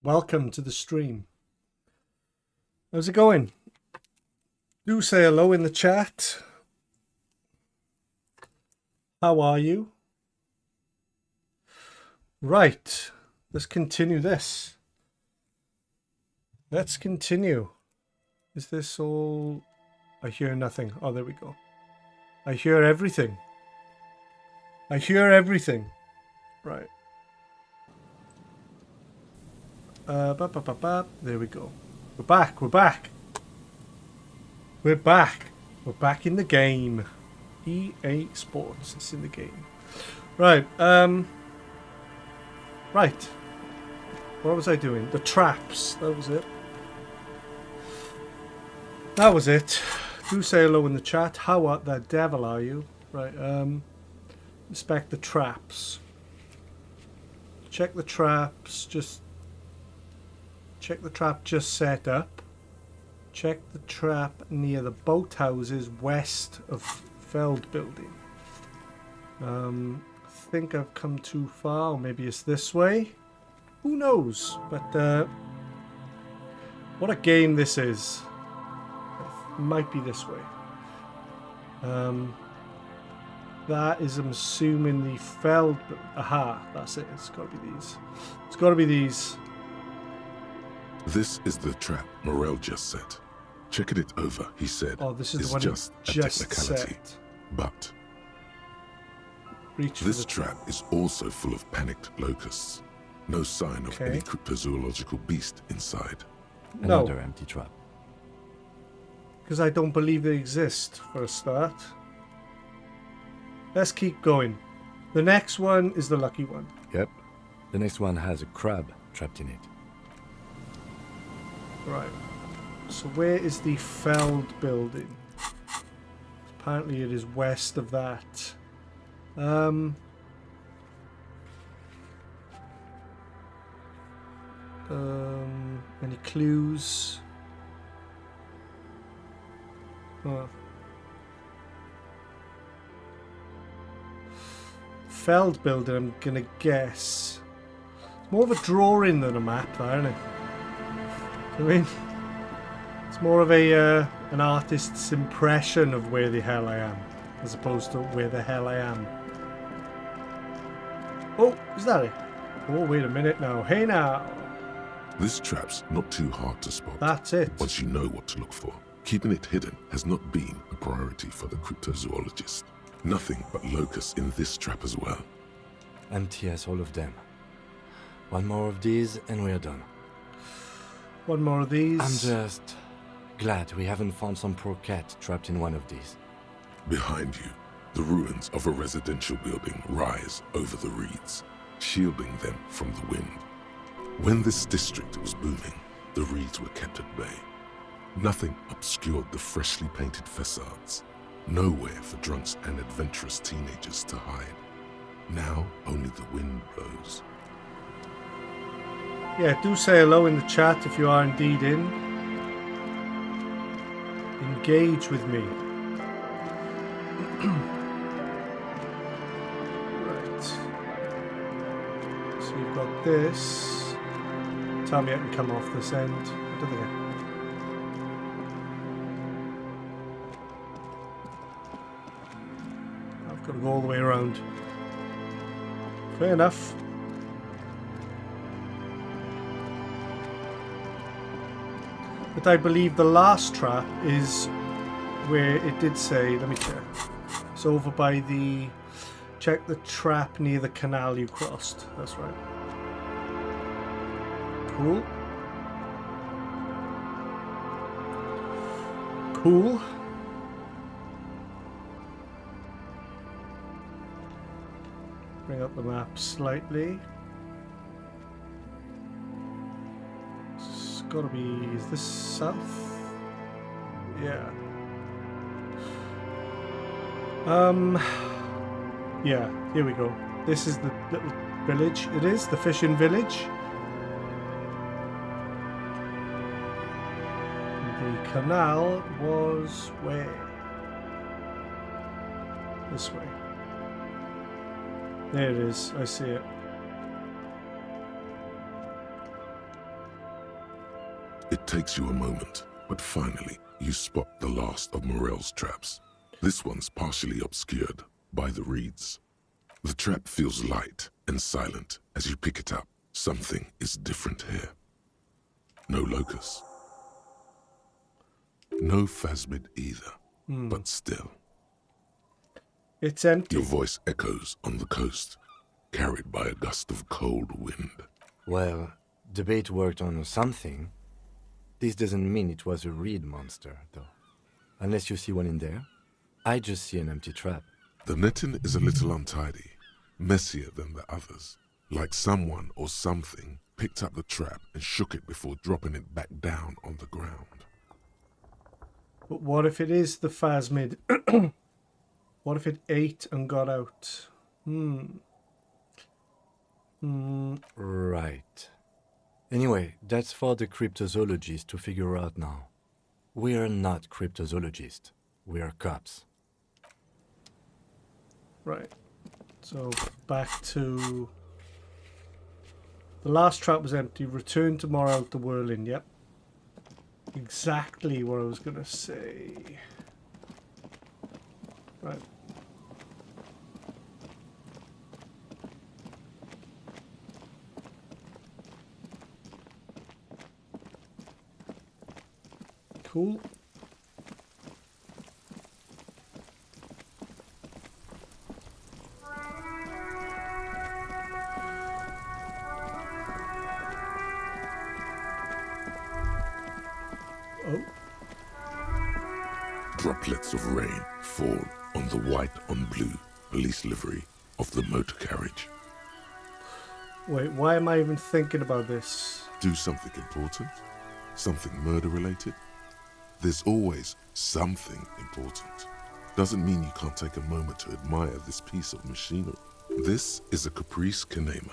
Welcome to the stream. How's it going? Do say hello in the chat. How are you? Right, let's continue this. Let's continue. Is this all? I hear nothing. Oh, there we go. I hear everything. I hear everything. Right. There we go. We're back. We're back. We're back. We're back in the game. EA Sports. It's in the game. Right. Right. What was I doing? The traps. That was it. That was it. Do say hello in the chat. How the devil are you? Right. Inspect the traps. Check the traps. Just check the trap just set up. Check the trap near the boathouses west of Feld building. I think I've come too far, or maybe it's this way. Who knows? But what a game this is. It might be this way. That is, I'm assuming, the Feld. Aha, that's it. It's got to be these. It's got to be these. This is the trap Morel just set. Checking it over, he said. Oh, this is the one just a technicality. Set. But Reach this trap is also full of panicked locusts. No sign of any cryptozoological beast inside. No. Another empty trap. Because I don't believe they exist, for a start. Let's keep going. The next one is the lucky one. Yep. The next one has a crab trapped in it. Right. So where is the Feld building? Apparently it is west of that. Any clues? Feld building, I'm gonna guess. It's more of a drawing than a map, though, isn't it? I mean, it's more of a an artist's impression of where the hell I am, as opposed to where the hell I am. Oh, is that it? Oh, wait a minute now. Hey now. This trap's not too hard to spot. That's it. Once you know what to look for. Keeping it hidden has not been a priority for the cryptozoologist. Nothing but locusts in this trap as well. Empty as all of them. One more of these and we're done. One more of these. I'm just glad we haven't found some poor cat trapped in one of these. Behind you, the ruins of a residential building rise over the reeds, shielding them from the wind. When this district was booming, the reeds were kept at bay. Nothing obscured the freshly painted facades. Nowhere for drunks and adventurous teenagers to hide. Now only the wind blows. Yeah, do say hello in the chat if you are indeed in. Engage with me. Right. So you've got this. Tell me I can come off this end. I don't think I... I've got to go all the way around. Fair enough. But I believe the last trap is where it did say, let me check. It's over by the, check the trap near the canal you crossed. That's right. Cool. Cool. Bring up the map slightly. It's gotta be, is this south? Yeah. Yeah, here we go. This is the little village. It is the fishing village. The canal was where? This way. There it is. I see it. It takes you a moment, but finally you spot the last of Morel's traps. This one's partially obscured by the reeds. The trap feels light and silent as you pick it up. Something is different here. No locust. No phasmid either, but still. It's empty. Your voice echoes on the coast, carried by a gust of cold wind. Well, the bait worked on something. This doesn't mean it was a reed monster, though. Unless you see one in there. I just see an empty trap. The netting is a little untidy, messier than the others. Like someone or something picked up the trap and shook it before dropping it back down on the ground. But what if it is the phasmid? What if it ate and got out? Right. Anyway, that's for the cryptozoologists to figure out now. We're not cryptozoologists. We're cops. Right. So back to... The last trap was empty. Return tomorrow to Whirling. Yep. Exactly what I was going to say. Right. Cool. Oh. Droplets of rain fall on the white on blue police livery of the motor carriage. Wait, why am I even thinking about this? Do something important? Something murder related? There's always something important. Doesn't mean you can't take a moment to admire this piece of machinery. This is a Caprice Kanema,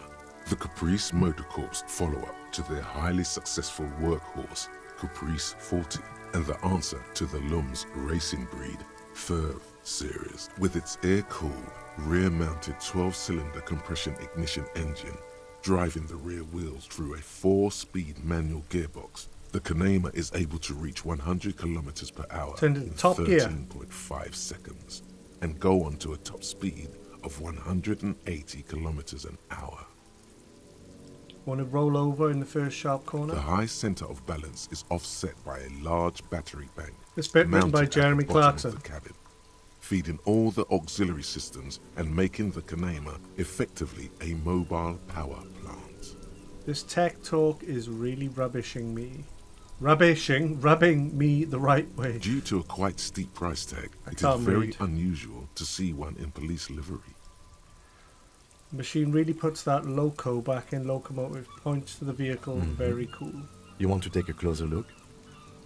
the Caprice Motor Corps follow-up to their highly successful workhorse, Caprice 40, and the answer to the Lum's racing breed, Ferv series, with its air-cooled, rear-mounted 12-cylinder compression ignition engine, driving the rear wheels through a 4-speed manual gearbox. The Kanema is able to reach 100 kilometers per hour Turn to in top gear. 13.5 seconds and go on to a top speed of 180 kilometers an hour. Want to roll over in the first sharp The corner? high center of balance is offset by a large battery bank This bit written by mounted at the Jeremy bottom of Clarkson. the cabin, feeding all the auxiliary systems and making the Kanema effectively a mobile power plant. This tech talk is really rubbing me the right way. Due to a quite steep price tag, it is can't very read. unusual to see one in police livery. The machine really puts that loco back in locomotive, points to the vehicle, very cool. You want to take a closer look?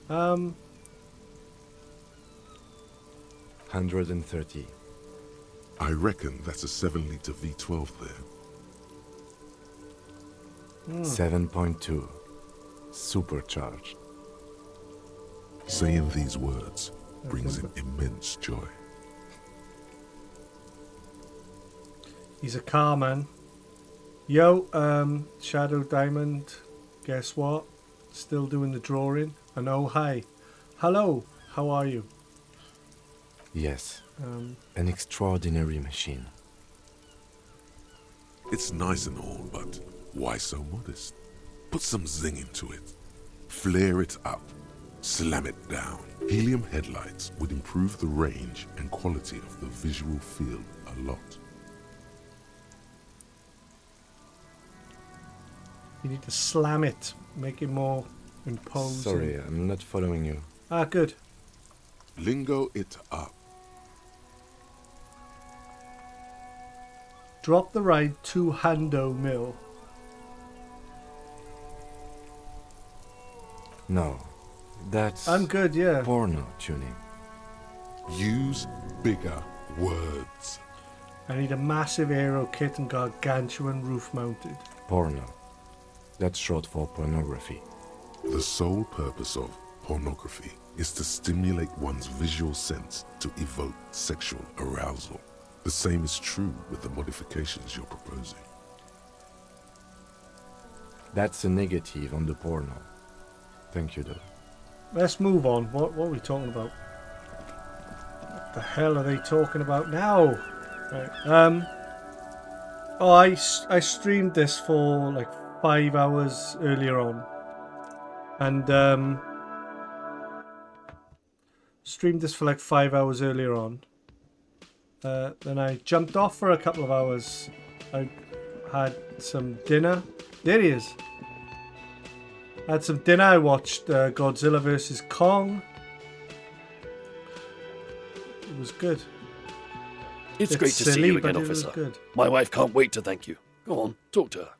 130. I reckon that's a 7-liter V12 there. 7.2. Supercharged. Saying these words brings him immense joy. He's a car man. Yo, Shadow Diamond, guess what? Still doing the drawing. And oh, hi. Hello, how are you? Yes. An extraordinary machine. It's nice and all, but why so modest? Put some zing into it. Flare it up. Slam it down. Helium headlights would improve the range and quality of the visual field a lot. You need to slam it, make it more imposing. Sorry, I'm not following you. Ah, good. Lingo it up. Drop the ride to Hando Mill. No, that's I'm good, yeah. porno tuning. Use bigger words. I need a massive aero kit and gargantuan roof mounted. Porno. That's short for pornography. The sole purpose of pornography is to stimulate one's visual sense to evoke sexual arousal. The same is true with the modifications you're proposing. That's a negative on the porno. Thank you, though. Let's move on. What are we talking about? What the hell are they talking about now? Right. Oh, I streamed this for like 5 hours earlier on. And streamed this for like 5 hours earlier on. Then I jumped off for a couple of hours. I had some dinner. There he is. I had some dinner. I watched Godzilla vs. Kong. It was good. It's great to see you again, but it was officer. good. My wife can't wait to thank you. Go on, talk to her.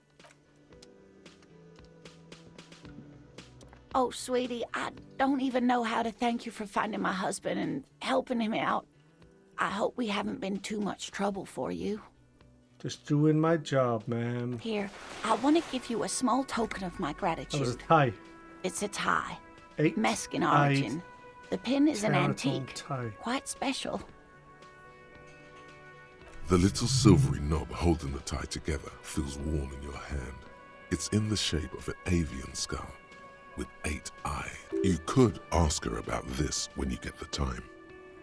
Oh, sweetie, I don't even know how to thank you for finding my husband and helping him out. I hope we haven't been too much trouble for you. Just doing my job, ma'am. Here, I want to give you a small token of my That was a gratitude. tie. It's a tie, Eight Mexican origin. The pin is an Terratone antique, tie. quite special. The little silvery knob holding the tie together feels warm in your hand. It's in the shape of an avian skull with 8 eyes. You could ask her about this when you get the time.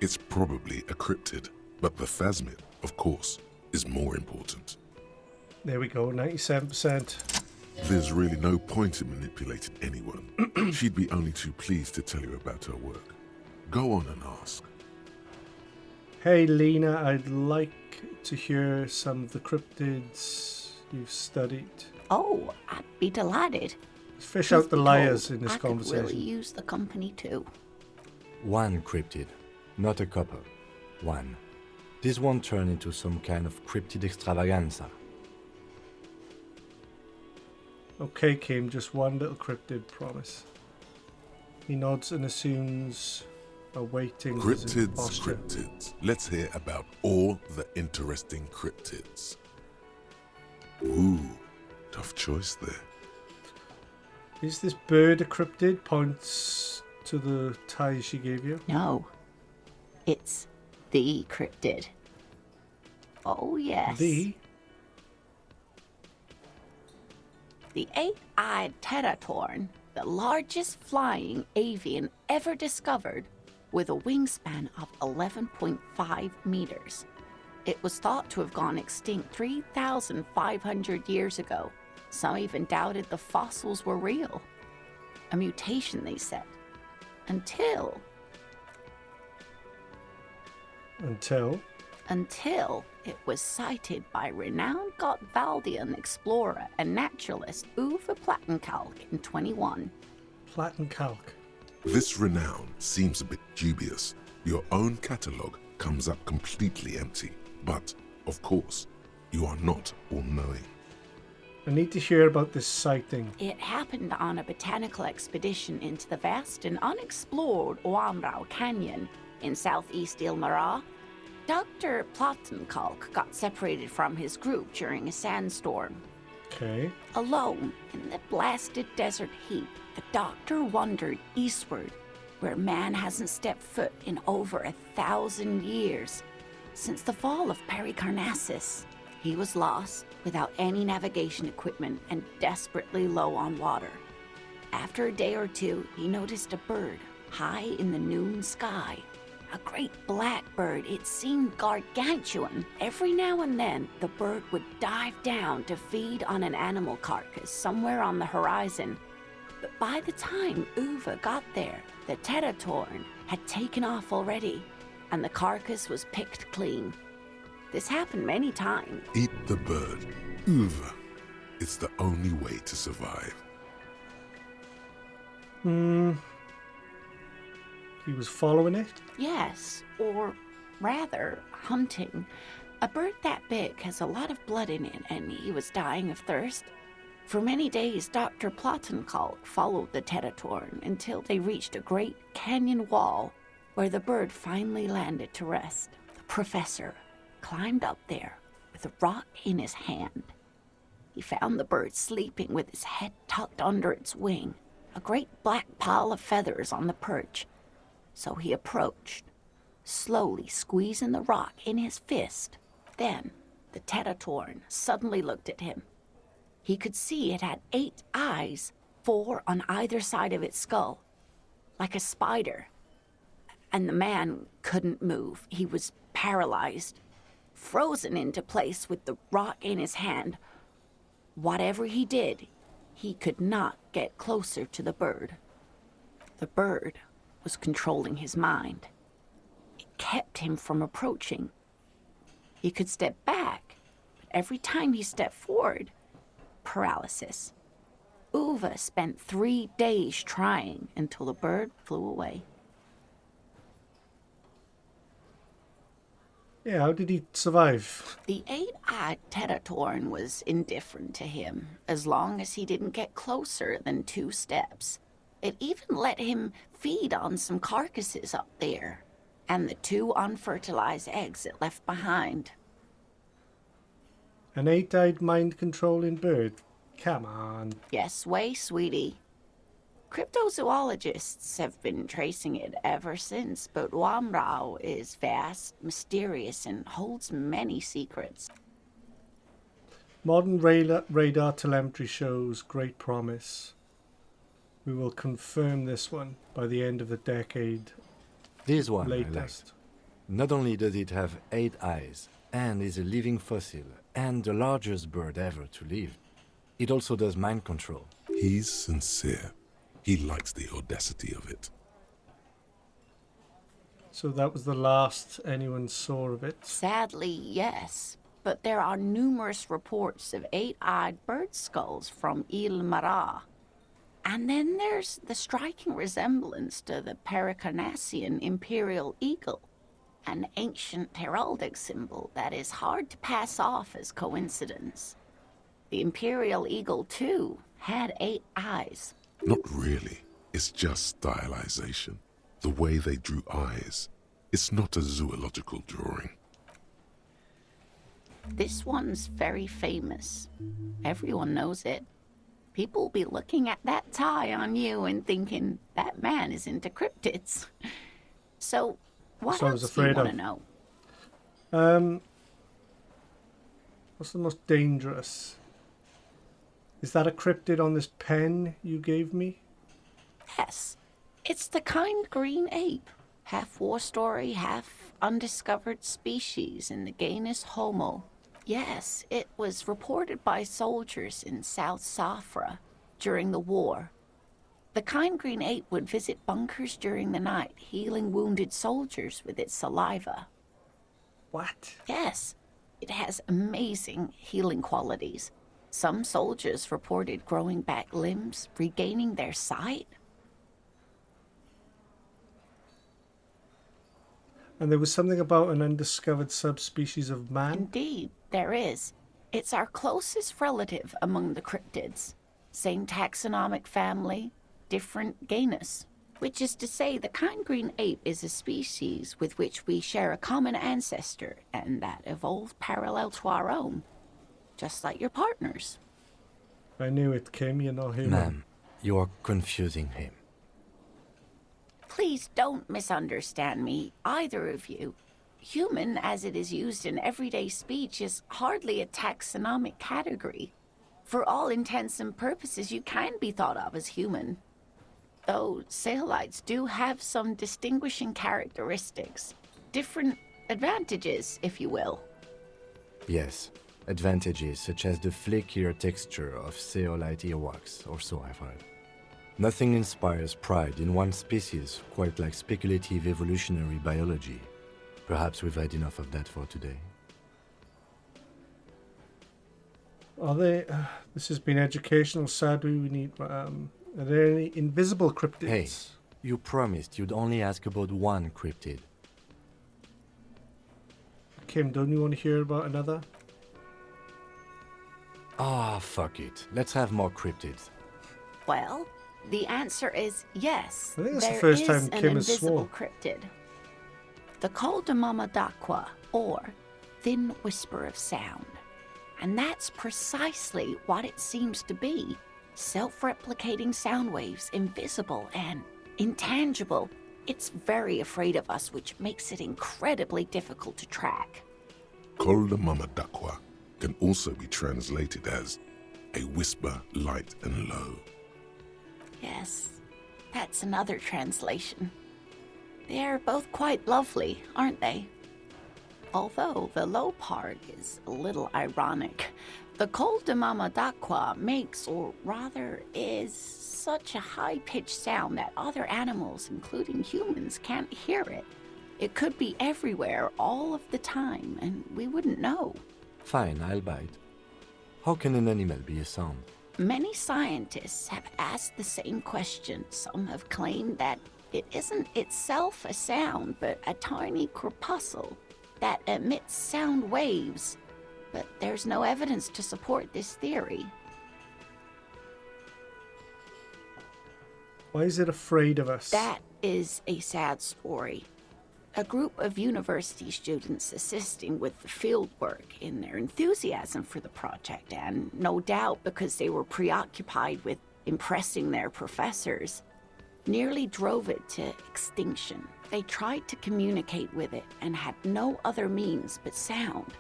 It's probably a cryptid, but the phasmid, of course, is more important. There we go, 97%. There's really no point in manipulating anyone. She'd be only too pleased to tell you about her work. Go on and ask. Hey, Lena, I'd like to hear some of the cryptids you've studied. Oh, I'd be delighted. Let's fish Truth out the be liars told, in this I could conversation. really use the company too. One cryptid, not a couple. One. This won't turn into some kind of cryptid extravaganza. Okay, Kim, just one little cryptid, promise. He nods and assumes a waiting Cryptids, posture. cryptids. Let's hear about all the interesting cryptids. Ooh, tough choice there. Is this bird a cryptid? Points to the tie she gave you. No, it's the cryptid. Oh, yes. The? The eight-eyed teratorn, the largest flying avian ever discovered, with a wingspan of 11.5 meters. It was thought to have gone extinct 3,500 years ago. Some even doubted the fossils were real. A mutation, they said. Until it was sighted by renowned Gotvaldian explorer and naturalist Uwe Plattenkalk in 21. Plattenkalk. This renown seems a bit dubious. Your own catalogue comes up completely empty. But, of course, you are not all-knowing. I need to hear about this sighting. It happened on a botanical expedition into the vast and unexplored Oamrau Canyon in southeast Ilmara. Dr. Plattenkalk got separated from his group during a sandstorm. Okay. Alone in the blasted desert heat, the doctor wandered eastward, where man hasn't stepped foot in over 1,000 years. Since the fall of Pericarnassus, he was lost, without any navigation equipment and desperately low on water. After a day or two, he noticed a bird high in the noon sky. A great black bird. It seemed gargantuan. Every now and then, the bird would dive down to feed on an animal carcass somewhere on the horizon. But by the time Uwe got there, the teratorn had taken off already, and the carcass was picked clean. This happened many times. Eat the bird. Uwe. It's the only way to survive. He was following it? Yes, or rather, hunting. A bird that big has a lot of blood in it, and he was dying of thirst. For many days, Dr. Plattenkalk followed the teratorn until they reached a great canyon wall where the bird finally landed to rest. The professor climbed up there with a rock in his hand. He found the bird sleeping with his head tucked under its wing, a great black pile of feathers on the perch. So he approached, slowly squeezing the rock in his fist Then, the Tetatorn suddenly looked at him. He could see it had 8 eyes, 4 on either side of its skull, like a spider. And the man couldn't move. He was paralyzed, frozen into place with the rock in his hand. Whatever he did, he could not get closer to the bird. The bird was controlling his mind. It kept him from approaching. He could step back, but every time he stepped forward, paralysis. Uva spent 3 days trying until the bird flew away. Yeah, how did he survive? The 8-eyed Tetatorn was indifferent to him, as long as he didn't get closer than 2 steps. It even let him feed on some carcasses up there, and the 2 unfertilized eggs it left behind. An 8-eyed mind-controlling bird? Come on. Yes way, sweetie. Cryptozoologists have been tracing it ever since, but Wamrao is vast, mysterious, and holds many secrets. Modern radar telemetry shows great promise. We will confirm this one by the end of the decade. This one I Latest. liked. Not only does it have 8 eyes, and is a living fossil, and the largest bird ever to live, it also does mind control. He's sincere. He likes the audacity of it. So that was the last anyone saw of it. Sadly, yes, but there are numerous reports of 8-eyed bird skulls from Il Mara. And then there's the striking resemblance to the Pericarnassian imperial eagle, an ancient heraldic symbol that is hard to pass off as coincidence. The imperial eagle, too, had 8 eyes. Not really. It's just stylization. The way they drew eyes. It's not a zoological drawing. This one's very famous. Everyone knows it. People will be looking at that tie on you and thinking, that man is into cryptids. So, what So I was else do you afraid want to of. know? What's the most dangerous? Is that a cryptid on this pen you gave me? Yes, it's the kind green ape. Half war story, half undiscovered species in the genus Homo. Yes, it was reported by soldiers in South Safra during the war. The kind green ape would visit bunkers during the night, healing wounded soldiers with its saliva. What? Yes, it has amazing healing qualities. Some soldiers reported growing back limbs, regaining their sight. And there was something about an undiscovered subspecies of man? Indeed, there is. It's our closest relative among the cryptids. Same taxonomic family, different genus. Which is to say, the kind green ape is a species with which we share a common ancestor, and that evolved parallel to our own. Just like your partners. I knew it, Kim. You're not human. Ma'am, you are confusing him. Please don't misunderstand me, either of you. Human, as it is used in everyday speech, is hardly a taxonomic category. For all intents and purposes, you can be thought of as human. Though Saelites do have some distinguishing characteristics. Different advantages, if you will. Yes, advantages such as the flakier texture of Zeolite earwax, or so I've heard. Nothing inspires pride in one species quite like speculative evolutionary biology. Perhaps we've had enough of that for today. Are they? This has been educational. Sadly, we need. Are there any invisible cryptids? Hey, you promised you'd only ask about one cryptid. Kim, don't you want to hear about another? Ah, fuck it. Let's have more cryptids. Well, the answer is yes. I think that's the there first is time an Kim has invisible sworn. cryptid. The Coldamama Dakwa, or thin whisper of sound. And that's precisely what it seems to be. Self-replicating sound waves, invisible and intangible. It's very afraid of us, which makes it incredibly difficult to track. Kol the Mama Dakwa can also be translated as a whisper light and low. Yes, that's another translation. They're both quite lovely, aren't they? Although the low part is a little ironic. The Col de Mama Dakwa makes, or rather is, such a high-pitched sound that other animals, including humans, can't hear it. It could be everywhere all of the time, and we wouldn't know. Fine, I'll bite. How can an animal be a sound? Many scientists have asked the same question. Some have claimed that it isn't itself a sound, but a tiny corpuscle that emits sound waves. But there's no evidence to support this theory. Why is it afraid of us? That is a sad story. A group of university students assisting with the field work in their enthusiasm for the project, and no doubt because they were preoccupied with impressing their professors, nearly drove it to extinction. They tried to communicate with it and had no other means but sound.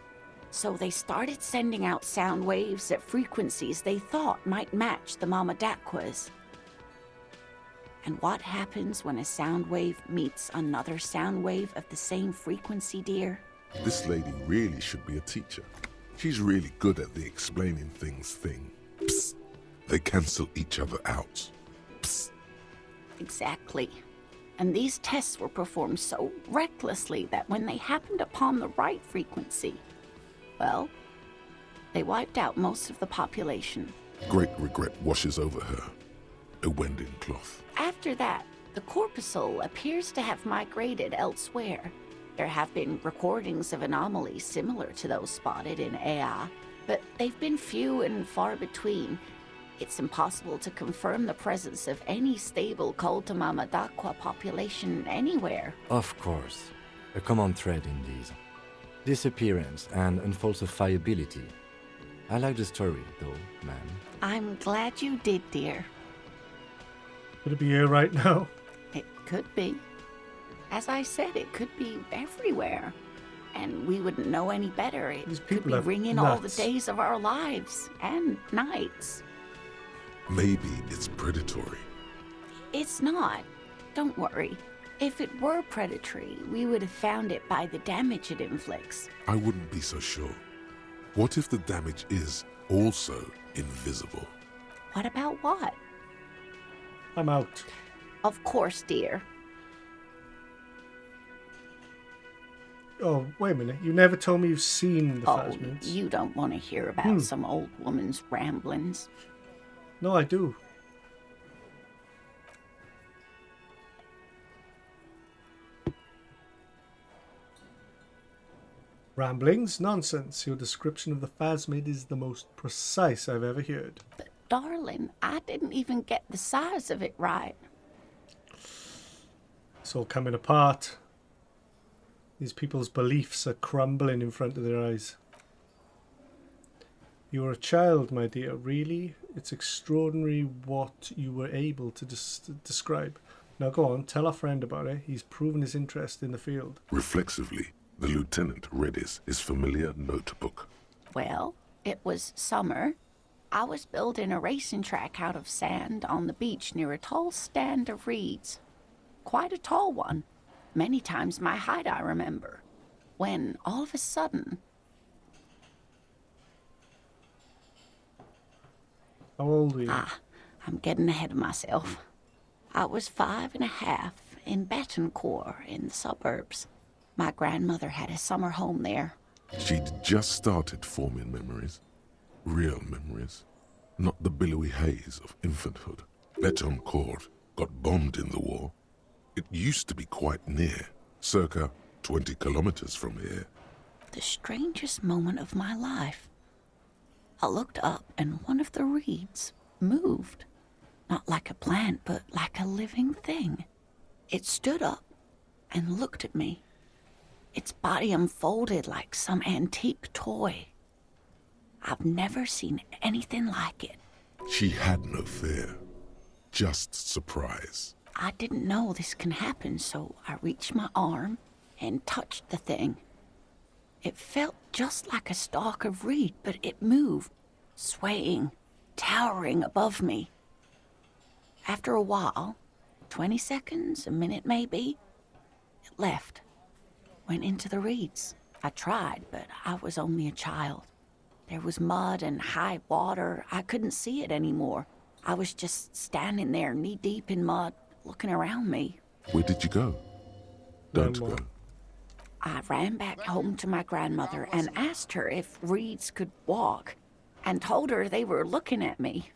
So they started sending out sound waves at frequencies they thought might match the Mama Dakwas. And what happens when a sound wave meets another sound wave of the same frequency, dear? This lady really should be a teacher. She's really good at the explaining things thing. Psst. They cancel each other out. Psst. Exactly. And these tests were performed so recklessly that when they happened upon the right frequency, well, they wiped out most of the population. Great regret washes over her. A wending cloth. After that, the corpuscle appears to have migrated elsewhere. There have been recordings of anomalies similar to those spotted in Ea, but they've been few and far between. It's impossible to confirm the presence of any stable Koltamama Dakwa population anywhere. Of course. A common thread in these. Disappearance and unfalsifiability. I like the story, though, ma'am. I'm glad you did, dear. Could it be here right now? It could be. As I said, it could be everywhere. And we wouldn't know any better. It These could people be are ringing all the nuts. days of our lives and nights. Maybe it's predatory. It's not. Don't worry. If it were predatory, we would have found it by the damage it inflicts. I wouldn't be so sure. What if the damage is also invisible? What about what? I'm out. Of course, dear. Oh, wait a minute. You never told me you've seen the Oh, Phasmids. you don't want to hear about some old woman's ramblings. No, I do. Ramblings? Nonsense. Your description of the Phasmid is the most precise I've ever heard. But, darling, I didn't even get the size of it right. It's all coming apart. These people's beliefs are crumbling in front of their eyes. You were a child, my dear. Really? It's extraordinary what you were able to describe. Now go on, tell our friend about it. He's proven his interest in the field. Reflexively, the lieutenant read his familiar notebook. Well, it was summer. I was building a racing track out of sand on the beach near a tall stand of reeds. Quite a tall one. Many times my height, I remember. When, all of a sudden... How old were you? I'm getting ahead of myself. I was 5.5 in Betancourt in the suburbs. My grandmother had a summer home there. She'd just started forming memories. Real memories. Not the billowy haze of infanthood. Betancourt got bombed in the war. It used to be quite near, circa 20 kilometers from here. The strangest moment of my life. I looked up and one of the reeds moved. Not like a plant, but like a living thing. It stood up and looked at me. Its body unfolded like some antique toy. I've never seen anything like it. She had no fear, just surprise. I didn't know this can happen, so I reached my arm and touched the thing. It felt just like a stalk of reed, but it moved, swaying, towering above me. After a while, 20 seconds, a minute maybe, it left, went into the reeds. I tried, but I was only a child. There was mud and high water. I couldn't see it anymore. I was just standing there knee-deep in mud, looking around me. Where did you go? Don't Grandma. go. I ran back home to my grandmother and asked her if reeds could walk, and told her they were looking at me.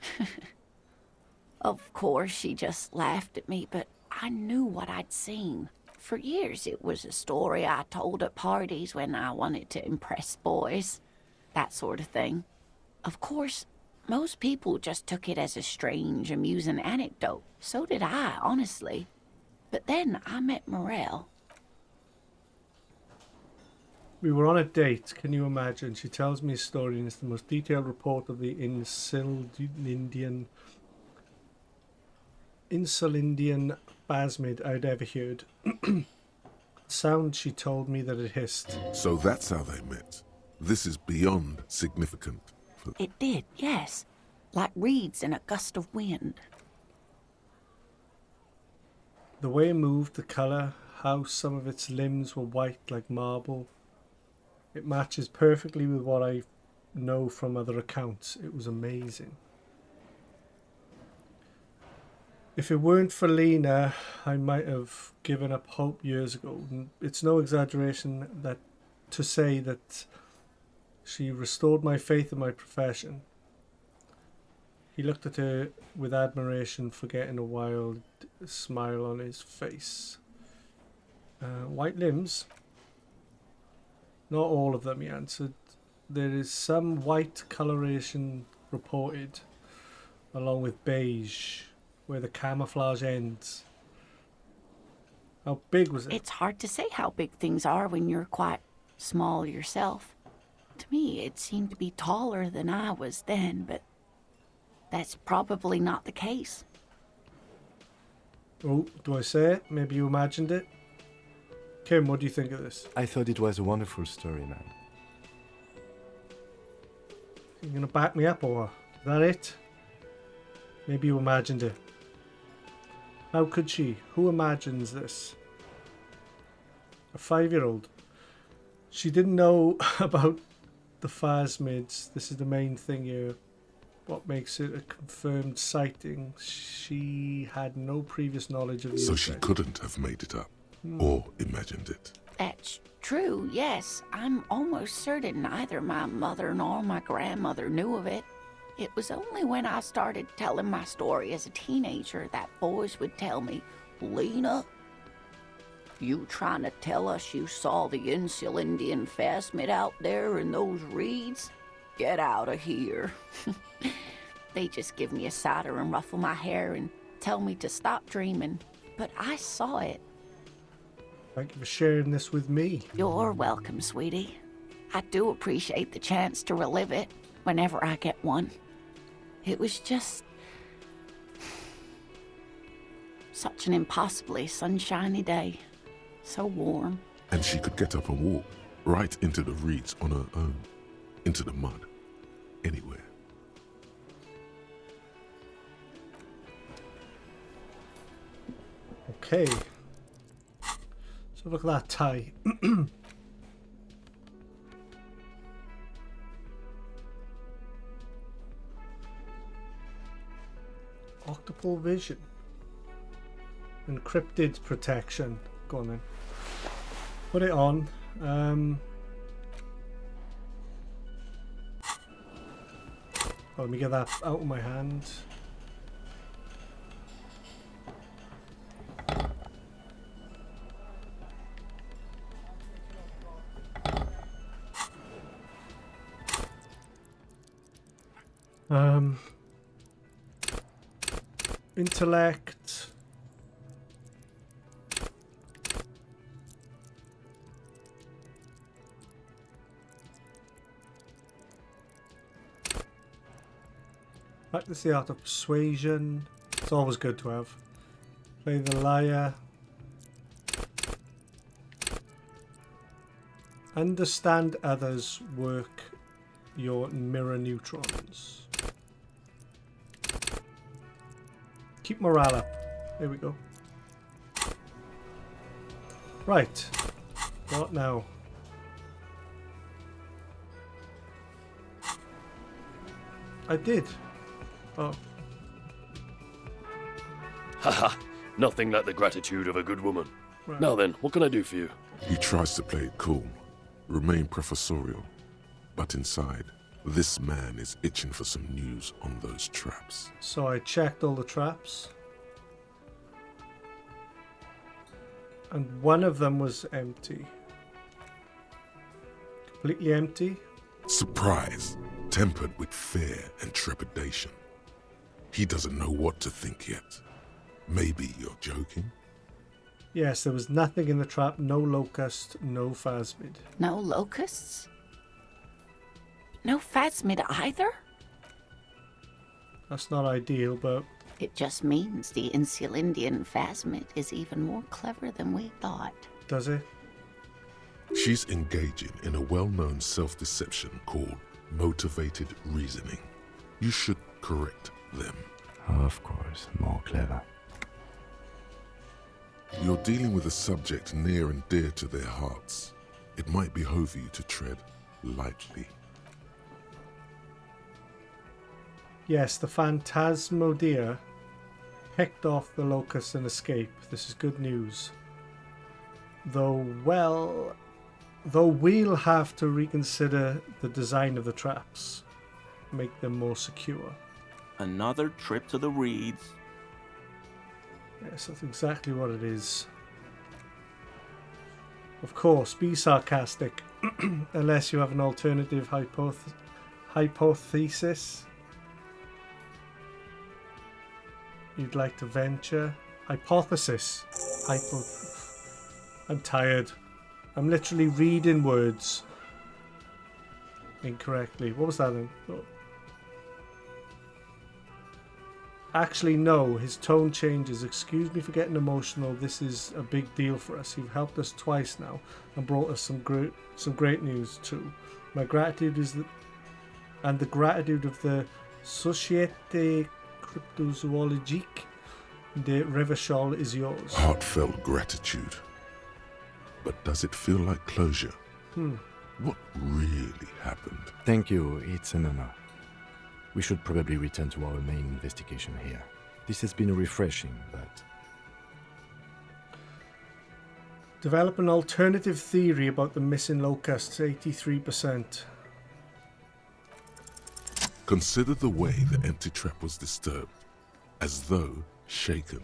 Of course, she just laughed at me, but I knew what I'd seen. For years, it was a story I told at parties when I wanted to impress boys. That sort of thing. Of course, most people just took it as a strange, amusing anecdote. So did I, honestly. But then I met Morel. We were on a date, can you imagine? She tells me a story and it's the most detailed report of the Insulindian basmid I'd ever heard. Sound, she told me that it hissed. So that's how they met. This is beyond significant. It did, yes. Like reeds in a gust of wind. The way it moved, the colour, how some of its limbs were white like marble. It matches perfectly with what I know from other accounts. It was amazing. If it weren't for Lena, I might have given up hope years ago. It's no exaggeration to say that she restored my faith in my profession. He looked at her with admiration, forgetting a wild smile on his face. White limbs? Not all of them, he answered. There is some white coloration reported, along with beige, where the camouflage ends. How big was it? It's hard to say how big things are when you're quite small yourself. To me, it seemed to be taller than I was then, but that's probably not the case. Oh, do I say it? Maybe you imagined it? Kim, what do you think of this? I thought it was a wonderful story, man. You gonna back me up, or is that it? Maybe you imagined it. How could she? Who imagines this? A 5-year-old. She didn't know about the phasmids. This is the main thing here. What makes it a confirmed sighting? She had no previous knowledge of the So she insect. couldn't have made it up or imagined it. That's true, yes. I'm almost certain neither my mother nor my grandmother knew of it. It was only when I started telling my story as a teenager that boys would tell me, "Lena, you trying to tell us you saw the Insulindian phasmid out there in those reeds? Get out of here." They just give me a cider and ruffle my hair and tell me to stop dreaming. But I saw it. Thank you for sharing this with me. You're welcome, sweetie. I do appreciate the chance to relive it whenever I get one. It was just such an impossibly sunshiny day. So warm. And she could get up and walk right into the reeds on her own, into the mud, anywhere. Okay. So look at that tie. Octopal vision. Encrypted protection. Go on then. Put it on. Oh, let me get that out of my hand. Intellect. Practice the art of persuasion. It's always good to have. Play the liar. Understand others, work your mirror neutrons. Keep morale up. There we go. Right. What now? I did. Oh. Haha, nothing like the gratitude of a good woman. Right. Now then, what can I do for you? He tries to play it cool, remain professorial, but inside, this man is itching for some news on those traps. So I checked all the traps. And one of them was empty. Completely empty. Surprise, tempered with fear and trepidation. He doesn't know what to think yet. Maybe you're joking? Yes, there was nothing in the trap. No locust, no phasmid. No locusts? No phasmid either? That's not ideal, but It just means the Insulindian phasmid is even more clever than we thought. does it? She's engaging in a well-known self-deception called motivated reasoning. You should correct them. Of course, more clever. You're dealing with a subject near and dear to their hearts. It might behove you to tread lightly. Yes, the Phantasmodia picked off the locust and escaped. This is good news. Though we'll have to reconsider the design of the traps. Make them more secure. Another trip to the reeds. Yes, that's exactly what it is. Of course, be sarcastic. Unless you have an alternative hypothesis you'd like to venture. Hypothesis. I'm tired. I'm literally reading words incorrectly. What was that then? Oh. Actually, no. His tone changes. Excuse me for getting emotional. This is a big deal for us. You've helped us twice now and brought us some great news too. My gratitude is and the gratitude of the Société Cryptozoologique de Revachol is yours. Heartfelt gratitude. But does it feel like closure? What really happened? Thank you, it's an honor. We should probably return to our main investigation here. This has been refreshing, but... Develop an alternative theory about the missing locusts, 83%. Consider the way the empty trap was disturbed, as though shaken.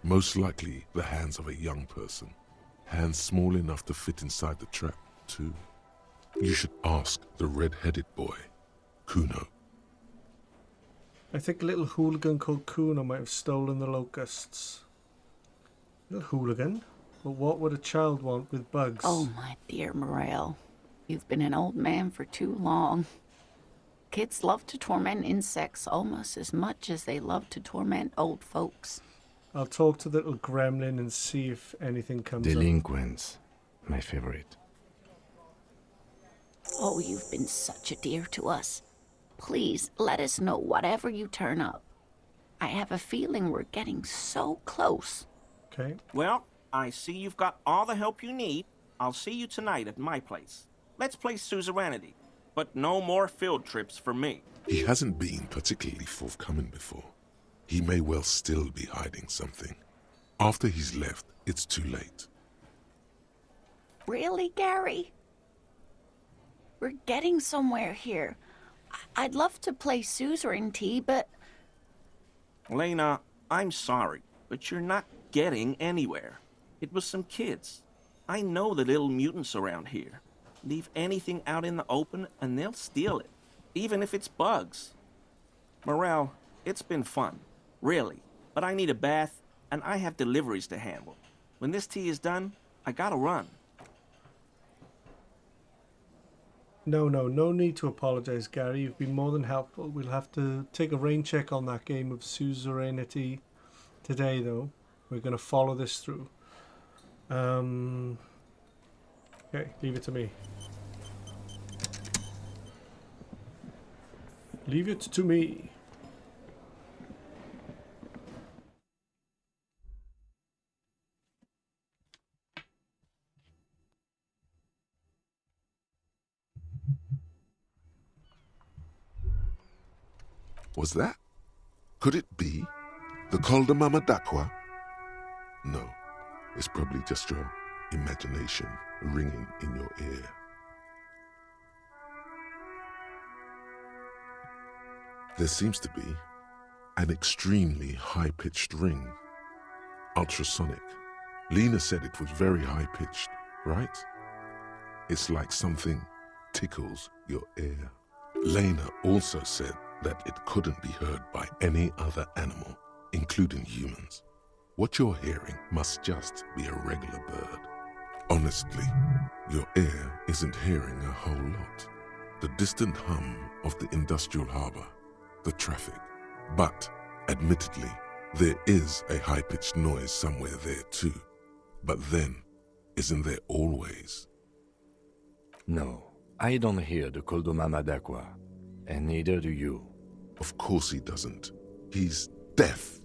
Most likely the hands of a young person. Hands small enough to fit inside the trap, too. You should ask the red-headed boy, Kuno. I think a little hooligan called Kuno might have stolen the locusts. Little hooligan? But what would a child want with bugs? Oh, my dear Morel. You've been an old man for too long. Kids love to torment insects almost as much as they love to torment old folks. I'll talk to the little gremlin and see if anything comes up. Delinquents, my favorite. Oh, you've been such a dear to us. Please, let us know whatever you turn up. I have a feeling we're getting so close. Okay. Well, I see you've got all the help you need. I'll see you tonight at my place. Let's play suzerainty, but no more field trips for me. He hasn't been particularly forthcoming before. He may well still be hiding something. After he's left, it's too late. Really, Gary? We're getting somewhere here. I'd love to play suzerainty, but... Lena, I'm sorry, but you're not getting anywhere. It was some kids. I know the little mutants around here. Leave anything out in the open and they'll steal it, even if it's bugs. Morel, it's been fun, really, but I need a bath and I have deliveries to handle. When this tea is done, I gotta run. No need to apologize, Gary. You've been more than helpful. We'll have to take a rain check on that game of suzerainty today, though. We're going to follow this through. Okay, leave it to me. Leave it to me. Was that? Could it be the Calder Mama Dakwa? No, it's probably just your imagination ringing in your ear. There seems to be an extremely high-pitched ring. Ultrasonic. Lena said it was very high-pitched, right? It's like something tickles your ear. Lena also said that it couldn't be heard by any other animal, including humans. What you're hearing must just be a regular bird. Honestly, your ear isn't hearing a whole lot. The distant hum of the industrial harbor, the traffic. But, admittedly, there is a high-pitched noise somewhere there too. But then, isn't there always? No, I don't hear the Koldomama Dakwa, and neither do you. Of course he doesn't. He's deaf.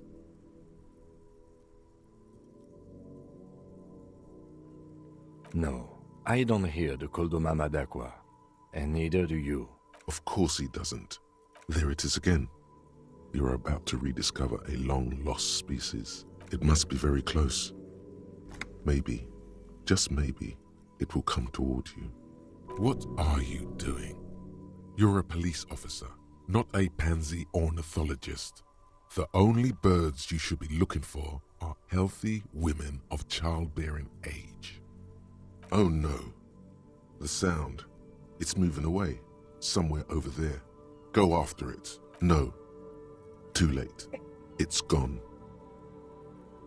No, I don't hear the Koldomama Dakwa, and neither do you. Of course he doesn't. There it is again. You're about to rediscover a long-lost species. It must be very close. Maybe, just maybe, it will come toward you. What are you doing? You're a police officer, not a pansy ornithologist. The only birds you should be looking for are healthy women of childbearing age. Oh no. The sound. It's moving away. Somewhere over there. Go after it. No. Too late. It's gone.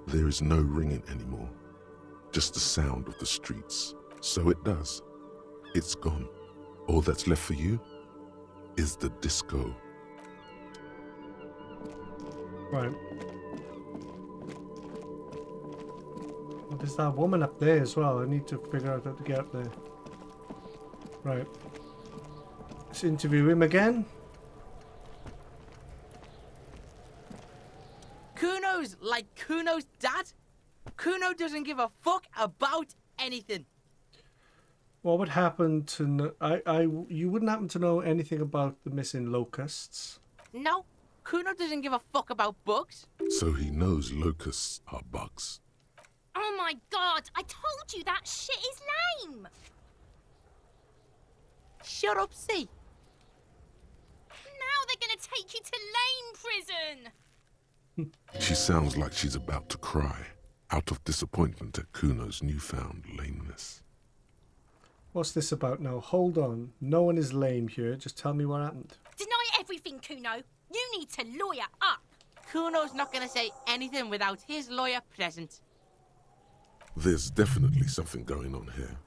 There is no ringing anymore. Just the sound of the streets. So it does. It's gone. All that's left for you is the disco. Right. Well, there's that woman up there as well. I need to figure out how to get up there. Right. Let's interview him again. Kuno's like Kuno's dad. Kuno doesn't give a fuck about anything. What would happen to... you wouldn't happen to know anything about the missing locusts? No, Kuno doesn't give a fuck about bugs. So he knows locusts are bugs. Oh my god, I told you that shit is lame! Shut up, see. Now they're gonna take you to lame prison! She sounds like she's about to cry, out of disappointment at Kuno's newfound lameness. What's this about now? Hold on. No one is lame here. Just tell me what happened. Deny everything, Kuno. You need to lawyer up. Kuno's not gonna say anything without his lawyer present. There's definitely something going on here.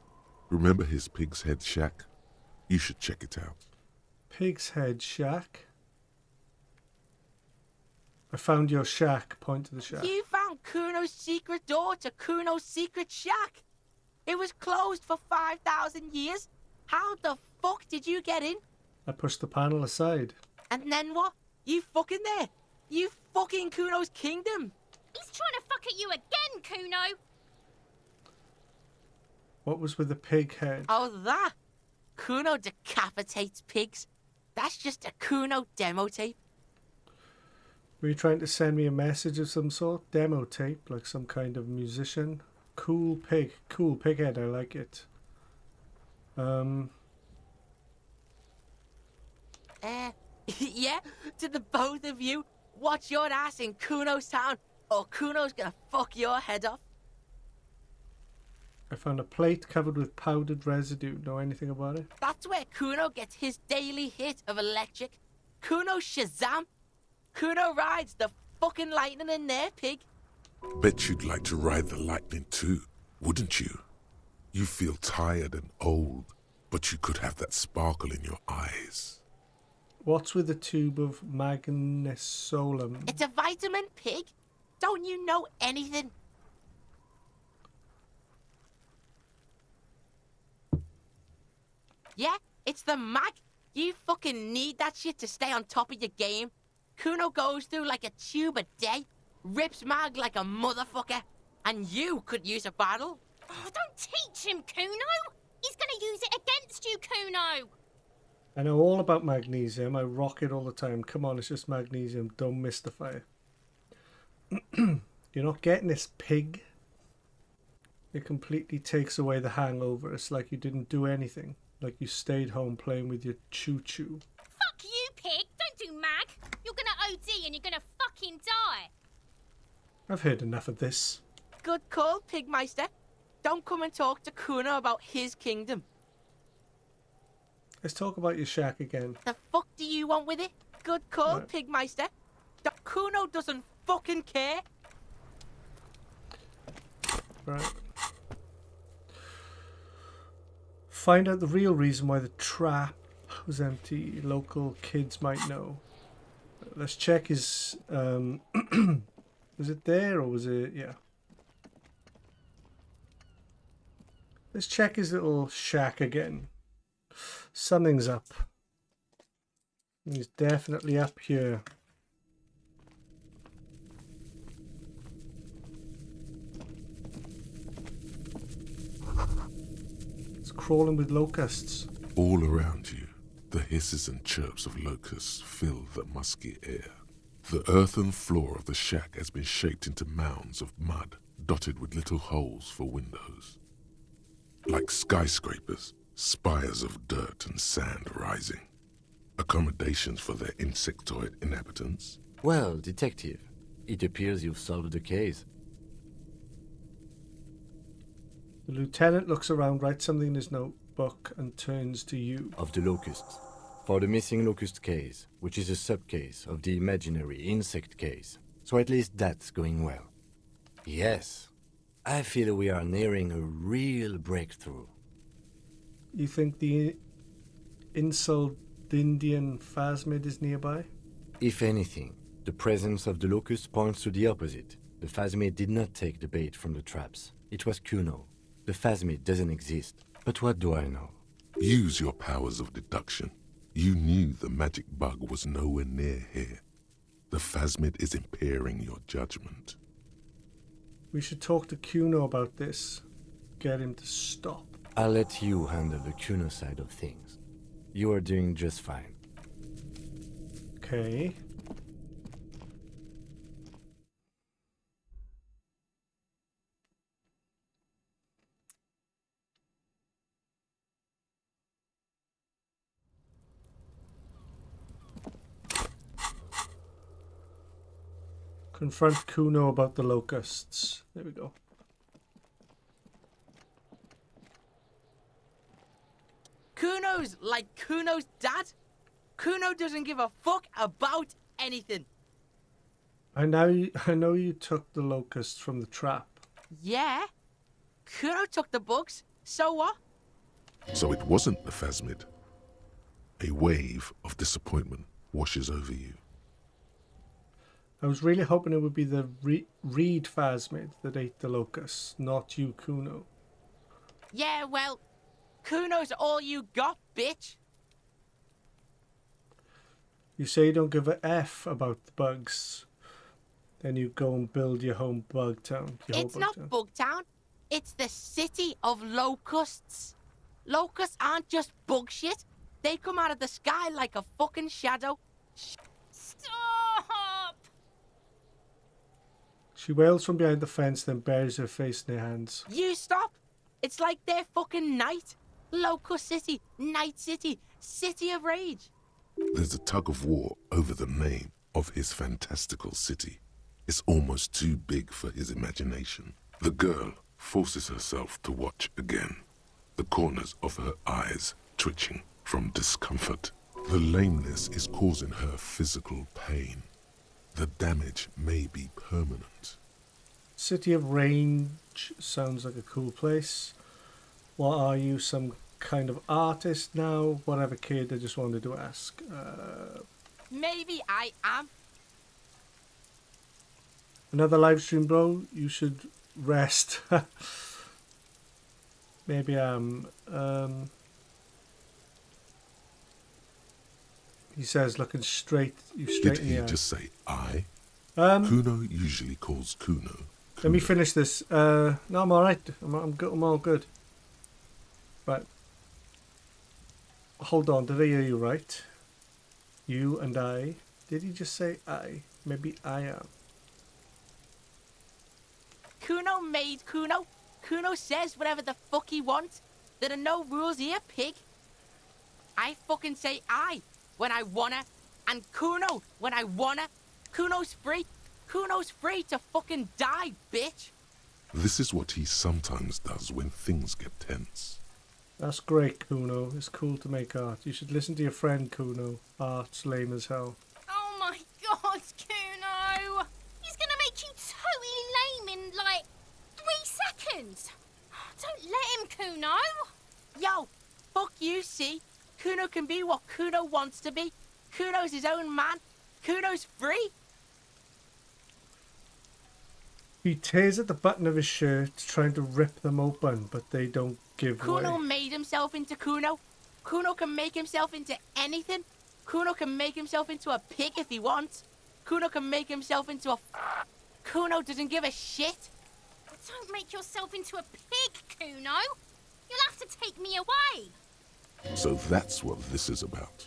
Remember his pig's head shack? You should check it out. Pig's Head Shack. I found your shack. Point to the shack. You found Kuno's secret door to Kuno's secret shack. It was closed for 5,000 years. How the fuck did you get in? I pushed the panel aside. And then what? You fucking there. You fucking Kuno's kingdom. He's trying to fuck at you again, Kuno. What was with the pig head? Oh, that? Kuno decapitates pigs. That's just a Kuno demo tape. Were you trying to send me a message of some sort? Demo tape, like some kind of musician? Cool pig head, I like it. Yeah, to the both of you, watch your ass in Kuno's town, or Kuno's gonna fuck your head off. I found a plate covered with powdered residue. Know anything about it? That's where Kuno gets his daily hit of electric. Kuno Shazam. Kuno rides the fucking lightning in their pig. Bet you'd like to ride the lightning too, wouldn't you? You feel tired and old, but you could have that sparkle in your eyes. What's with the tube of magnesolum? It's a vitamin pig. Don't you know anything? Yeah, it's the mag. You fucking need that shit to stay on top of your game. Kuno goes through like a tube a day, rips mag like a motherfucker, and you could use a battle. Oh, don't teach him, Kuno! He's gonna use it against you, Kuno! I know all about magnesium. I rock it all the time. Come on, it's just magnesium. Don't mystify it. You're not getting this, pig. It completely takes away the hangover. It's like you didn't do anything. Like you stayed home playing with your choo-choo. Fuck you, pig! Don't do mag! You're gonna OD and you're gonna fucking die! I've heard enough of this. Good call, Pigmeister. Don't come and talk to Kuno about his kingdom. Let's talk about your shack again. The fuck do you want with it? Good call, Right. Pigmeister. Kuno doesn't fucking care. Right. Find out the real reason why the trap was empty. Local kids might know. Let's check his... was it there or was it... Yeah. Let's check his little shack again. Something's up. He's definitely up here. It's crawling with locusts. All around you, the hisses and chirps of locusts fill the musky air. The earthen floor of the shack has been shaped into mounds of mud, dotted with little holes for windows. Like skyscrapers, spires of dirt and sand rising. Accommodations for their insectoid inhabitants. Well, detective, it appears you've solved the case. The lieutenant looks around, writes something in his notebook, and turns to you. Of the locusts. For the missing locust case, which is a sub-case of the imaginary insect case. So at least that's going well. Yes, I feel we are nearing a real breakthrough. You think the insult Indian phasmid is nearby? If anything, the presence of the locust points to the opposite. The phasmid did not take the bait from the traps. It was Kuno. The phasmid doesn't exist. But what do I know? Use your powers of deduction. You knew the magic bug was nowhere near here. The phasmid is impairing your judgment. We should talk to Kuno about this. Get him to stop. I'll let you handle the Kuno side of things. You are doing just fine. Okay. Confront Kuno about the locusts. There we go. Kuno's like Kuno's dad. Kuno doesn't give a fuck about anything. I know you took the locusts from the trap. Yeah. Kuno took the bugs. So what? So it wasn't the phasmid. A wave of disappointment washes over you. I was really hoping it would be the Reed phasmid that ate the locusts, not you, Kuno. Yeah, well, Kuno's all you got, bitch. You say you don't give a F about the bugs. Then you go and build your home bug town. It's not Bugtown. It's the city of locusts. Locusts aren't just bug shit. They come out of the sky like a fucking shadow. Stop! She wails from behind the fence, then buries her face in her hands. You stop. It's like they're fucking night. Locust City, Night City, City of Rage. There's a tug of war over the name of his fantastical city. It's almost too big for his imagination. The girl forces herself to watch again, the corners of her eyes twitching from discomfort. The lameness is causing her physical pain. The damage may be permanent. City of Range sounds like a cool place. What are you, some kind of artist now? Whatever, kid, I just wanted to ask. Maybe I am. Another live stream, bro? You should rest. Maybe I am. he says, looking straight Did in he the eye. just say I? Um, Kuno usually calls Kuno. let me Kuno. finish this. No, I'm all right. I'm good. I'm all good. Right. Hold on. Did I hear you right? You and I. Did he just say I? Maybe I am. Kuno made Kuno. Kuno says whatever the fuck he wants. There are no rules here, pig. I fucking say I when I wanna, and Kuno when I wanna. Kuno's free. Kuno's free to fucking die, bitch. This is what he sometimes does when things get tense. That's great, Kuno. It's cool to make art. You should listen to your friend, Kuno. Art's lame as hell. Oh my god, Kuno! He's gonna make you totally lame in like 3 seconds. Don't let him, Kuno. Yo, fuck you, see? Kuno can be what Kuno wants to be. Kuno's his own man. Kuno's free. He tears at the button of his shirt, trying to rip them open, but they don't give Kuno way. made himself into Kuno. Kuno can make himself into anything. Kuno can make himself into a pig if he wants. Kuno can make himself into a... Kuno doesn't give a shit. Don't make yourself into a pig, Kuno. You'll have to take me away. So that's what this is about.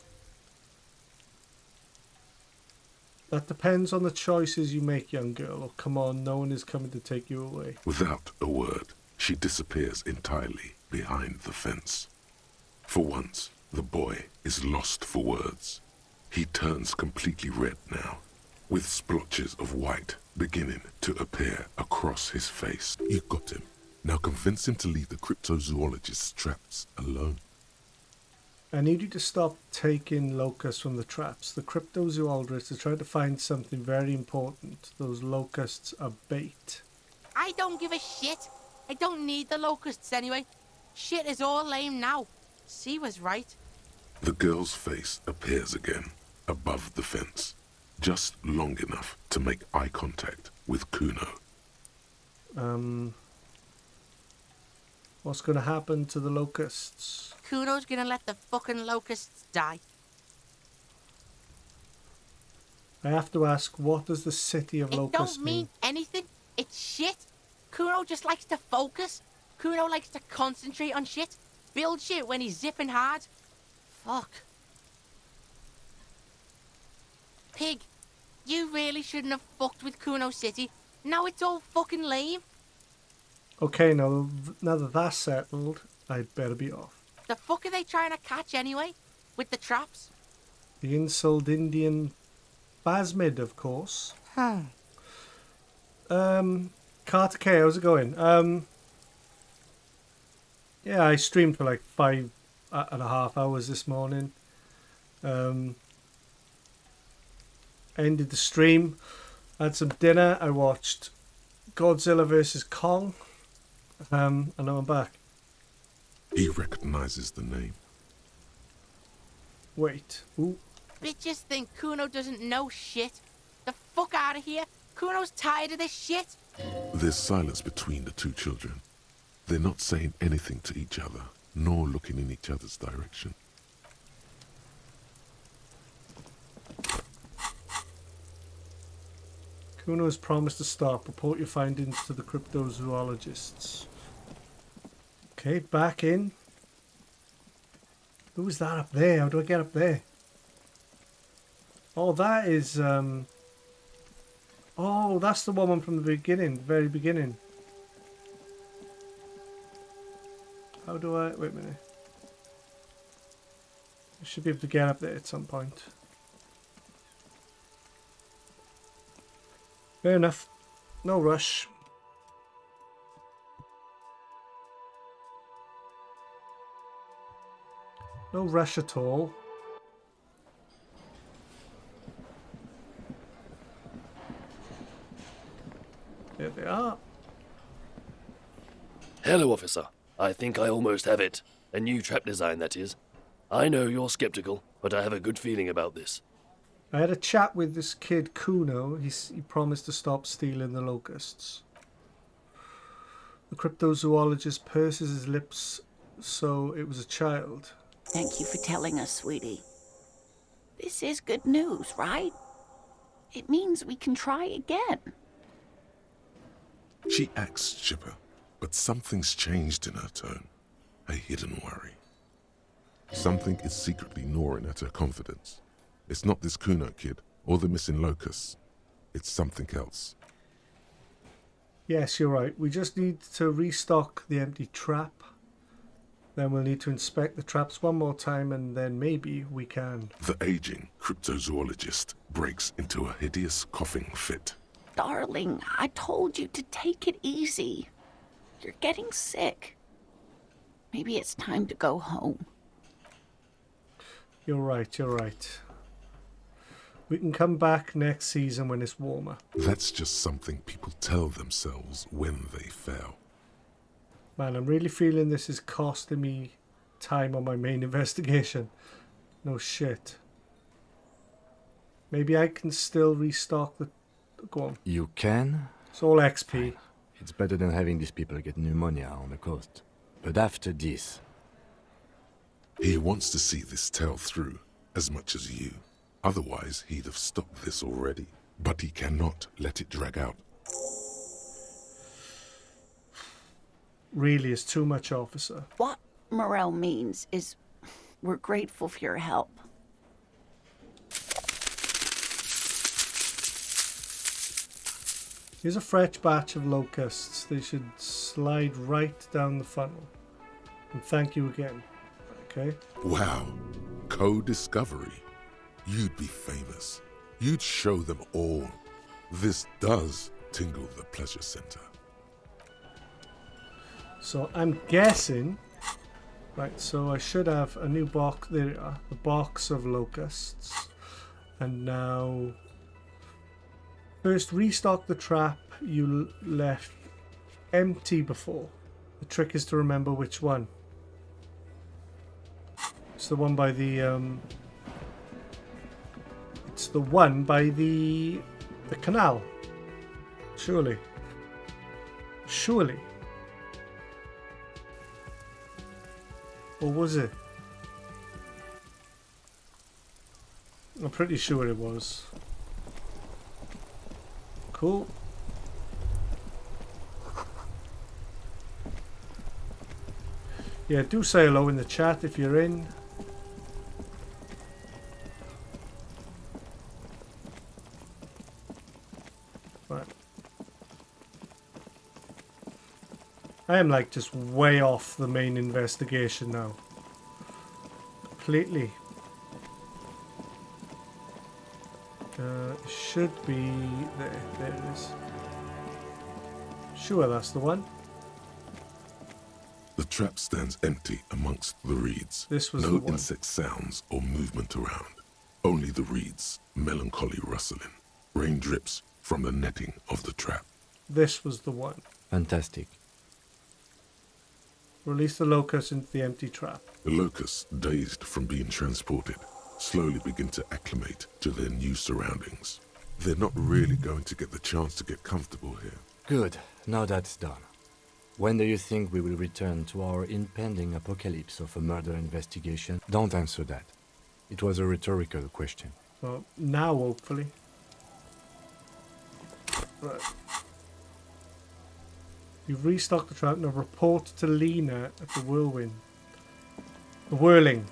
That depends on the choices you make, young girl. Oh, come on, no one is coming to take you away. Without a word, she disappears entirely behind the fence. For once, the boy is lost for words. He turns completely red now, with splotches of white beginning to appear across his face. You got him. Now convince him to leave the cryptozoologist's traps alone. I need you to stop taking locusts from the traps. The cryptozoologists are trying to find something very important. Those locusts are bait. I don't give a shit. I don't need the locusts anyway. Shit is all lame now. C was right. The girl's face appears again, above the fence, just long enough to make eye contact with Kuno. What's going to happen to the locusts? Kuno's gonna let the fucking locusts die. I have to ask, what does the city of It locusts don't mean anything. It's shit. Kuno just likes to focus. Kuno likes to concentrate on shit. Build shit when he's zipping hard. Fuck. Pig, you really shouldn't have fucked with Kuno City. Now it's all fucking lame. Okay, now that that's settled, I'd better be off. The fuck are they trying to catch anyway? With the traps? The insulted Indian Basmid, of course. Carter K, how's it going? Yeah, I streamed for like 5.5 hours this morning. Ended the stream, had some dinner, I watched Godzilla vs. Kong, and now I'm back. He recognizes the name. Wait, ooh. Bitches think Kuno doesn't know shit. The fuck out of here. Kuno's tired of this shit. There's silence between the two children. They're not saying anything to each other, nor looking in each other's direction. Kuno has promised to stop. Report your findings to the cryptozoologists. Okay, back in. Who's that up there? How do I get up there? Oh, that is, oh, that's the woman from the beginning, very beginning. How do I... Wait a minute. I should be able to get up there at some point. Fair enough. No rush. No rush at all. There they are. Hello, officer. I think I almost have it. A new trap design, that is. I know you're skeptical, but I have a good feeling about this. I had a chat with this kid Kuno. He promised to stop stealing the locusts. The cryptozoologist purses his lips, so it was a child. Thank you for telling us, sweetie. This is good news, right? It means we can try again. She acts chipper, but something's changed in her tone. A hidden worry. Something is secretly gnawing at her confidence. It's not this Kuno kid or the missing locusts. It's something else. Yes, you're right. We just need to restock the empty trap. Then we'll need to inspect the traps one more time, and then maybe we can. The aging cryptozoologist breaks into a hideous coughing fit. Darling, I told you to take it easy. You're getting sick. Maybe it's time to go home. You're right, you're right. We can come back next season when it's warmer. That's just something people tell themselves when they fail. Man, I'm really feeling this is costing me time on my main investigation. No shit. Maybe I can still restock the... Go on. You can? It's all XP. It's better than having these people get pneumonia on the coast. But after this... He wants to see this tale through as much as you. Otherwise, he'd have stopped this already. But he cannot let it drag out. Really is too much, officer. What Morel means is we're grateful for your help. Here's a fresh batch of locusts. They should slide right down the funnel. And thank you again. Okay. Wow. Co-discovery. You'd be famous. You'd show them all. This does tingle the pleasure center. So I'm guessing... Right, so I should have a new box. There you are. The box of locusts. And now... First, restock the trap you left empty before. The trick is to remember which one. It's the one by the... It's the one by the canal. Surely. Surely. Or was it? I'm pretty sure it was. Cool. Yeah, do say hello in the chat if you're in. Right. I am like just way off the main investigation now. Completely. Should be there. There it is. Sure, that's the one. The trap stands empty amongst the reeds. This was no the one. insect sounds or movement around. Only the reeds, melancholy rustling. Rain drips from the netting of the trap. This was the one. Fantastic. Release the locusts into the empty trap. The locusts, dazed from being transported, slowly begin to acclimate to their new surroundings. They're not really going to get the chance to get comfortable here. Good. Now that's done. When do you think we will return to our impending apocalypse of a murder investigation? Don't answer that. It was a rhetorical question. So now, hopefully. Right. You've restocked the trap. Now report to Lena at the whirlwind. The whirling.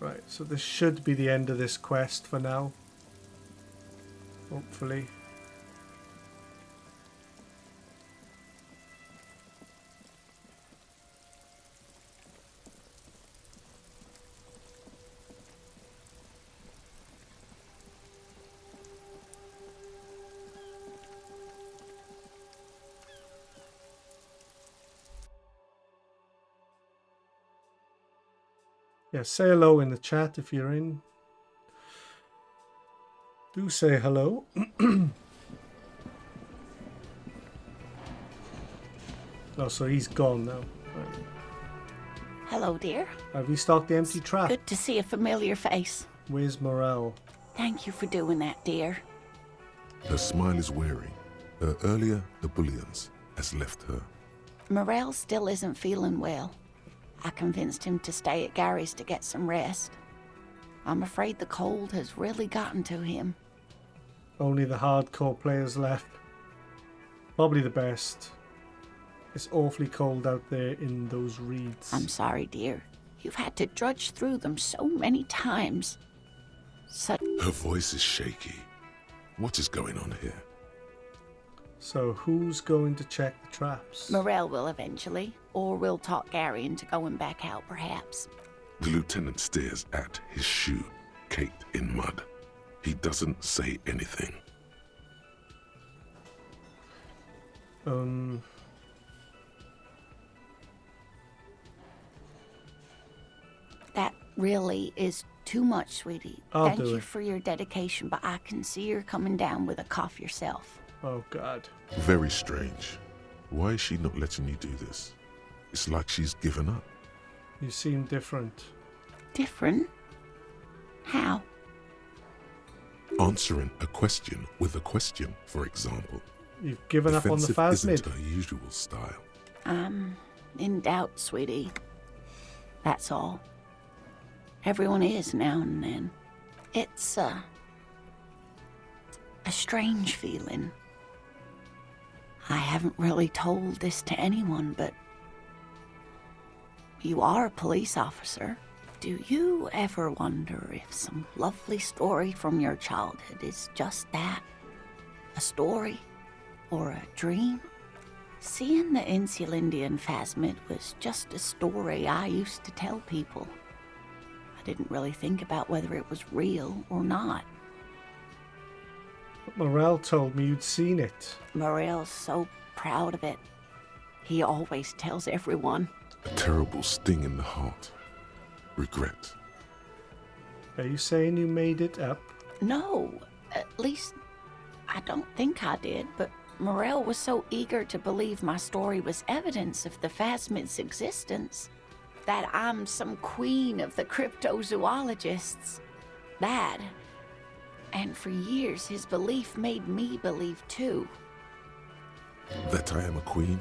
Right, so this should be the end of this quest for now. Hopefully. Yeah, say hello in the chat if you're in. Do say hello. Oh, so he's gone now. Right. Hello, dear. I've restocked the empty trap. Good to see a familiar face. Where's Morel? Thank you for doing that, dear. Her smile is weary. Her earlier ebullience has left her. Morel still isn't feeling well. I convinced him to stay at Gary's to get some rest. I'm afraid the cold has really gotten to him. Only the hardcore players left. Probably the best. It's awfully cold out there in those reeds. I'm sorry, dear. You've had to drudge through them so many times. Her voice is shaky. What is going on here? So who's going to check the traps? Morel will eventually, or we'll talk Gary into going back out, perhaps. The lieutenant stares at his shoe, caked in mud. He doesn't say anything. That really is too much, sweetie. I'll Thank do you it. for your dedication, but I can see you're coming down with a cough yourself. Oh, God. Very strange. Why is she not letting you do this? It's like she's given up. You seem different. Different? How? Answering a question with a question, for example. You've given up on the Defensive isn't phasmid. her usual style. I'm in doubt, sweetie. That's all. Everyone is now and then. It's a strange feeling. I haven't really told this to anyone, but you are a police officer. Do you ever wonder if some lovely story from your childhood is just that? A story? Or a dream? Seeing the Insulindian phasmid was just a story I used to tell people. I didn't really think about whether it was real or not. But Morel told me you'd seen it. Morel's so proud of it. He always tells everyone. A terrible sting in the heart. Regret. Are you saying you made it up? No, at least I don't think I did, but Morel was so eager to believe my story was evidence of the phasmid's existence that I'm some queen of the cryptozoologists. That. And for years, his belief made me believe too. That I am a queen?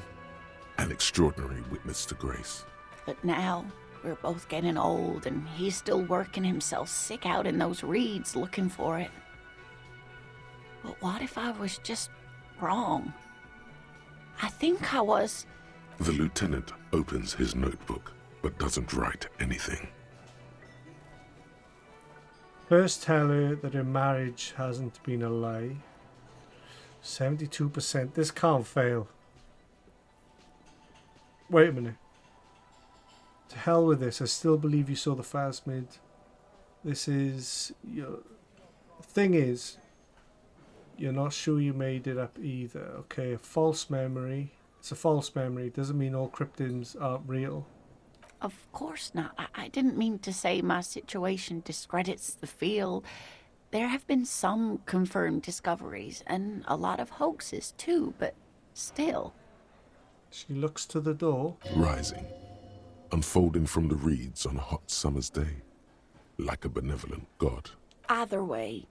An extraordinary witness to grace. But now, we're both getting old, and he's still working himself sick out in those reeds looking for it. But what if I was just wrong? I think I was. The lieutenant opens his notebook, but doesn't write anything. First tell her that her marriage hasn't been a lie. 72%. This can't fail. Wait a minute. To hell with this. I still believe you saw the phasmid. This is... Thing is, you're not sure you made it up either. Okay, a false memory. It's a false memory. Doesn't mean all cryptids aren't real. Of course not. I didn't mean to say my situation discredits the field. There have been some confirmed discoveries, and a lot of hoaxes too, but still. She looks to the door. Rising, unfolding from the reeds on a hot summer's day, like a benevolent god. Either way,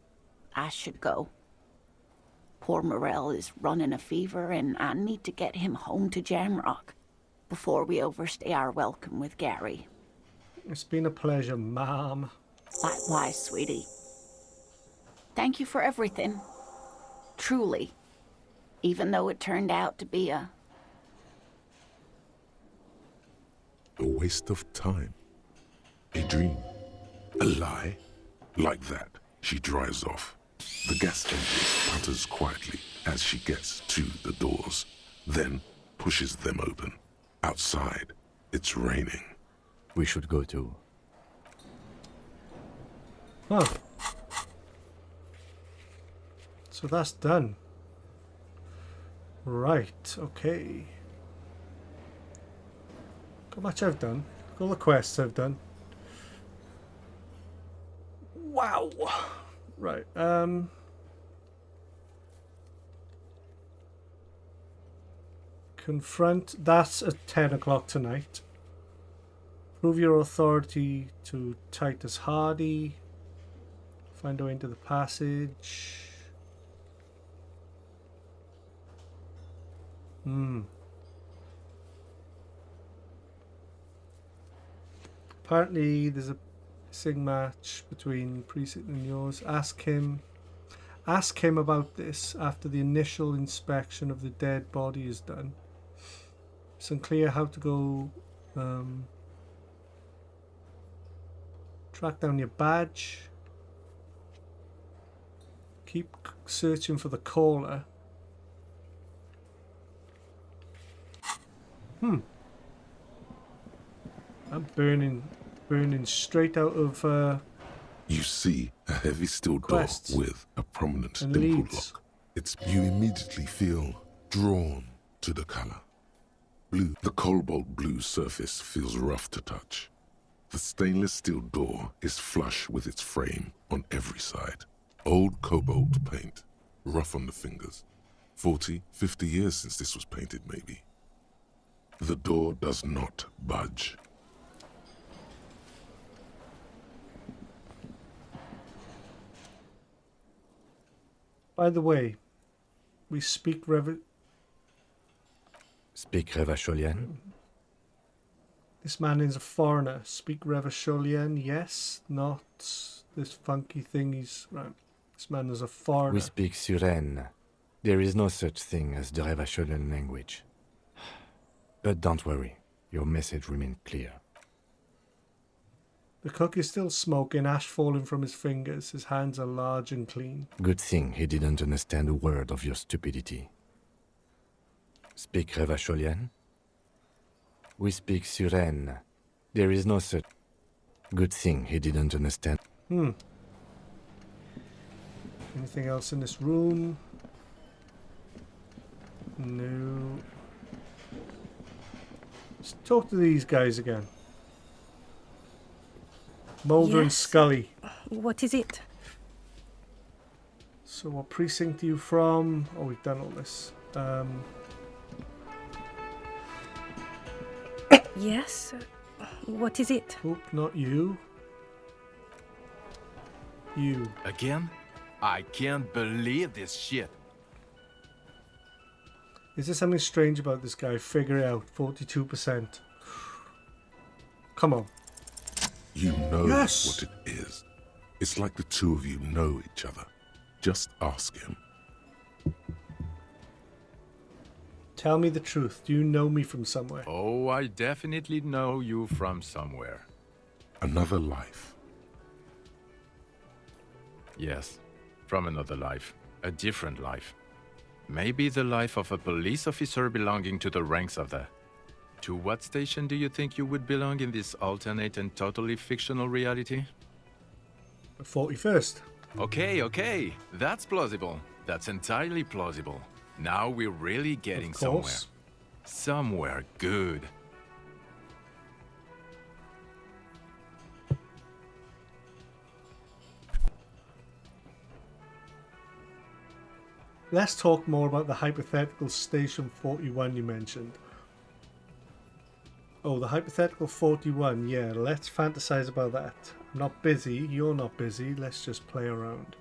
I should go. Poor Morel is running a fever, and I need to get him home to Jamrock before we overstay our welcome with Gary. It's been a pleasure, ma'am. Likewise, sweetie. Thank you for everything. Truly. Even though it turned out to be a waste of time. A dream. A lie. Like that, she drives off. The gas engine putters quietly as she gets to the doors, then pushes them open. Outside, it's raining. We should go too. Huh. So that's done. Right, okay. Look how much I've done. Look all the quests I've done. Wow. Right, confront, that's at 10 o'clock tonight. Prove your authority to Titus Hardy. Find a way into the passage. Apparently there's a sing match between Precinct and yours. Ask him about this after the initial inspection of the dead body is done. It's unclear how to go track down your badge. Keep searching for the caller. I'm burning straight out of You see a heavy steel door quests with a prominent and dimpled leads. lock. You immediately feel drawn to the color. Blue. The cobalt blue surface feels rough to touch. The stainless steel door is flush with its frame on every side. Old cobalt paint, rough on the fingers. 40, 50 years since this was painted, maybe. The door does not budge. By the way, we speak Speak Revacholian? This man is a foreigner. Speak Revacholian, yes, not this funky thing he's... Right. This man is a foreigner. We speak Suren. There is no such thing as the Revacholian language. But don't worry, your message remained clear. The cook is still smoking, ash falling from his fingers. His hands are large and clean. Good thing he didn't understand a word of your stupidity. Speak Revacholian? We speak Suren. There is no such... Good thing he didn't understand. Anything else in this room? No. Let's talk to these guys again. Mulder and Yes. Scully. What is it? So what precinct are you from? Oh, we've done all this. Yes? What is it? Oh, not you. You. Again? I can't believe this shit. Is there something strange about this guy? Figure it out. 42%. Come on. You know Yes! what it is. It's like the two of you know each other. Just ask him. Tell me the truth. Do you know me from somewhere? Oh, I definitely know you from somewhere. Another life. Yes, from another life. A different life. Maybe the life of a police officer belonging to the ranks of the... To what station do you think you would belong in this alternate and totally fictional reality? 41st. Okay. That's plausible. That's entirely plausible. Now we're really getting Of somewhere. course. Somewhere good. Let's talk more about the hypothetical Station 41 you mentioned. Oh, the hypothetical 41. Yeah, let's fantasize about that. I'm not busy. You're not busy. Let's just play around.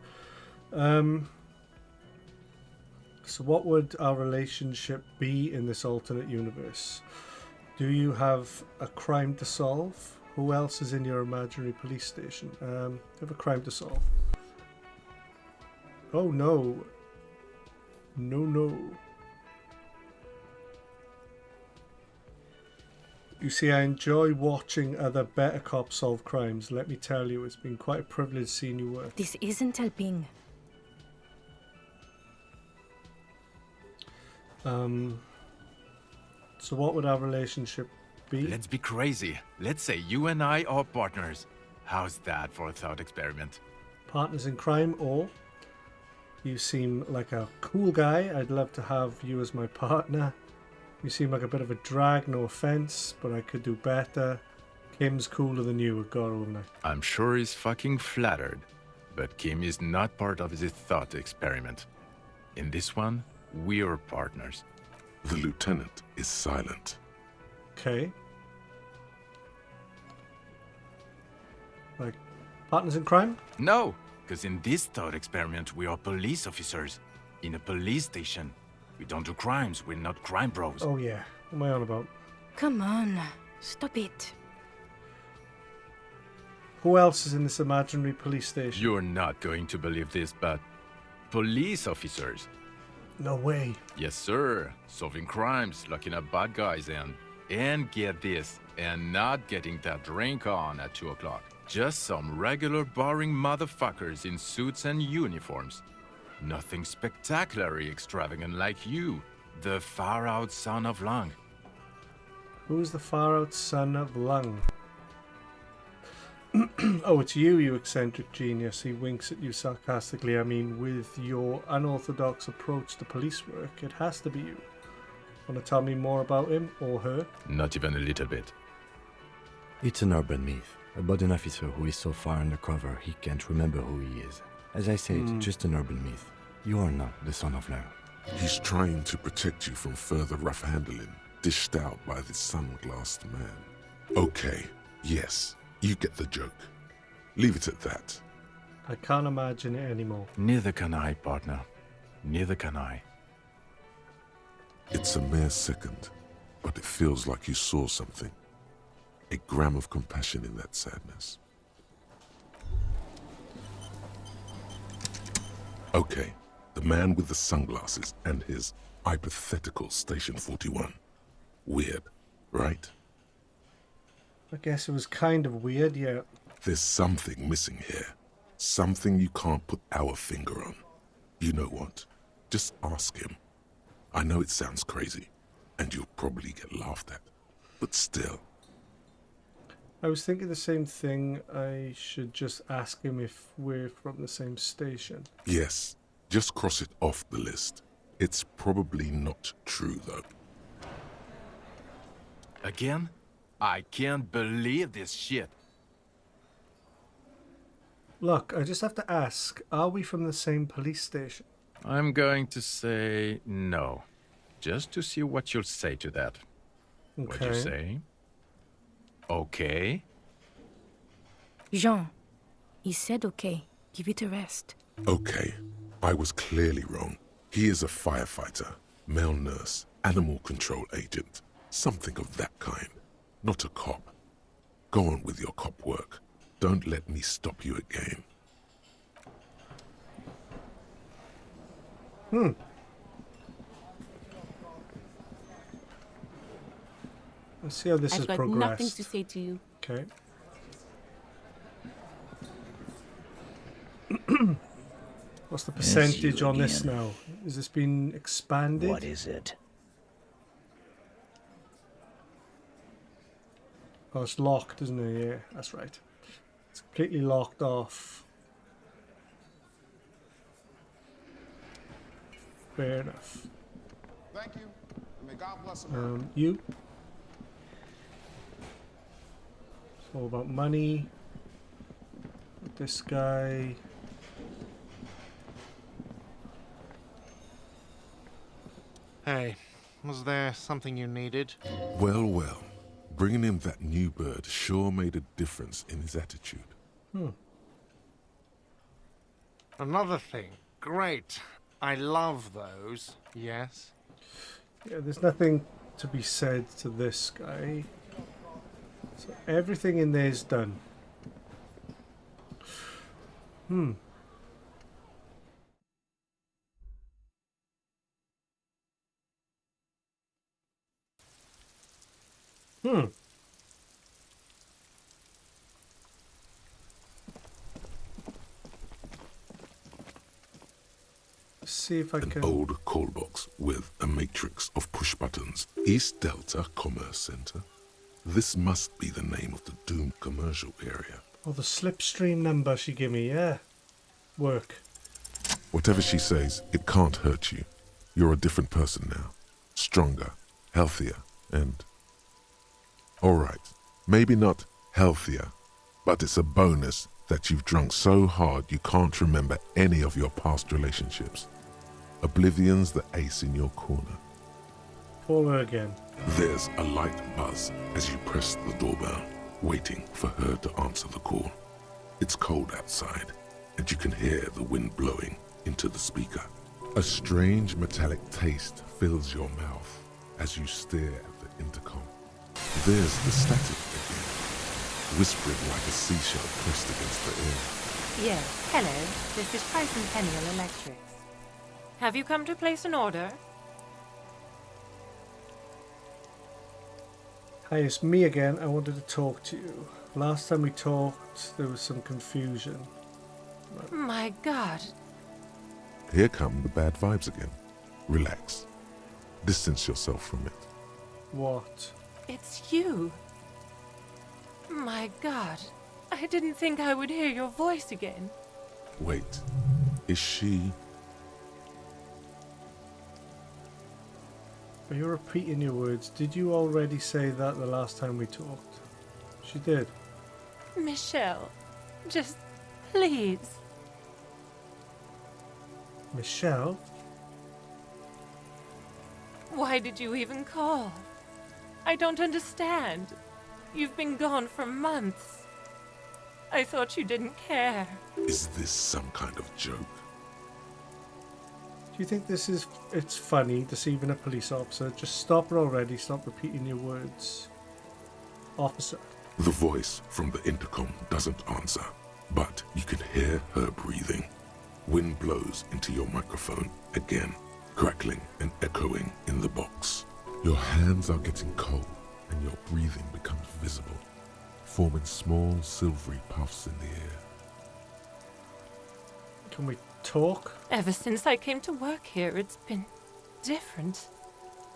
So what would our relationship be in this alternate universe? Do you have a crime to solve? Who else is in your imaginary police station? You have a crime to solve. Oh no. No. You see, I enjoy watching other better cops solve crimes. Let me tell you, it's been quite a privilege seeing you work. This isn't helping. So what would our relationship be? Let's be crazy. Let's say you and I are partners. How's that for a thought experiment? Partners in crime, or you seem like a cool guy. I'd love to have you as my partner. You seem like a bit of a drag, no offense, but I could do better. Kim's cooler than you, I've got to admit. I'm sure he's fucking flattered. But Kim is not part of this thought experiment. In this one, we're partners. The lieutenant is silent. Okay. Like, partners in crime? No, because in this thought experiment, we are police officers. In a police station. We don't do crimes, we're not crime bros. Oh yeah, what am I on about? Come on, stop it. Who else is in this imaginary police station? You're not going to believe this, but police officers. No way. Yes, sir. Solving crimes, locking up bad guys, and get this, and not getting that drink on at 2 o'clock. Just some regular boring motherfuckers in suits and uniforms. Nothing spectacularly extravagant like you, the far-out son of Lung. Who's the far-out son of Lung? Oh, it's you, you eccentric genius. He winks at you sarcastically. I mean, with your unorthodox approach to police work, it has to be you. Want to tell me more about him or her? Not even a little bit. It's an urban myth about an officer who is so far undercover he can't remember who he is. As I said, just an urban myth. You are not the son of Lung. He's trying to protect you from further rough handling, dished out by this sunglassed man. Okay, yes, you get the joke. Leave it at that. I can't imagine it anymore. Neither can I, partner. Neither can I. It's a mere second, but it feels like you saw something. A gram of compassion in that sadness. Okay, the man with the sunglasses and his hypothetical Station 41. Weird, right? I guess it was kind of weird, yeah. There's something missing here. Something you can't put our finger on. You know what? Just ask him. I know it sounds crazy, and you'll probably get laughed at. But still. I was thinking the same thing. I should just ask him if we're from the same station. Yes, just cross it off the list. It's probably not true, though. Again? I can't believe this shit. Look, I just have to ask, are we from the same police station? I'm going to say no. Just to see what you'll say to that. Okay. What'd you say? Okay? Jean, he said okay. Give it a rest. Okay, I was clearly wrong. He is a firefighter, male nurse, animal control agent, something of that kind. Not a cop. Go on with your cop work. Don't let me stop you again. Let's see how this has I've got progressed. nothing to say to you. Okay. What's the percentage on this now? Has this been expanded? What is it? Oh, it's locked, isn't it? Yeah, that's right. It's completely locked off. Fair enough. Thank you. And may God bless America. You? It's all about money. This guy. Hey, was there something you needed? Well, well. Bringing him that new bird sure made a difference in his attitude. Another thing. Great. I love those. Yes? Yeah, there's nothing to be said to this guy. So everything in there is done. See if I An can. old call box with a matrix of push buttons. East Delta Commerce Center. This must be the name of the doomed commercial area. Oh, the slipstream number she gave me, yeah. Work. Whatever she says, it can't hurt you. You're a different person now. Stronger, healthier, and... Alright, maybe not healthier, but it's a bonus that you've drunk so hard you can't remember any of your past relationships. Oblivion's the ace in your corner. Call her again. There's a light buzz as you press the doorbell, waiting for her to answer the call. It's cold outside, and you can hear the wind blowing into the speaker. A strange metallic taste fills your mouth as you stare at the intercom. There's the static again. whispering like a seashell pressed against the air. Yes, hello. This is Price and Peniel Electrics. Have you come to place an order? Hi, it's me again. I wanted to talk to you. Last time we talked, there was some confusion. My God. Here come the bad vibes again. Relax. Distance yourself from it. What? It's you. My God. I didn't think I would hear your voice again. Wait. Is she... Are you repeating your words? Did you already say that the last time we talked? She did. Michelle, just please. Michelle? Why did you even call? I don't understand. You've been gone for months. I thought you didn't care. Is this some kind of joke? Do you think it's funny deceiving a police officer? Just stop her already. Stop repeating your words. Officer. The voice from the intercom doesn't answer, but you can hear her breathing. Wind blows into your microphone again, crackling and echoing in the box. Your hands are getting cold and your breathing becomes visible, forming small silvery puffs in the air. Can we talk? Ever since I came to work here, it's been different.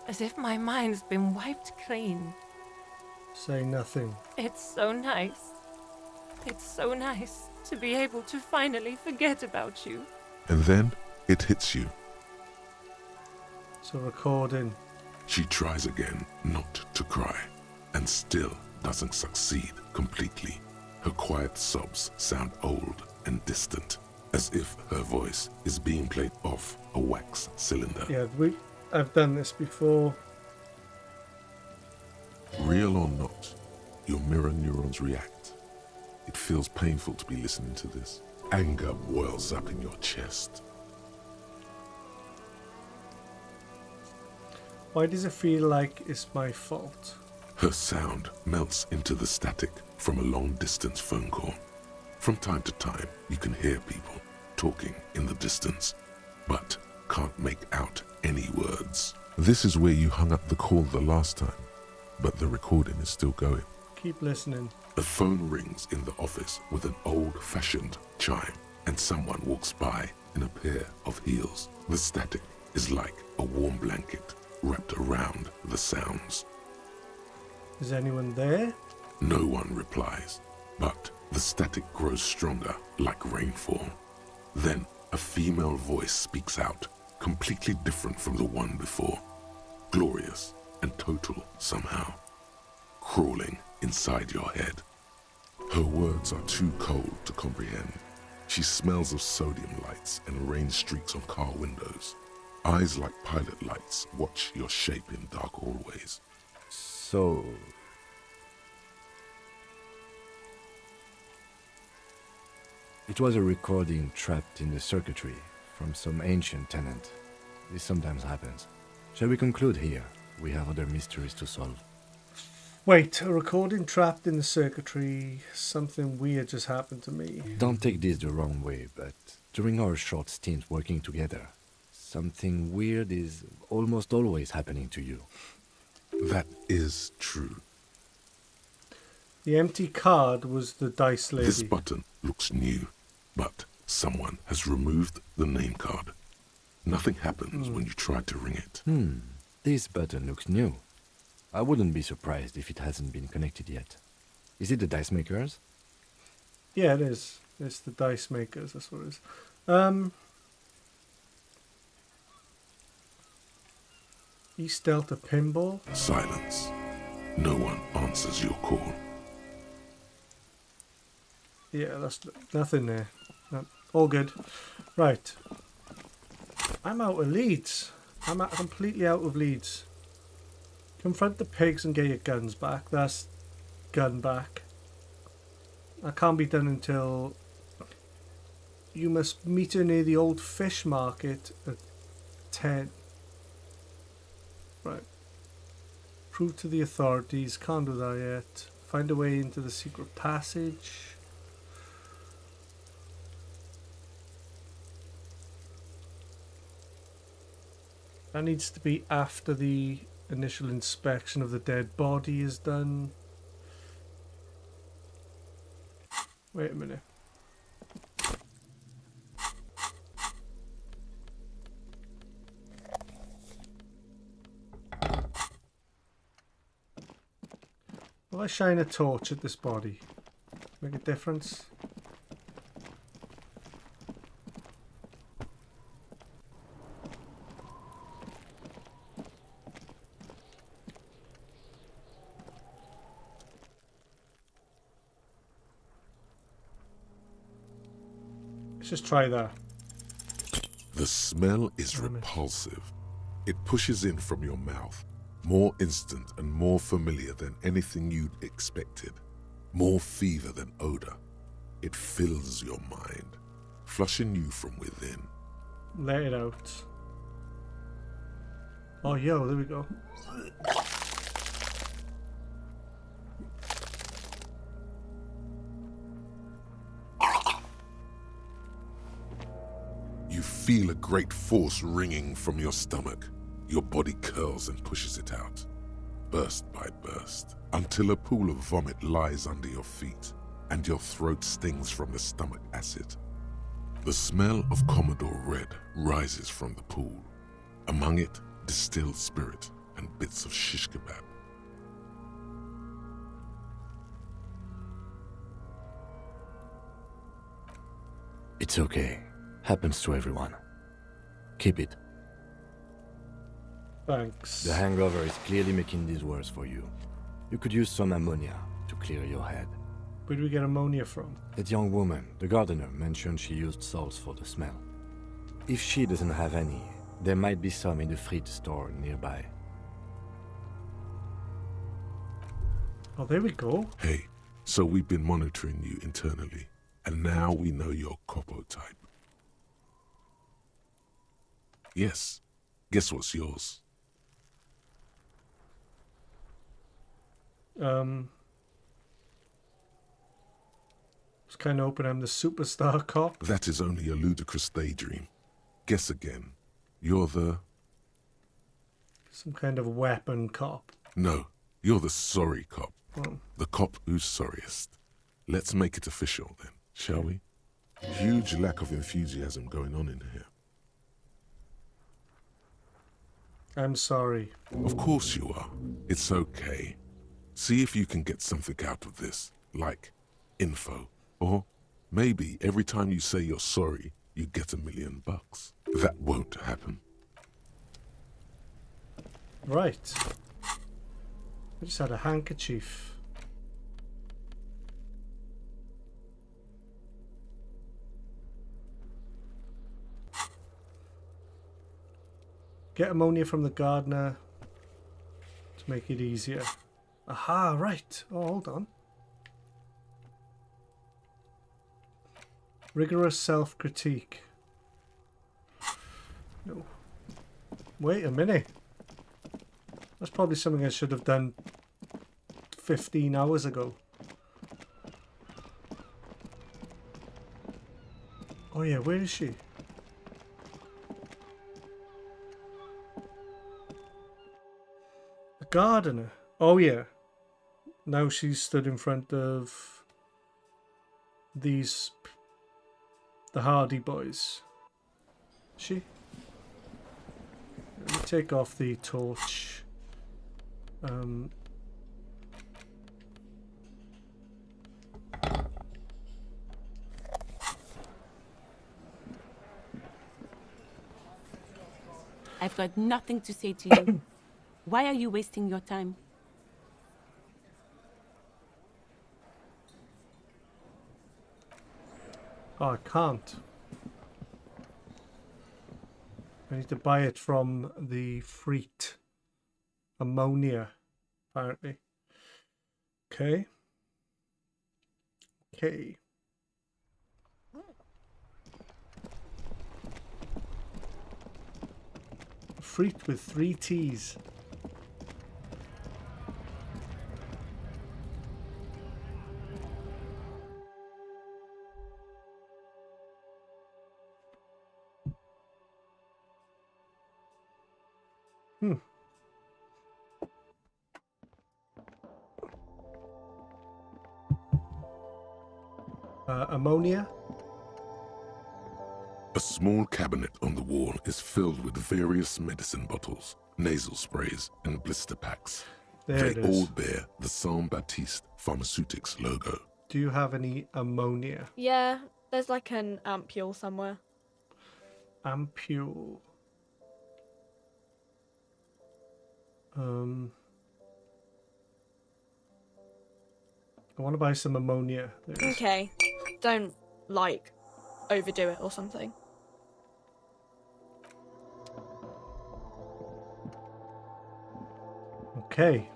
As if my mind's been wiped clean. Say nothing. It's so nice. It's so nice to be able to finally forget about you. And then it hits you. So recording. She tries again not to cry, and still doesn't succeed completely. Her quiet sobs sound old and distant, as if her voice is being played off a wax cylinder. Yeah, I've done this before. Real or not, your mirror neurons react. It feels painful to be listening to this. Anger boils up in your chest. Why does it feel like it's my fault? Her sound melts into the static from a long-distance phone call. From time to time, you can hear people talking in the distance, but can't make out any words. This is where you hung up the call the last time, but the recording is still going. Keep listening. The phone rings in the office with an old-fashioned chime, and someone walks by in a pair of heels. The static is like a warm blanket wrapped around the sounds. Is anyone there? No one replies, but the static grows stronger like rainfall. Then a female voice speaks out, completely different from the one before. Glorious and total somehow, crawling inside your head. Her words are too cold to comprehend. She smells of sodium lights and rain streaks on car windows. Eyes like pilot lights watch your shape in dark hallways. So... it was a recording trapped in the circuitry from some ancient tenant. This sometimes happens. Shall we conclude here? We have other mysteries to solve. Wait, a recording trapped in the circuitry. Something weird just happened to me. Don't take this the wrong way, but during our short stint working together, something weird is almost always happening to you. That is true. The empty card was the dice lady. This button looks new, but someone has removed the name card. Nothing happens when you try to ring it. This button looks new. I wouldn't be surprised if it hasn't been connected yet. Is it the dice makers? Yeah, it is. It's the dice makers, that's what it is. East Delta Pinball? Silence. No one answers your call. Yeah, that's nothing there. No, all good. Right. I'm out of leads. I'm completely out of leads. Confront the pigs and get your guns back. That's gun back. That can't be done until... You must meet her near the old fish market at 10. Right. Prove to the authorities. Can't do that yet. Find a way into the secret passage. That needs to be after the initial inspection of the dead body is done. Wait a minute. Will I shine a torch at this body? Make a difference? Let's just try that. The smell is repulsive. It pushes in from your mouth, more instant and more familiar than anything you'd expected, more fever than odor. It fills your mind, flushing you from within. Let it out. Oh, yo, there we go. You feel a great force ringing from your stomach. Your body curls and pushes it out, burst by burst, until a pool of vomit lies under your feet and your throat stings from the stomach acid. The smell of Commodore Red rises from the pool. Among it, distilled spirit and bits of shish kebab. It's okay. Happens to everyone. Keep it. Thanks. The hangover is clearly making these worse for you. You could use some ammonia to clear your head. Where do we get ammonia from? That young woman, the gardener, mentioned she used salts for the smell. If she doesn't have any, there might be some in the fridge store nearby. Oh, there we go. Hey, so we've been monitoring you internally, and now we know your Copo type. Yes. Guess what's yours? Was kind of hoping I'm the superstar cop. That is only a ludicrous daydream. Guess again. You're the... Some kind of weapon cop. No, you're the sorry cop. Oh. The cop who's sorriest. Let's make it official then, shall we? Huge lack of enthusiasm going on in here. I'm sorry. Of course you are. It's okay. See if you can get something out of this, like info. Or maybe every time you say you're sorry, you get $1 million. That won't happen. Right. I just had a handkerchief. Get ammonia from the gardener to make it easier. Aha, right. Oh, hold on. Rigorous self-critique. No. Wait a minute. That's probably something I should have done 15 hours ago. Oh yeah, where is she? The gardener. Oh yeah. Now she's stood in front of these, the Hardy boys. She? Let me take off the torch. I've got nothing to say to you. Why are you wasting your time? Oh, I can't. I need to buy it from the Freet. Ammonia, apparently. Okay. Okay. Freet with 3 T's. Ammonia? A small cabinet on the wall is filled with various medicine bottles, nasal sprays, and blister packs. There it They is. all bear the Saint Baptiste Pharmaceutics logo. Do you have any ammonia? Yeah, there's like an ampule somewhere. Ampule. I want to buy some ammonia. There it is. Okay, don't like overdo it or something. Okay.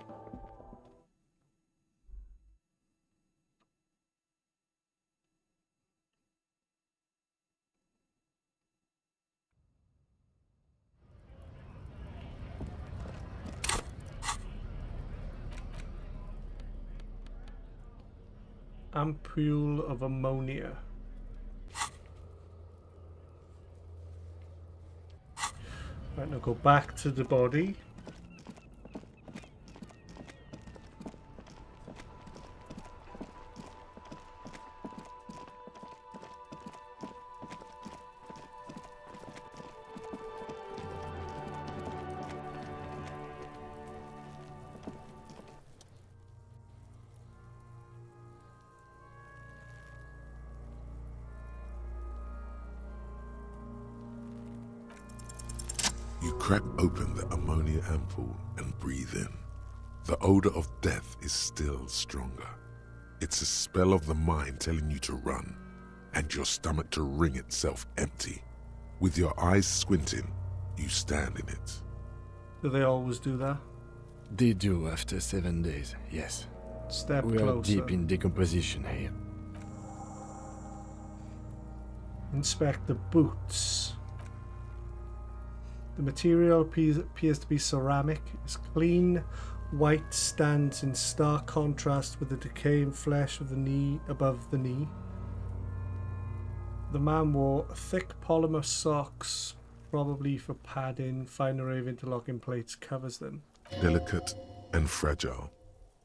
Ampule of ammonia. Right, now go back to the body. You crack open the ammonia ampoule and breathe in. The odor of death is still stronger. It's a spell of the mind telling you to run, and your stomach to wring itself empty. With your eyes squinting, you stand in it. Do they always do that? They do after 7 days, yes. Step We are closer. deep in decomposition here. Inspect the boots. The material appears to be ceramic. It's clean, white, stands in stark contrast with the decaying flesh of the knee above the knee. The man wore thick polymer socks, probably for padding. Fine array of interlocking plates covers them. Delicate and fragile,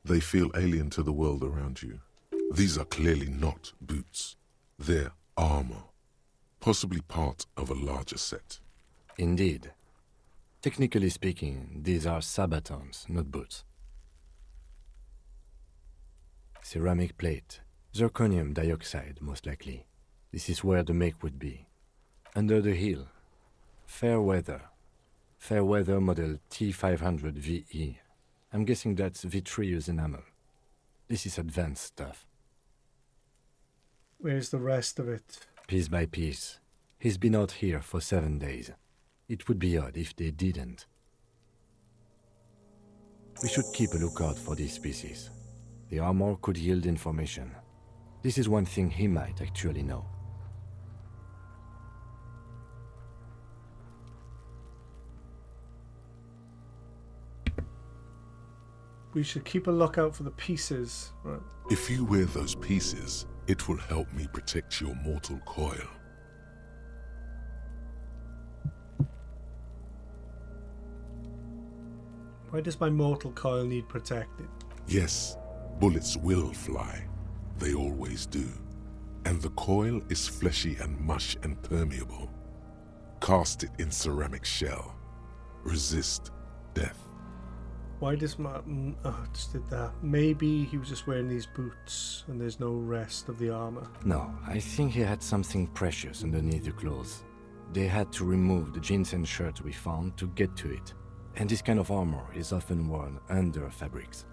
they feel alien to the world around you. These are clearly not boots. They're armor, possibly part of a larger set. Indeed. Technically speaking, these are sabatons, not boots. Ceramic plate. Zirconium dioxide, most likely. This is where the make would be. Under the heel. Fair weather. Fair weather model T500 VE. I'm guessing that's vitreous enamel. This is advanced stuff. Where's the rest of it? Piece by piece. He's been out here for 7 days. It would be odd if they didn't. We should keep a lookout for these species. The armor could yield information. This is one thing he might actually know. We should keep a lookout for the pieces. Right. If you wear those pieces, it will help me protect your mortal coil. Why does my mortal coil need protected? Yes, bullets will fly. They always do. And the coil is fleshy and mush and permeable. Cast it in ceramic shell. Resist death. Why does my... oh, I just did that. Maybe he was just wearing these boots and there's no rest of the armor. No, I think he had something precious underneath the clothes. They had to remove the jeans and shirts we found to get to it. And this kind of armor is often worn under fabrics.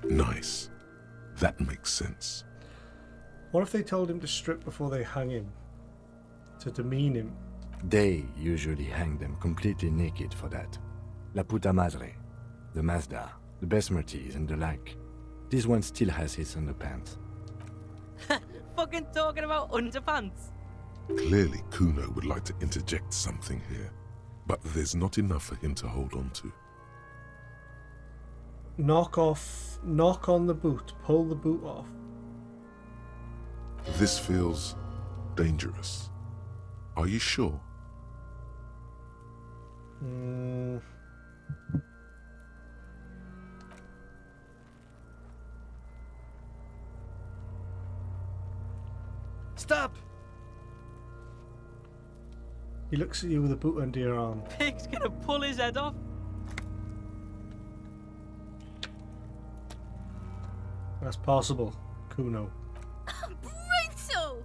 Nice. That makes sense. What if they told him to strip before they hang him? To demean him? They usually hang them completely naked for that. La puta madre, the Mazda, the Besmerties and the like. This one still has his underpants. Fucking talking about underpants. Clearly, Kuno would like to interject something here, but there's not enough for him to hold on to. Knock on the boot, pull the boot off. This feels dangerous. Are you sure? Stop! He looks at you with a boot under your arm. Pig's gonna pull his head off. That's possible, Kuno. Brutal!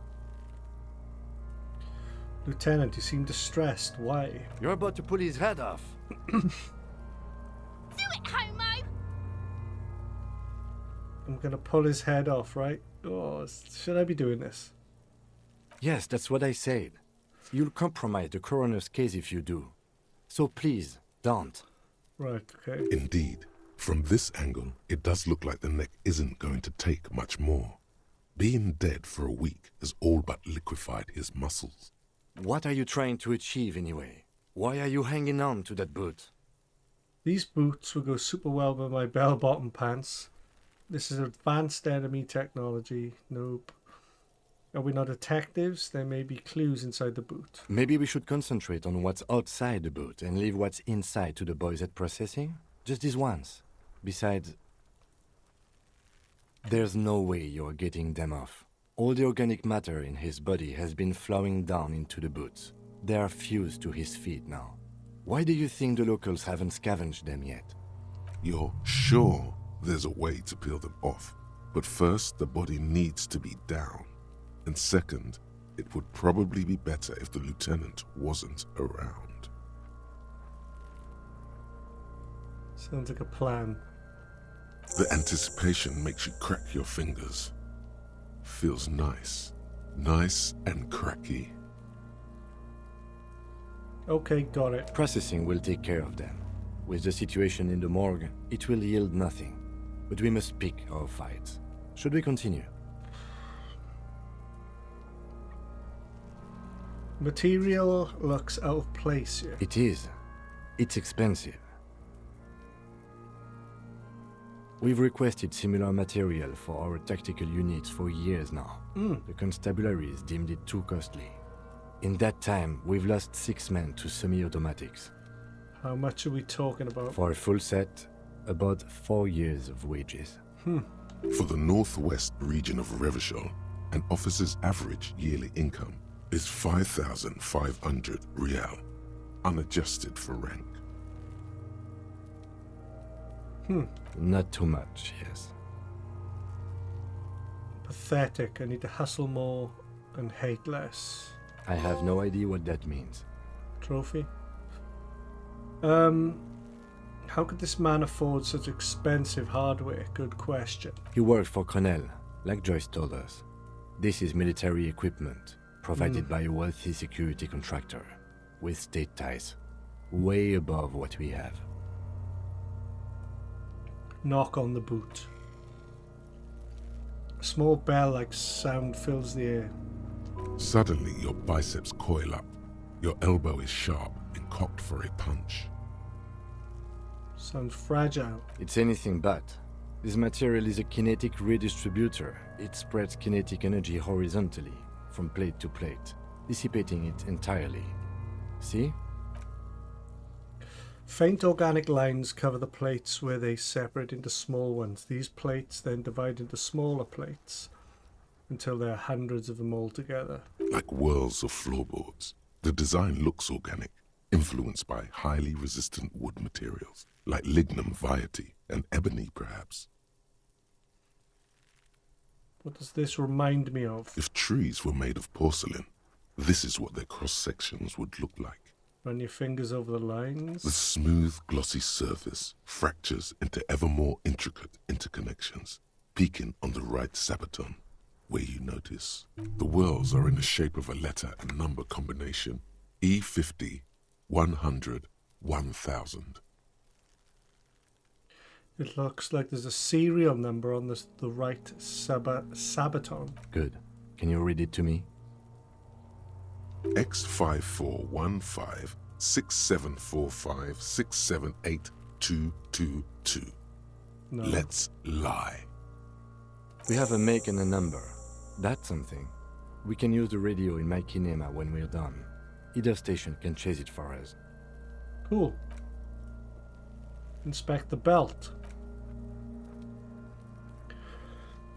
Lieutenant, you seem distressed. Why? You're about to pull his head off. Do it, homo! I'm gonna pull his head off, right? Oh, should I be doing this? Yes, that's what I said. You'll compromise the coroner's case if you do. So please, don't. Right, okay. Indeed, from this angle, it does look like the neck isn't going to take much more. Being dead for a week has all but liquefied his muscles. What are you trying to achieve anyway? Why are you hanging on to that boot? These boots will go super well with my bell-bottom pants. This is advanced enemy technology. Nope. Are we not detectives? There may be clues inside the boot. Maybe we should concentrate on what's outside the boot and leave what's inside to the boys at processing? Just this once. Besides, there's no way you're getting them off. All the organic matter in his body has been flowing down into the boots. They are fused to his feet now. Why do you think the locals haven't scavenged them yet? You're sure there's a way to peel them off, but first the body needs to be down. And second, it would probably be better if the lieutenant wasn't around. Sounds like a plan. The anticipation makes you crack your fingers. Feels nice. Nice and cracky. Okay, got it. Processing will take care of them. With the situation in the morgue, it will yield nothing. But we must pick our fights. Should we continue? Material looks out of place here. It is. It's expensive. We've requested similar material for our tactical units for years now. The constabularies deemed it too costly. In that time, we've lost 6 men to semi-automatics. How much are we talking about? For a full set, about 4 years of wages. For the northwest region of Revachol, an officer's average yearly income is 5,500 real, unadjusted for rank. Not too much, yes. Pathetic. I need to hustle more and hate less. I have no idea what that means. Trophy? How could this man afford such expensive hardware? Good question. He worked for Cronel, like Joyce told us. This is military equipment, provided by a wealthy security contractor, with state ties, way above what we have. Knock on the boot. A small bell-like sound fills the air. Suddenly, your biceps coil up. Your elbow is sharp and cocked for a punch. Sounds fragile. It's anything but. This material is a kinetic redistributor. It spreads kinetic energy horizontally, from plate to plate, dissipating it entirely. See? Faint organic lines cover the plates where they separate into small ones. These plates then divide into smaller plates until there are hundreds of them all together. Like whirls of floorboards, the design looks organic, influenced by highly resistant wood materials, like lignum vitae and ebony perhaps. What does this remind me of? If trees were made of porcelain, this is what their cross-sections would look like. Run your fingers over the lines. The smooth, glossy surface fractures into ever more intricate interconnections, peaking on the right sabaton, where you notice the whirls are in the shape of a letter and number combination: E50, 100, 1000. It looks like there's a serial number on the right sabaton. Good. Can you read it to me? X5415 6745 678222. No. Let's lie. We have a make and a number. That's something. We can use the radio in my kinema when we're done. Either station can chase it for us. Cool. Inspect the belt.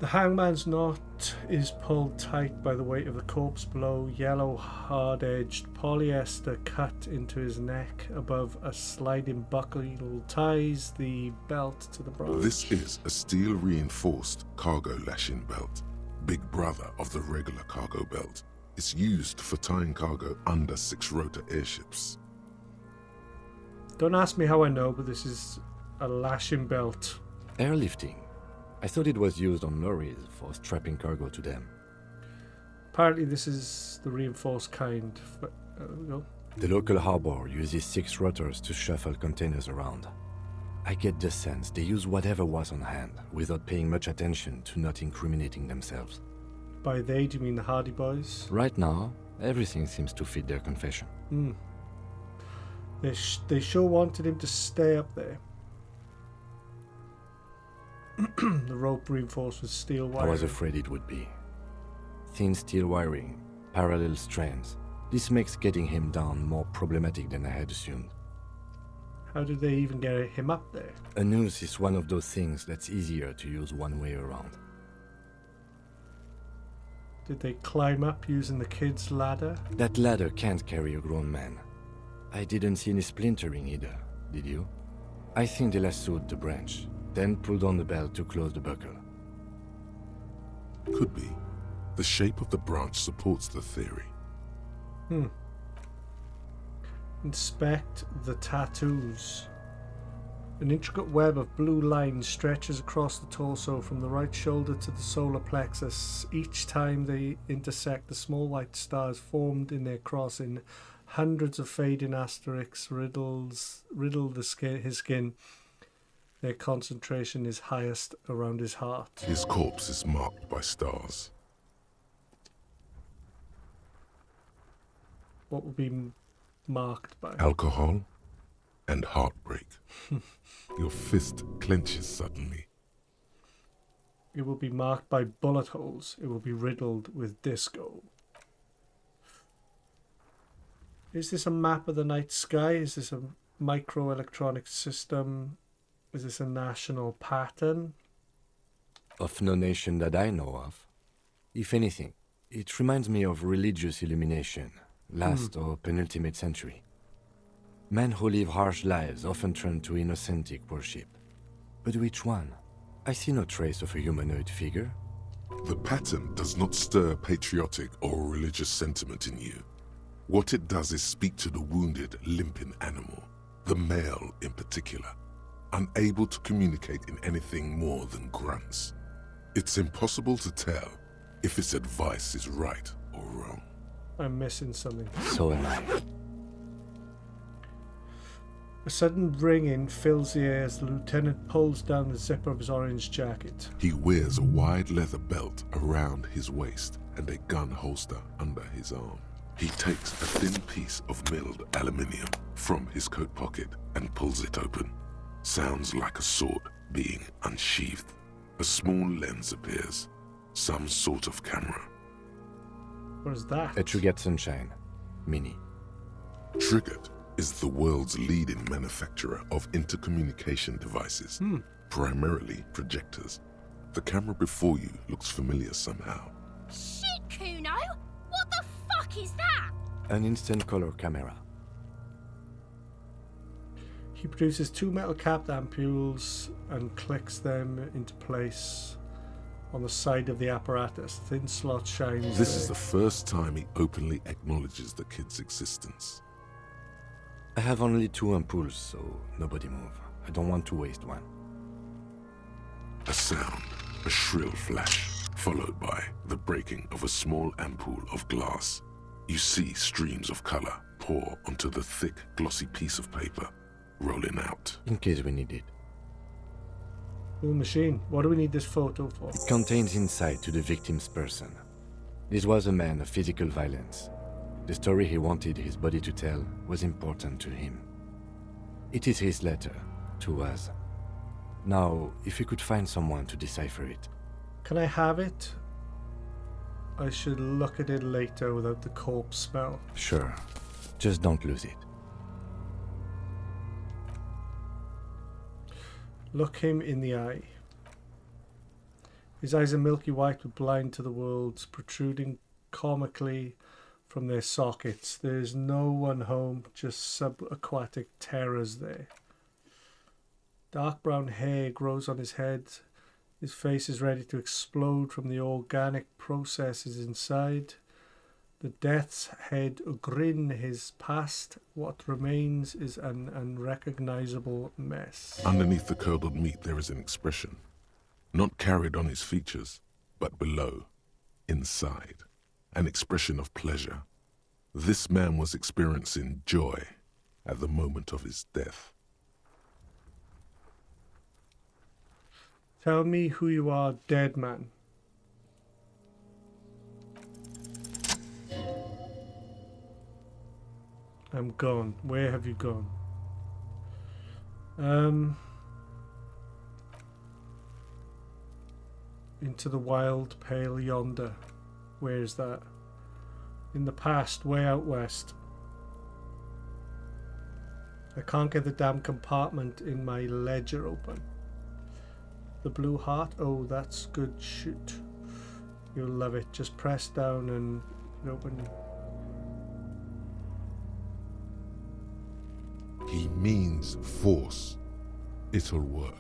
The hangman's knot is pulled tight by the weight of the corpse below. Yellow, hard-edged polyester cut into his neck above a sliding buckle ties the belt to the branch. This is a steel-reinforced cargo lashing belt, big brother of the regular cargo belt. It's used for tying cargo under 6-rotor airships. Don't ask me how I know, but this is a lashing belt. Airlifting. I thought it was used on lorries for strapping cargo to them. Apparently this is the reinforced kind. There we go. The local harbor uses 6 rotors to shuffle containers around. I get the sense they use whatever was on hand, without paying much attention to not incriminating themselves. By they, do you mean the Hardy Boys? Right now, everything seems to fit their confession. They sure wanted him to stay up there. The rope reinforced with steel wiring. I was afraid it would be. Thin steel wiring, parallel strands. This makes getting him down more problematic than I had assumed. How did they even get him up there? A noose is one of those things that's easier to use one way around. Did they climb up using the kid's ladder? That ladder can't carry a grown man. I didn't see any splintering either, did you? I think they lassoed the branch, then pulled on the belt to close the buckle. Could be. The shape of the branch supports the theory. Inspect the tattoos. An intricate web of blue lines stretches across the torso from the right shoulder to the solar plexus. Each time they intersect, the small white stars formed in their crossing. Hundreds of fading asterisks riddle his skin. Their concentration is highest around his heart. His corpse is marked by stars. What will be marked by? Alcohol and heartbreak. Your fist clenches suddenly. It will be marked by bullet holes. It will be riddled with disco. Is this a map of the night sky? Is this a microelectronic system? Is this a national pattern? Of no nation that I know of. If anything, it reminds me of religious illumination, last or penultimate century. Men who live harsh lives often turn to innocentic worship. But which one? I see no trace of a humanoid figure. The pattern does not stir patriotic or religious sentiment in you. What it does is speak to the wounded, limping animal, the male in particular, unable to communicate in anything more than grunts. It's impossible to tell if its advice is right or wrong. I'm missing something. So am I. A sudden ringing fills the air as the lieutenant pulls down the zipper of his orange jacket. He wears a wide leather belt around his waist and a gun holster under his arm. He takes a thin piece of milled aluminium from his coat pocket and pulls it open. Sounds like a sword being unsheathed. A small lens appears. Some sort of camera. What is that? A Trigger Sunshine. Mini. Triggered is the world's leading manufacturer of intercommunication devices, primarily projectors. The camera before you looks familiar somehow. Shit, Kuno! What the fuck is that? An instant color camera. He produces 2 metal-capped ampules and clicks them into place on the side of the apparatus. Thin slot shines. This is the first time he openly acknowledges the kid's existence. I have only 2 ampoules, so nobody move. I don't want to waste one. A sound, a shrill flash, followed by the breaking of a small ampoule of glass. You see streams of color pour onto the thick, glossy piece of paper, rolling out. In case we need it. Cool machine. What do we need this photo for? It contains insight to the victim's person. This was a man of physical violence. The story he wanted his body to tell was important to him. It is his letter to us. Now, if you could find someone to decipher it. Can I have it? I should look at it later without the corpse smell. Sure. Just don't lose it. Look him in the eye. His eyes are milky white with blind to the world, protruding comically from their sockets. There's no one home, just subaquatic terrors there. Dark brown hair grows on his head. His face is ready to explode from the organic processes inside. The death's head grin his past. What remains is an unrecognizable mess. Underneath the curdled meat there is an expression, not carried on his features, but below, inside, an expression of pleasure. This man was experiencing joy at the moment of his death. Tell me who you are, dead man. I'm gone. Where have you gone? Into the wild pale yonder. Where is that? In the past, way out west. I can't get the damn compartment in my ledger open. The blue heart? Oh, that's good shit. You'll love it. Just press down and open. He means force. It'll work.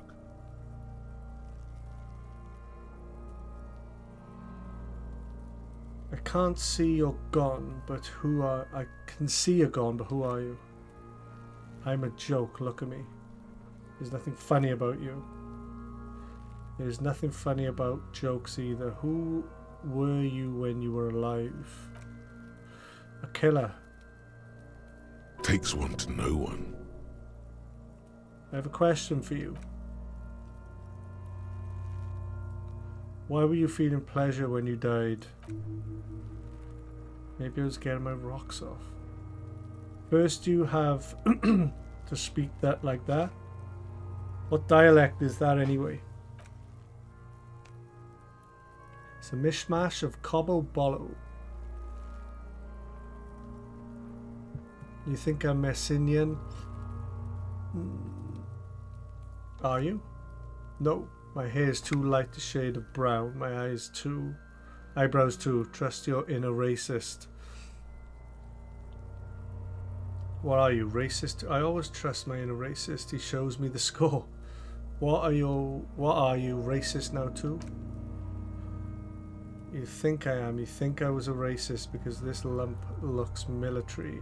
I can't see you're gone, but who are... I can see you're gone, but who are you? I'm a joke, look at me. There's nothing funny about you. There's nothing funny about jokes either. Who were you when you were alive? A killer. Takes one to know one. I have a question for you. Why were you feeling pleasure when you died? Maybe I was getting my rocks off. First you have to speak that like that. What dialect is that anyway? It's a mishmash of Cobbo Bollo. You think I'm Messinian? Are you? No. My hair is too light a shade of brown. My eyebrows too. Trust your inner racist. What are you, racist? I always trust my inner racist. He shows me the score. What are you, racist now too? You think I am. You think I was a racist because this lump looks military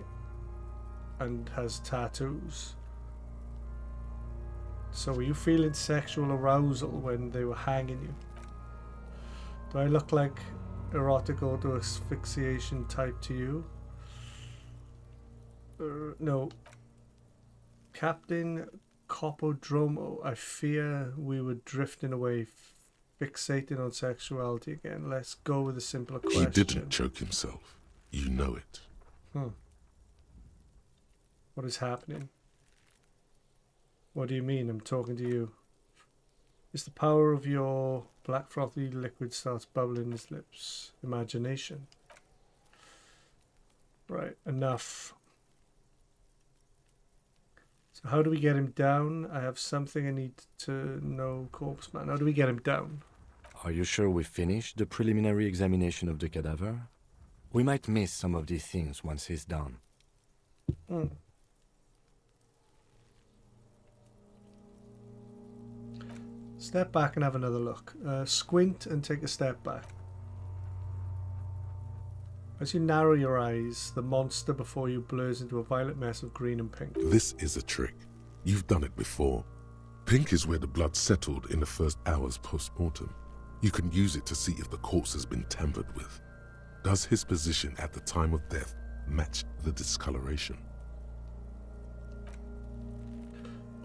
and has tattoos. So were you feeling sexual arousal when they were hanging you? Do I look like erotic auto asphyxiation type to you? No. Captain Copodromo, I fear we were drifting away, fixating on sexuality again. Let's go with a simpler question. He didn't choke himself. You know it. What is happening? What do you mean? I'm talking to you. It's the power of your black frothy liquid starts bubbling in his lips. Imagination. Right, enough. So how do we get him down? I have something I need to know, Corpse Man. How do we get him down? Are you sure we finished the preliminary examination of the cadaver? We might miss some of these things once he's done. Step back and have another look. Squint and take a step back. As you narrow your eyes, the monster before you blurs into a violet mess of green and pink. This is a trick. You've done it before. Pink is where the blood settled in the first hours post-mortem. You can use it to see if the corpse has been tampered with. Does his position at the time of death match the discoloration?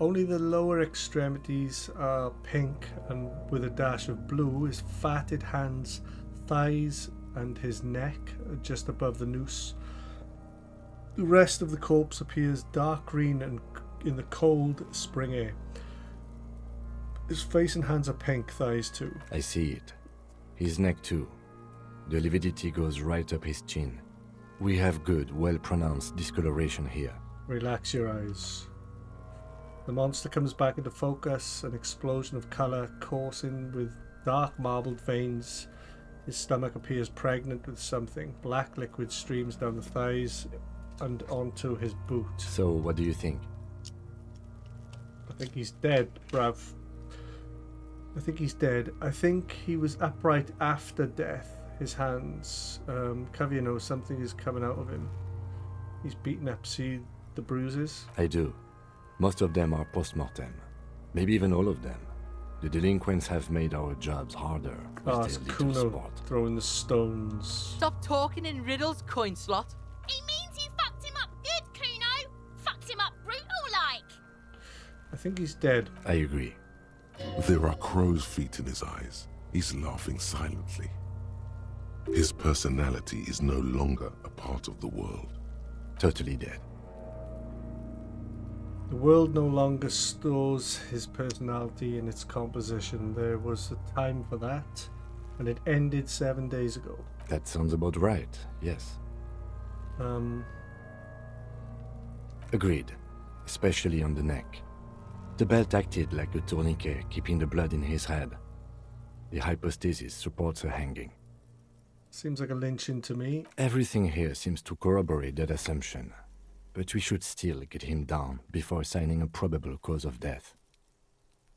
Only the lower extremities are pink and with a dash of blue. His fatted hands, thighs and his neck are just above the noose. The rest of the corpse appears dark green and in the cold spring air. His face and hands are pink, thighs too. I see it. His neck too. The lividity goes right up his chin. We have good, well-pronounced discoloration here. Relax your eyes. The monster comes back into focus, an explosion of colour coursing with dark marbled veins. His stomach appears pregnant with something. Black liquid streams down the thighs and onto his boot. So, what do you think? I think he's dead, bruv. I think he's dead. I think he was upright after death. His hands. Kavya knows something is coming out of him. He's beaten up. See the bruises? I do. Most of them are post-mortem. Maybe even all of them. The delinquents have made our jobs harder with It's their little Kuno sport. throwing the stones. Stop talking in riddles, coin slot. He means you fucked him up good, Kuno. Fucked him up brutal like. I think he's dead. I agree. There are crow's feet in his eyes. He's laughing silently. His personality is no longer a part of the world. Totally dead. The world no longer stores his personality in its composition. There was a time for that, and it ended 7 days ago. That sounds about right, yes. Agreed, especially on the neck. The belt acted like a tourniquet, keeping the blood in his head. The hypostasis supports a hanging. Seems like a lynching to me. Everything here seems to corroborate that assumption, but we should still get him down before assigning a probable cause of death.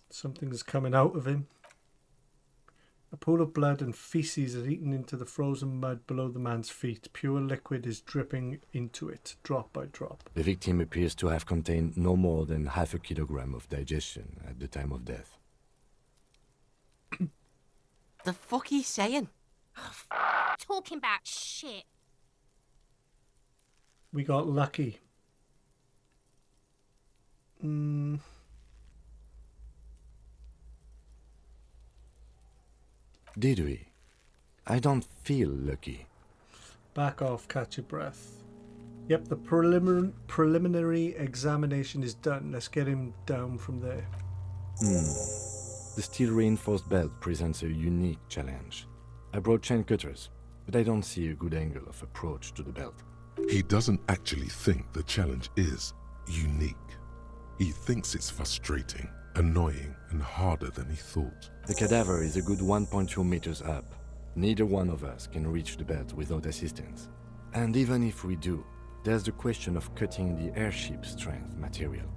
Something's coming out of him. A pool of blood and feces is eaten into the frozen mud below the man's feet. Pure liquid is dripping into it, drop by drop. The victim appears to have contained no more than half a kilogram of digestion at the time of death. The fuck he's saying? Talking about shit. We got lucky. Did we? I don't feel lucky. Back off, catch your breath. Yep, the preliminary examination is done. Let's get him down from there. The steel-reinforced belt presents a unique challenge. I brought chain cutters, but I don't see a good angle of approach to the belt. He doesn't actually think the challenge is unique. He thinks it's frustrating, annoying, and harder than he thought. The cadaver is a good 1.2 meters up. Neither one of us can reach the belt without assistance. And even if we do, there's the question of cutting the airship strength material.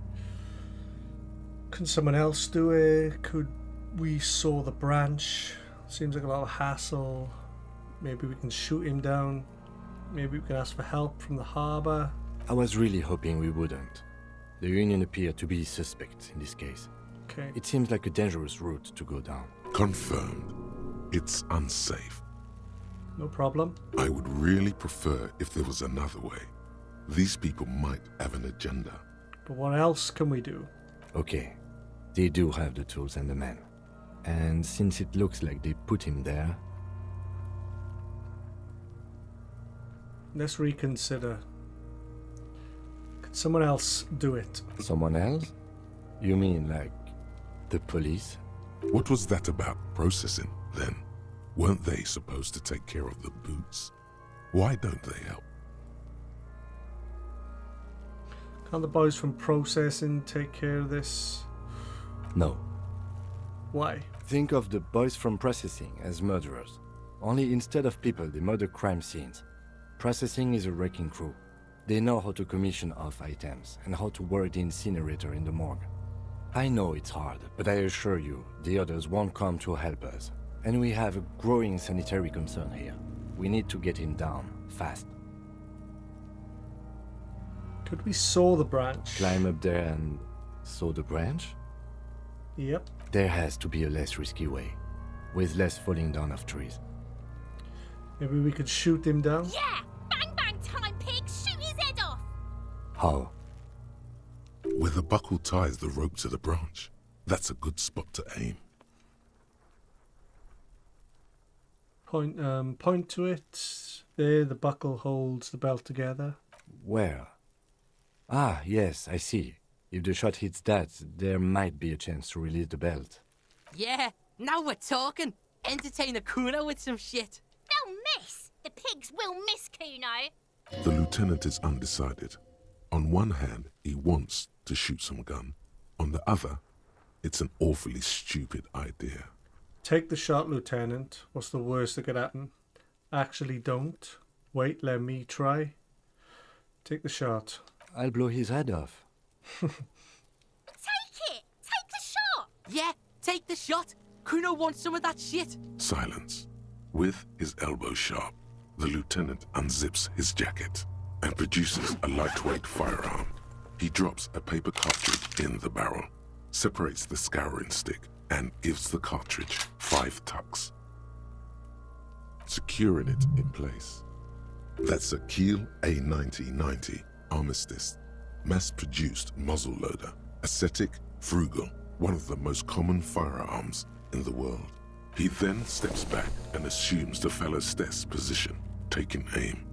Can someone else do it? Could we saw the branch? Seems like a lot of hassle. Maybe we can shoot him down. Maybe we can ask for help from the harbour. I was really hoping we wouldn't. The Union appear to be suspect in this case. Okay. It seems like a dangerous route to go down. Confirmed. It's unsafe. No problem. I would really prefer if there was another way. These people might have an agenda. But what else can we do? Okay, they do have the tools and the men. And since it looks like they put him there... Let's reconsider. Could someone else do it? Someone else? You mean like the police? What was that about processing, then? Weren't they supposed to take care of the boots? Why don't they help? Can't the boys from processing take care of this? No. Why? Think of the boys from processing as murderers. Only instead of people, they murder crime scenes. Processing is a wrecking crew. They know how to commission off items and how to work the incinerator in the morgue. I know it's hard, but I assure you, the others won't come to help us. And we have a growing sanitary concern here. We need to get him down, fast. Could we saw the branch? Climb up there and saw the branch? Yep. There has to be a less risky way, with less falling down of trees. Maybe we could shoot him down? Yeah! Bang bang time, pig! Shoot his head off! How? Where the buckle ties the rope to the branch. That's a good spot to aim. Point to it. There, the buckle holds the belt together. Where? Ah, yes, I see. If the shot hits that, there might be a chance to release the belt. Yeah, now we're talking. Entertain a Kuno with some shit. They'll miss! The pigs will miss Kuno! The lieutenant is undecided. On one hand, he wants to shoot some gun. On the other, it's an awfully stupid idea. Take the shot, Lieutenant. What's the worst that could happen? Actually, don't. Wait, let me try. Take the shot. I'll blow his head off. Take it! Take the shot! Yeah, take the shot. Kuno wants some of that shit. Silence. With his elbow sharp, the lieutenant unzips his jacket and produces a lightweight firearm. He drops a paper cartridge in the barrel, separates the scouring stick, and gives the cartridge 5 tucks, securing it in place. That's a Kiel A9090 Armistice, mass-produced muzzleloader, ascetic, frugal, one of the most common firearms in the world. He then steps back and assumes the fellow's desk position, taking aim.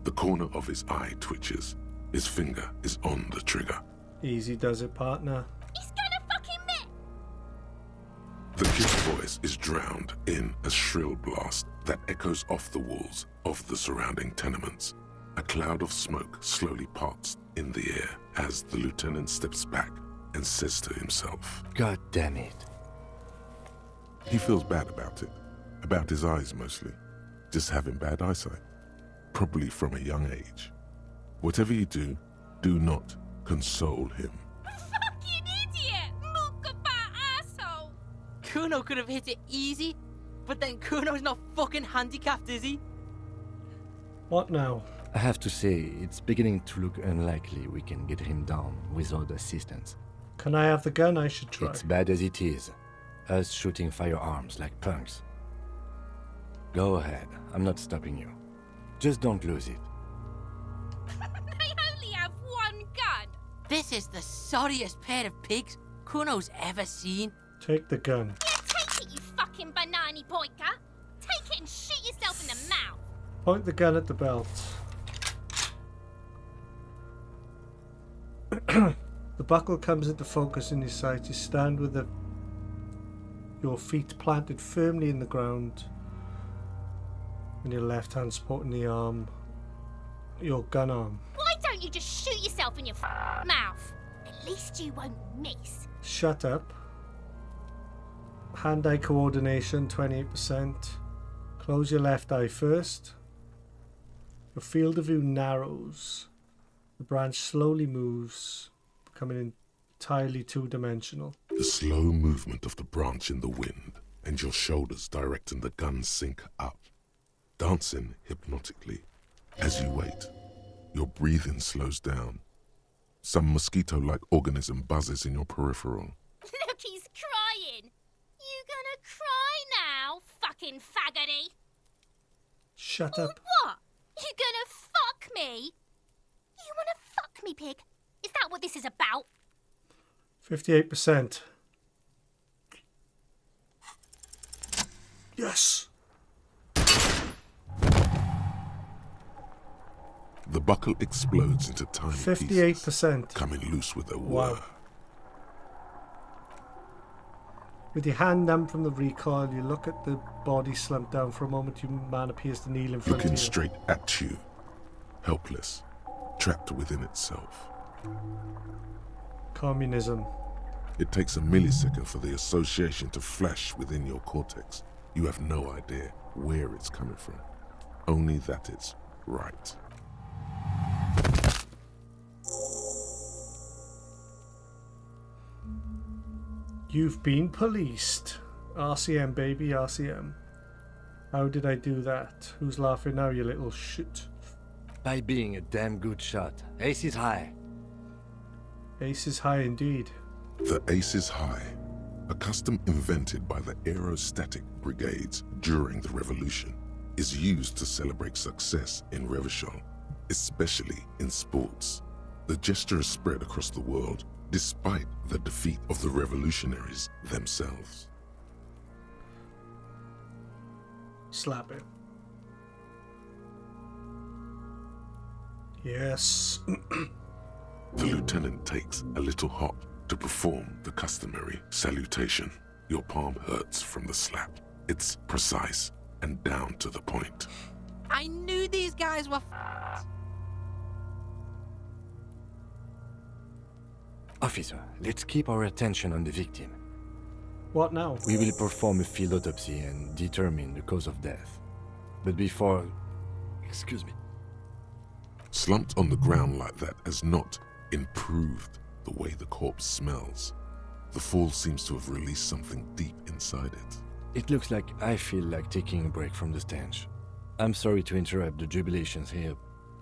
The corner of his eye twitches. His finger is on the trigger. Easy does it, partner. He's gonna fucking miss! The kid's voice is drowned in a shrill blast that echoes off the walls of the surrounding tenements. A cloud of smoke slowly parts in the air as the lieutenant steps back and says to himself, God damn it. He feels bad about it. About his eyes mostly. Just having bad eyesight. Probably from a young age. Whatever you do, do not console him. Fucking idiot! Mookabat asshole! Kuno could have hit it easy, but then Kuno's not fucking handicapped, is he? What now? I have to say, it's beginning to look unlikely we can get him down without assistance. Can I have the gun? I should try. It's bad as it is. Us shooting firearms like punks. Go ahead, I'm not stopping you. Just don't lose it. They only have one gun! This is the sorriest pair of pigs Kuno's ever seen. Take the gun. Yeah, take it, you fucking banana pointer! Take it and shoot yourself in the mouth! Point the gun at the belt. The buckle comes into focus in your sight. You stand with your feet planted firmly in the ground and your left hand supporting the arm, your gun arm. Why don't you just shoot yourself in your mouth? At least you won't miss. Shut up. Hand-eye coordination, 28%. Close your left eye first. Your field of view narrows. The branch slowly moves, becoming entirely two-dimensional. The slow movement of the branch in the wind and your shoulders directing the gun sink up, dancing hypnotically. As you wait, your breathing slows down. Some mosquito-like organism buzzes in your peripheral. Look, he's crying! You gonna cry now, fucking faggoty? Shut up. What? You gonna fuck me? You wanna fuck me, pig? Is that what this is about? 58%. Yes. The buckle explodes into tiny 58%. pieces, coming loose with a whir. Wow. With your hand numb from the recoil, you look at the body slumped down. For a moment, your man appears to kneel in front Looking of you. straight at you, helpless, trapped within itself. Communism. It takes a millisecond for the association to flash within your cortex. You have no idea where it's coming from, only that it's right. You've been policed. RCM, baby, RCM. How did I do that? Who's laughing now, you little shit? By being a damn good shot. Ace is high. Ace is high indeed. The ace is high, a custom invented by the aerostatic brigades during the revolution, is used to celebrate success in Revachol, especially in sports. The gesture is spread across the world, despite the defeat of the revolutionaries themselves. Slap it. Yes. The lieutenant takes a little hop to perform the customary salutation. Your palm hurts from the slap. It's precise and down to the point. I knew these guys were Officer, let's keep our attention on the victim. What now? We will perform a field autopsy and determine the cause of death. But before... Excuse me. Slumped on the ground like that has not improved the way the corpse smells. The fall seems to have released something deep inside it. It looks like I feel like taking a break from the stench. I'm sorry to interrupt the jubilations here.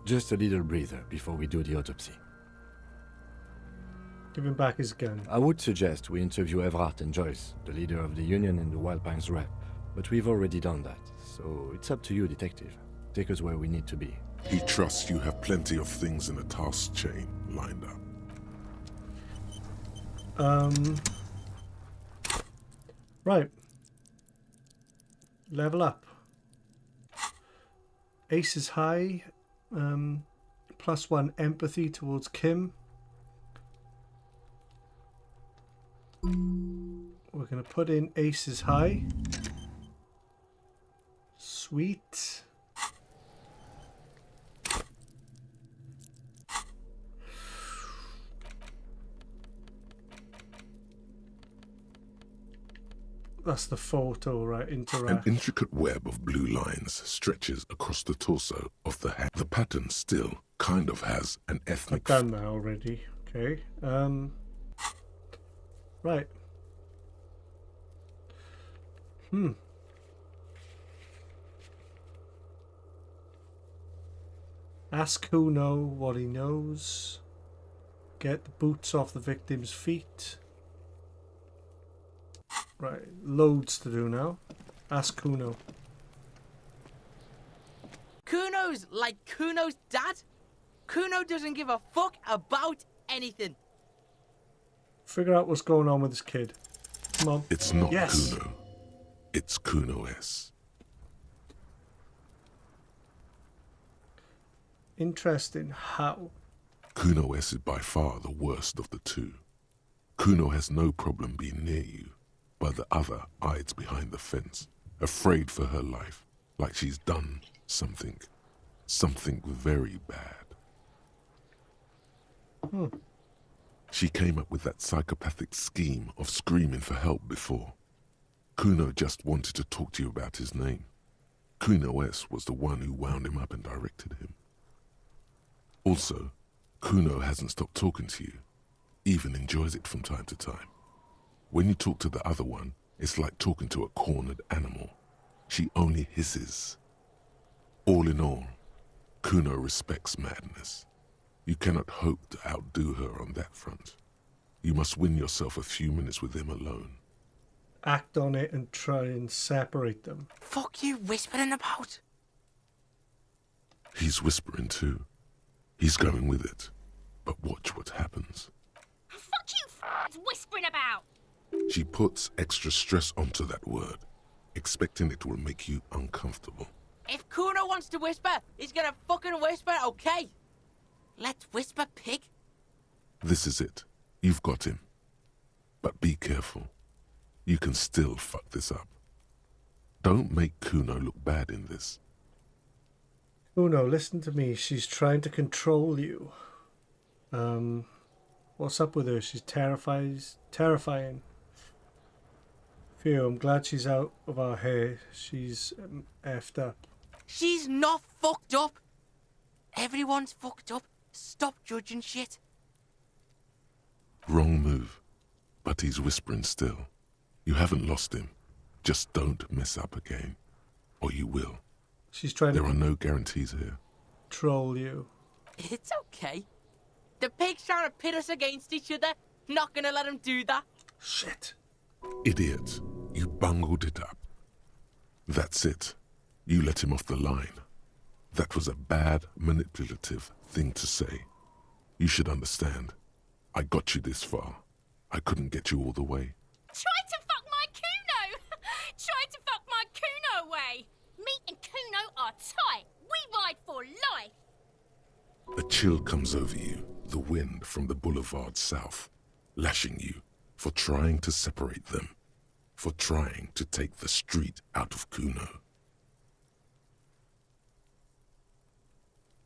Just a little breather before we do the autopsy. Give him back his gun. I would suggest we interview Everhart and Joyce, the leader of the Union and the Wild Pines rep, but we've already done that, so it's up to you, Detective. Take us where we need to be. He trusts you have plenty of things in a task chain lined up. Right. Level up. Ace is high. +1 empathy towards Kim. We're going to put in Ace is high. Sweet. That's the photo, right? Interact. An intricate web of blue lines stretches across the torso of the head. The pattern still kind of has an ethnic... I've done that already. Okay. Right. Ask Kuno what he knows. Get the boots off the victim's feet. Right, loads to do now. Ask Kuno. Kuno's like Kuno's dad. Kuno doesn't give a fuck about anything. Figure out what's going on with this kid. Come on. It's not yes. Kuno. It's Kuno S. Interesting. How? Kuno S is by far the worst of the two. Kuno has no problem being near you, but the other hides behind the fence, afraid for her life, like she's done something very bad. She came up with that psychopathic scheme of screaming for help before. Kuno just wanted to talk to you about his name. Kuno S was the one who wound him up and directed him. Also, Kuno hasn't stopped talking to you, even enjoys it from time to time. When you talk to the other one, it's like talking to a cornered animal. She only hisses. All in all, Kuno respects madness. You cannot hope to outdo her on that front. You must win yourself a few minutes with him alone. Act on it and try and separate them. Fuck you whispering about? He's whispering too. He's going with it. But watch what happens. Fuck you whispering about! She puts extra stress onto that word, expecting it will make you uncomfortable. If Kuno wants to whisper, he's gonna fucking whisper, okay? Let's whisper, pig. This is it. You've got him. But be careful. You can still fuck this up. Don't make Kuno look bad in this. Kuno, listen to me. She's trying to control you. What's up with her? She's terrifying. Phew, I'm glad she's out of our hair. She's effed up. She's not fucked up. Everyone's fucked up. Stop judging shit. Wrong move. But he's whispering still. You haven't lost him. Just don't mess up again. Or you will. She's trying There are no guarantees here. Troll you. It's okay. The pig's trying to pit us against each other. Not gonna let him do that. Shit. Idiot. You bungled it up. That's it. You let him off the line. That was a bad, manipulative thing to say. You should understand. I got you this far. I couldn't get you all the way. Try to fuck my Kuno! Try to fuck my Kuno away! Me and Kuno are tight. We ride for life. A chill comes over you, the wind from the boulevard south, lashing you for trying to separate them, for trying to take the street out of Kuno.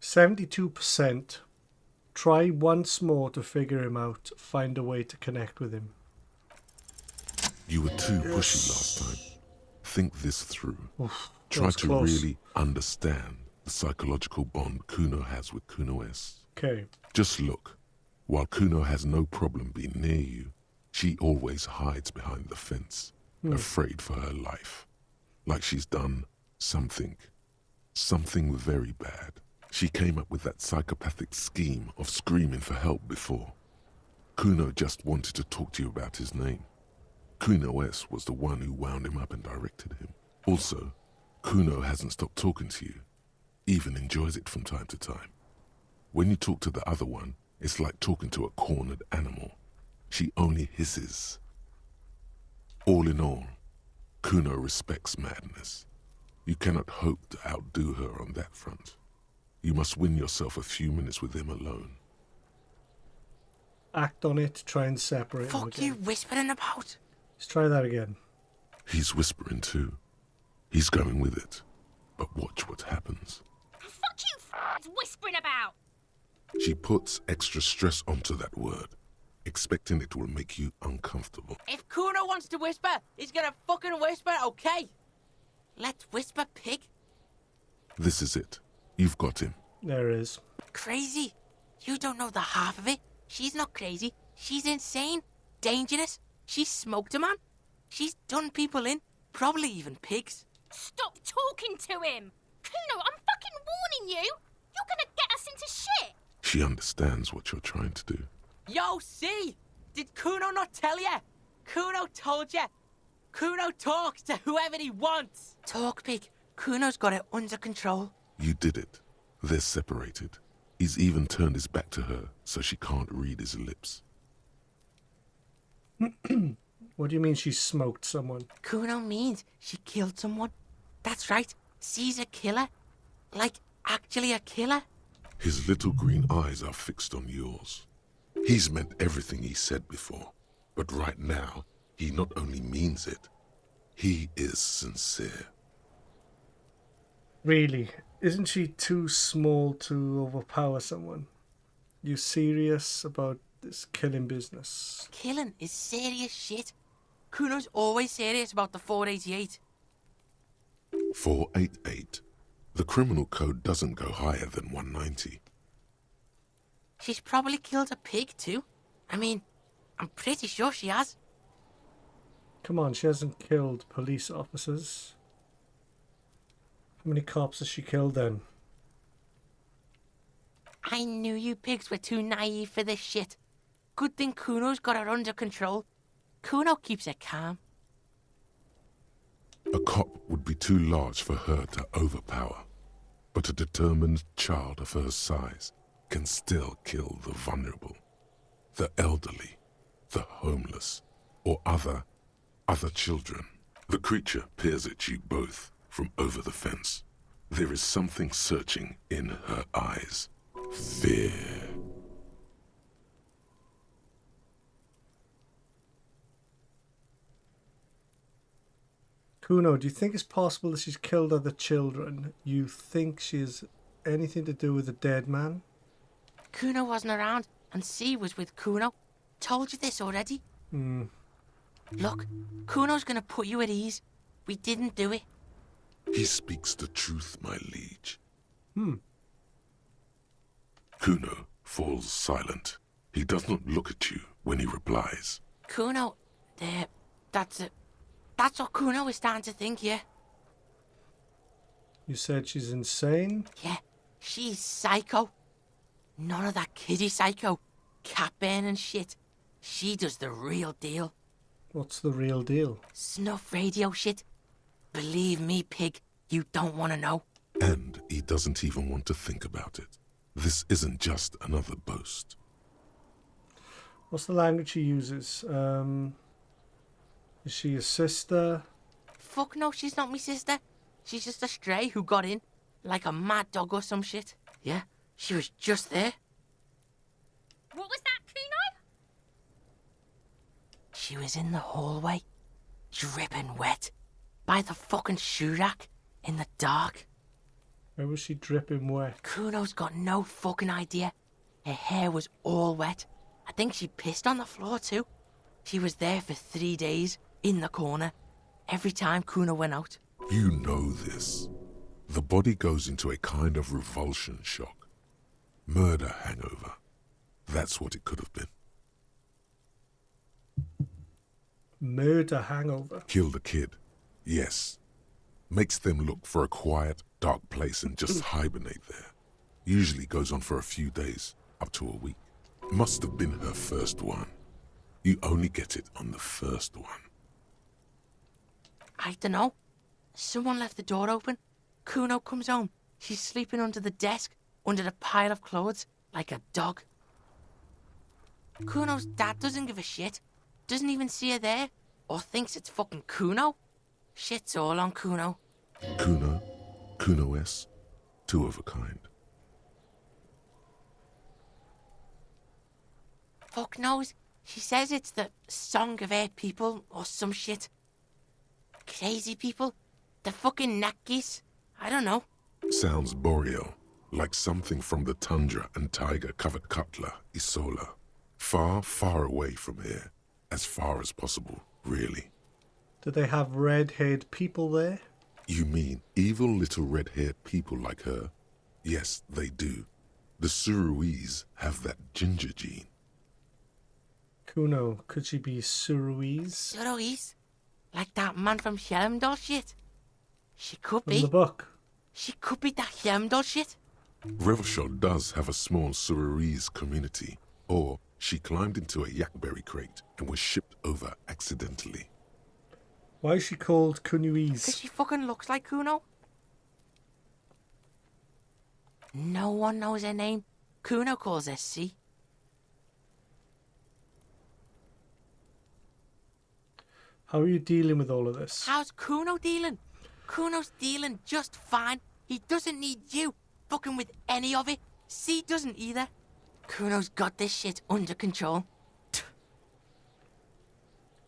72%. Try once more to figure him out. Find a way to connect with him. You were too pushy last time. Think this through. Oof, Try that's to close. really understand the psychological bond Kuno has with Kuno S. Okay. Just look. While Kuno has no problem being near you, she always hides behind the fence, afraid for her life. Like she's done something very bad. She came up with that psychopathic scheme of screaming for help before. Kuno just wanted to talk to you about his name. Kuno S was the one who wound him up and directed him. Also, Kuno hasn't stopped talking to you, even enjoys it from time to time. When you talk to the other one, it's like talking to a cornered animal. She only hisses. All in all, Kuno respects madness. You cannot hope to outdo her on that front. You must win yourself a few minutes with him alone. Act on it, try and separate them Fuck again. you whispering about? Let's try that again. He's whispering too. He's going with it. But watch what happens. Fuck you whispering about! She puts extra stress onto that word, expecting it will make you uncomfortable. If Kuno wants to whisper, he's gonna fucking whisper, okay? Let's whisper, pig. This is it. You've got him. There it is. Crazy? You don't know the half of it. She's not crazy. She's insane. Dangerous. She's smoked a man. She's done people in. Probably even pigs. Stop talking to him! Kuno, I'm fucking warning you! You're gonna get us into shit! She understands what you're trying to do. Yo, see? Did Kuno not tell you? Kuno told you. Kuno talks to whoever he wants. Talk, pig. Kuno's got it under control. You did it. They're separated. He's even turned his back to her so she can't read his lips. What do you mean she smoked someone? Kuno means she killed someone. That's right. She's a killer. Like, actually a killer. His little green eyes are fixed on yours. He's meant everything he said before, but right now, he not only means it, he is sincere. Really? Isn't she too small to overpower someone? You serious about this killing business? Killing is serious shit. Kuno's always serious about the 488. 488. The criminal code doesn't go higher than 190. She's probably killed a pig too. I mean, I'm pretty sure she has. Come on, she hasn't killed police officers. How many cops has she killed then? I knew you pigs were too naive for this shit. Good thing Kuno's got her under control. Kuno keeps her calm. A cop would be too large for her to overpower, but a determined child of her size can still kill the vulnerable, the elderly, the homeless, or other children. The creature peers at you both from over the fence. There is something searching in her eyes. Fear. Kuno, do you think it's possible that she's killed other children? You think she has anything to do with the dead man? Kuno wasn't around, and C was with Kuno. Told you this already. Look, Kuno's gonna put you at ease. We didn't do it. He speaks the truth, my liege. Kuno falls silent. He does not look at you when he replies. Kuno, that's it. That's what Kuno is starting to think, yeah. You said she's insane? Yeah, she's psycho. None of that kiddie psycho. Cat burning shit. She does the real deal. What's the real deal? Snuff radio shit. Believe me, pig, you don't want to know. And he doesn't even want to think about it. This isn't just another boast. What's the language she uses? Is she a sister? Fuck no, she's not me sister. She's just a stray who got in. Like a mad dog or some shit. Yeah, she was just there. What was that, Kuno? She was in the hallway. Dripping wet. By the fucking shoe rack. In the dark. Where was she dripping wet? Kuno's got no fucking idea. Her hair was all wet. I think she pissed on the floor too. She was there for 3 days. in the corner every time Kuno went out. You know this. The body goes into a kind of revulsion shock. Murder hangover. That's what it could have been. Murder hangover. Kill the kid. Yes. Makes them look for a quiet, dark place and just hibernate there. Usually goes on for a few days, up to a week. Must have been her first one. You only get it on the first one. I don't know. Someone left the door open. Kuno comes home. She's sleeping under the desk, under the pile of clothes, like a dog. Kuno's dad doesn't give a shit. Doesn't even see her there, or thinks it's fucking Kuno. Shit's all on Kuno. Kuno, Kuno-S, two of a kind. Fuck knows. She says it's the song of her people, or some shit. Crazy people. The fucking neck geese. I don't know. Sounds boreal, like something from the tundra and tiger-covered Cutler, Isola. Far, far away from here. As far as possible, really. Do they have red-haired people there? You mean evil little red-haired people like her? Yes, they do. The Suruese have that ginger gene. Kuno, could she be Suruese? Suruese? Like that man from Helmdall shit? She could be. From the book. She could be that Helmdall shit. Revelshot does have a small Suruese community. Or she climbed into a yakberry crate and was shipped over accidentally. Why is she called Kunuese? Because she fucking looks like Kuno. No one knows her name. Kuno calls her C. How are you dealing with all of this? How's Kuno dealing? Kuno's dealing just fine. He doesn't need you fucking with any of it. C doesn't either. Kuno's got this shit under control.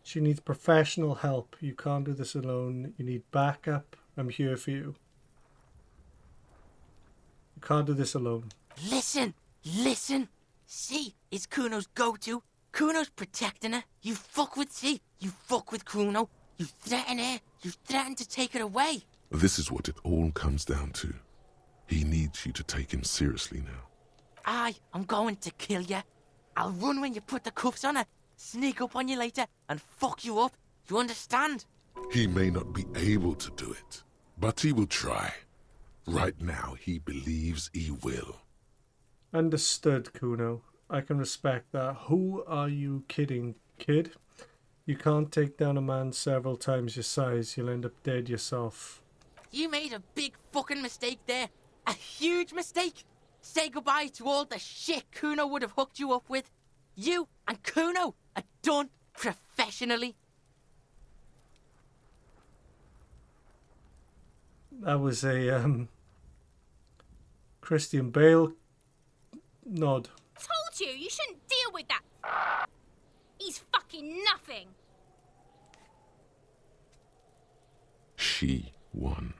She needs professional help. You can't do this alone. You need backup. I'm here for you. You can't do this alone. Listen. C is Kuno's go-to. Kuno's protecting her. You fuck with C. You fuck with Kuno. You threaten her. You threaten to take her away. This is what it all comes down to. He needs you to take him seriously now. I'm going to kill you. I'll run when you put the cuffs on her, sneak up on you later, and fuck you up. You understand? He may not be able to do it, but he will try. Right now, he believes he will. Understood, Kuno. I can respect that. Who are you kidding, kid? You can't take down a man several times your size. You'll end up dead yourself. You made a big fucking mistake there. A huge mistake. Say goodbye to all the shit Kuno would have hooked you up with. You and Kuno are done professionally. That was a Christian Bale nod. Told you, you shouldn't deal with that. He's fucking nothing. She won.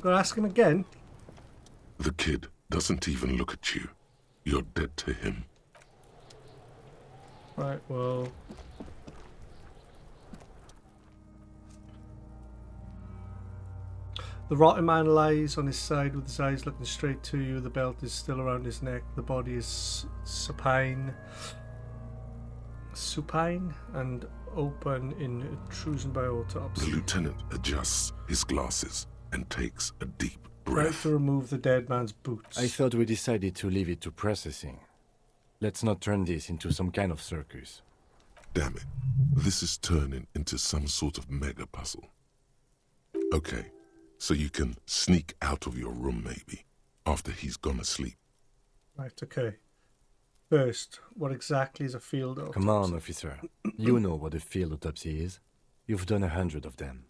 Gotta ask him again. The kid doesn't even look at you. You're dead to him. Right, well... The rotten man lies on his side with his eyes looking straight to you. The belt is still around his neck. The body is supine and open in intrusion by autopsy. The lieutenant adjusts his glasses and takes a deep Try breath. to remove the dead man's boots. I thought we decided to leave it to processing. Let's not turn this into some kind of circus. Damn it. This is turning into some sort of mega puzzle. Okay, so you can sneak out of your room maybe, after he's gone asleep. Right, okay. First, what exactly is a field autopsy? Come on, officer. You know what a field autopsy is. You've done 100 of them.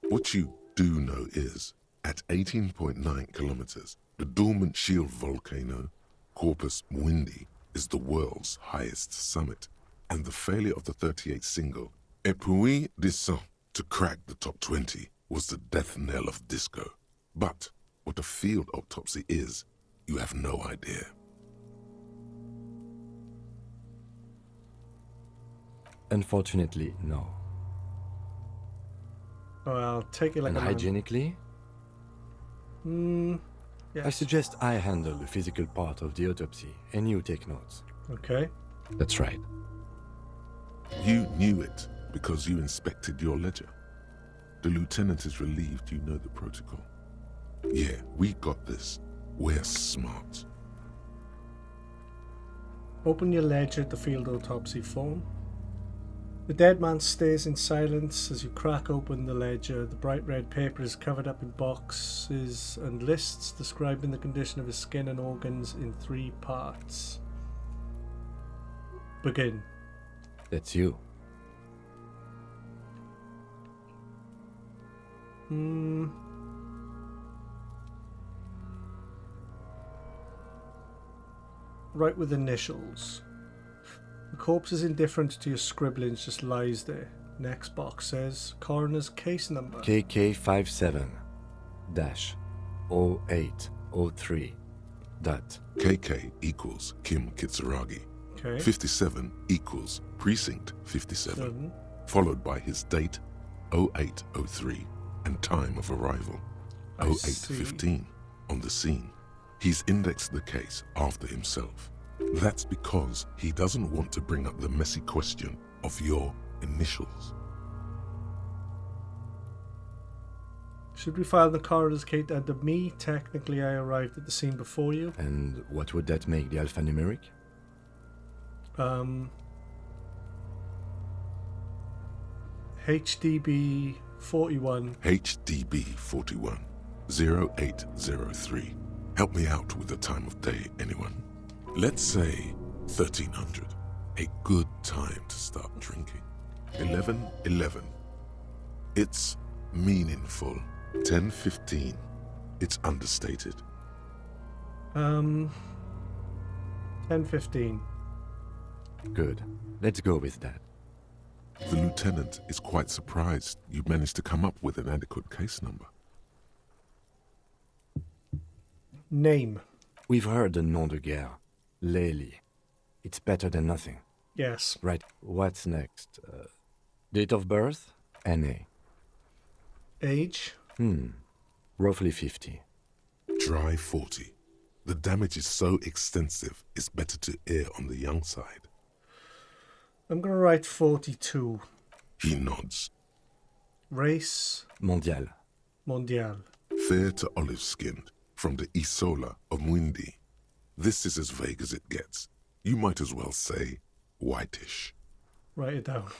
What you do know is, at 18.9 kilometers, the dormant shield volcano, Corpus Mundi, is the world's highest summit. and the failure of the 38 single, Et puis descend, to crack the top 20 was the death knell of disco. But what a field autopsy is, you have no idea. Unfortunately, no. Well, I'll take it like And a man. hygienically? Yes. I suggest I handle the physical part of the autopsy, and you take notes. Okay. That's right. You knew it because you inspected your ledger. The lieutenant is relieved you know the protocol. Yeah, we got this. We're smart. Open your ledger at the field autopsy form. The dead man stays in silence as you crack open the ledger. The bright red paper is covered up in boxes and lists describing the condition of his skin and organs in 3 parts. Begin. That's you. Write with initials. The corpse is indifferent to your scribblings, just lies there. Next box says coroner's case number. KK57-0803. Dot. KK equals Kim Kitsuragi. Okay. 57 equals Precinct 57, followed by his date 0803 and time of arrival 0815 on the scene. He's indexed the case after himself. That's because he doesn't want to bring up the messy question of your initials. Should we file the coroner's case under me? Technically, I arrived at the scene before you. And what would that make the alphanumeric? HDB 41. HDB 41 0803. Help me out with the time of day, anyone? Let's say 1300. A good time to start drinking. 1111. It's meaningful. 1015. It's understated. 10:15. Good. Let's go with that. The lieutenant is quite surprised you managed to come up with an adequate case number. Name. We've heard the nom de guerre. Lely. It's better than nothing. Yes. Right. What's next? Date of birth? NA. Age? Roughly 50. Dry 40. The damage is so extensive, it's better to err on the young side. I'm gonna write 42. He nods. Race? Mondial. Mondial. Fair to olive-skinned, from the Isola of Mwindi. This is as vague as it gets. You might as well say whitish. Write it down.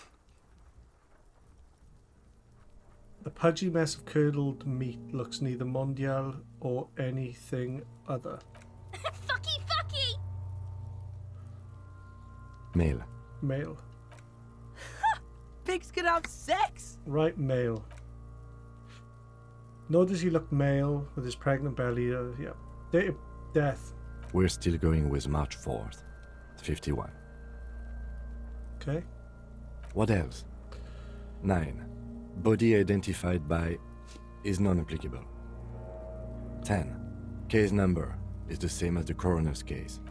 The pudgy mess of curdled meat looks neither mondial or anything other. Fucky, fucky! Male. Male. Pigs can have sex! Right, male. Nor does he look male with his pregnant belly. Yeah. Date of death. We're still going with March 4th. 51. Okay. What else? 9. Body identified by is non-applicable. 10. Case number is the same as the coroner's case.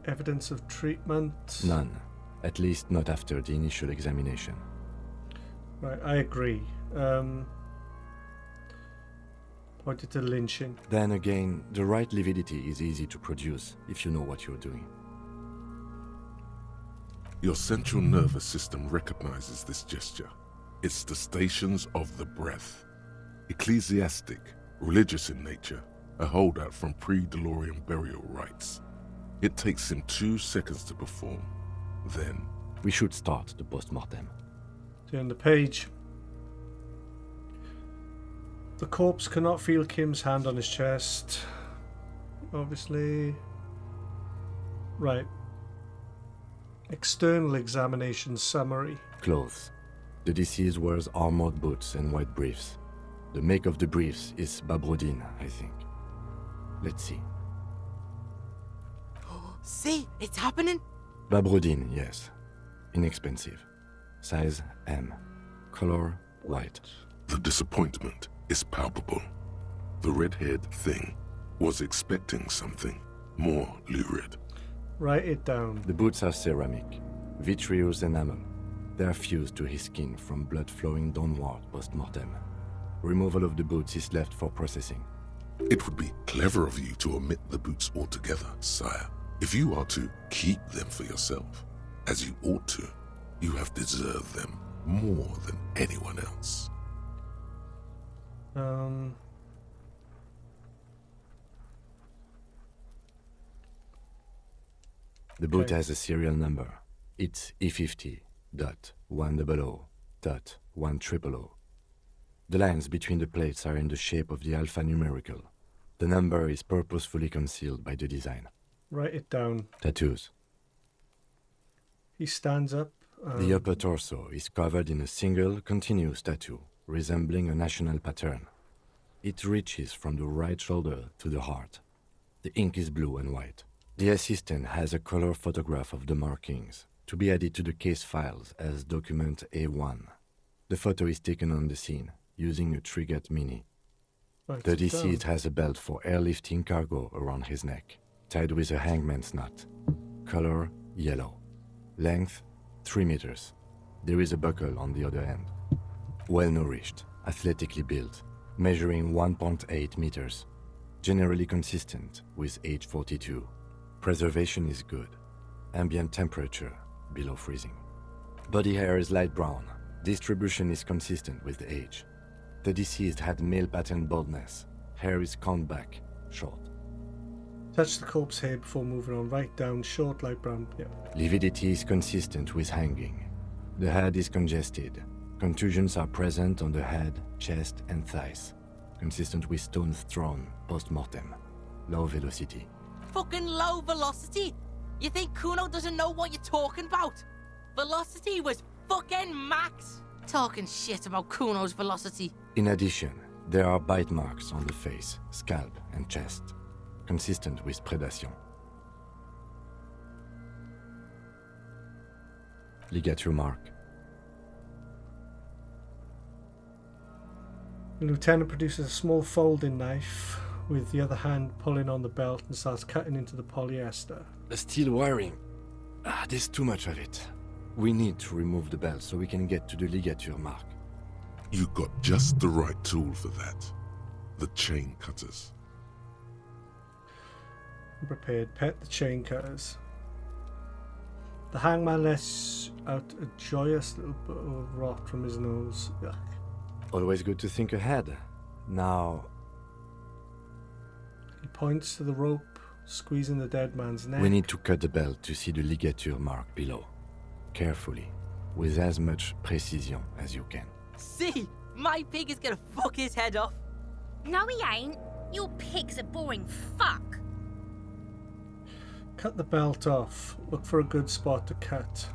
Evidence of treatment? None. At least not after the initial examination. Right, I agree. Pointed to lynching. Then again, the right lividity is easy to produce if you know what you're doing. Your central nervous system recognizes this gesture. It's the stations of the breath. Ecclesiastic, religious in nature, a holdout from pre-DeLorean burial rites. It takes him 2 seconds to perform. Then... We should start the post-mortem. Turn the page. The corpse cannot feel Kim's hand on his chest. Obviously. Right. External examination summary. Clothes. The deceased wears armored boots and white briefs. The make of the briefs is Babrodine, I think. Let's see. See, it's happening. Babrodine, yes. Inexpensive. Size M. Color white. The disappointment is palpable. The red-haired thing was expecting something more lurid. Write it down. The boots are ceramic, vitreous enamel. They are fused to his skin from blood flowing downward post-mortem. Removal of the boots is left for processing. It would be clever of you to omit the boots altogether, sire. If you are to keep them for yourself, as you ought to, you have deserved them more than anyone else. The boot has a serial number. It's E50.100.100. The lines between the plates are in the shape of the alphanumerical. The number is purposefully concealed by the design. Write it down. Tattoos. He stands up. The upper torso is covered in a single, continuous tattoo, resembling a national pattern. It reaches from the right shoulder to the heart. The ink is blue and white. The assistant has a color photograph of the markings, to be added to the case files as document A1. The photo is taken on the scene, using a Trigat Mini. The deceased has a belt for airlifting cargo around his neck, tied with a hangman's knot. Color yellow. Length 3 meters. There is a buckle on the other end. Well-nourished, athletically built, measuring 1.8 meters. Generally consistent with age 42. Preservation is good. Ambient temperature below freezing. Body hair is light brown. Distribution is consistent with the age. The deceased had male pattern baldness. Hair is combed back, short. Touch the corpse hair before moving on. Write down short light brown. Yeah. Lividity is consistent with hanging. The head is congested. Contusions are present on the head, chest, and thighs. Consistent with stones thrown post-mortem. Low velocity. Fucking low velocity? You think Kuno doesn't know what you're talking about? Velocity was fucking max. Talking shit about Kuno's velocity. In addition, there are bite marks on the face, scalp, and chest. Consistent with predation. Ligature mark. The lieutenant produces a small folding knife, with the other hand pulling on the belt and starts cutting into the polyester. The steel wiring. There's too much of it. We need to remove the belt so we can get to the ligature mark. You got just the right tool for that. The chain cutters. I'm prepared. Pet the chain cutters. The hangman lets out a joyous little bit of rot from his nose. Yuck. Always good to think ahead. Now... He points to the rope, squeezing the dead man's neck. We need to cut the belt to see the ligature mark below. Carefully, with as much precision as you can. See, my pig is gonna fuck his head off. No, he ain't. Your pig's a boring fuck. Cut the belt off. Look for a good spot to cut.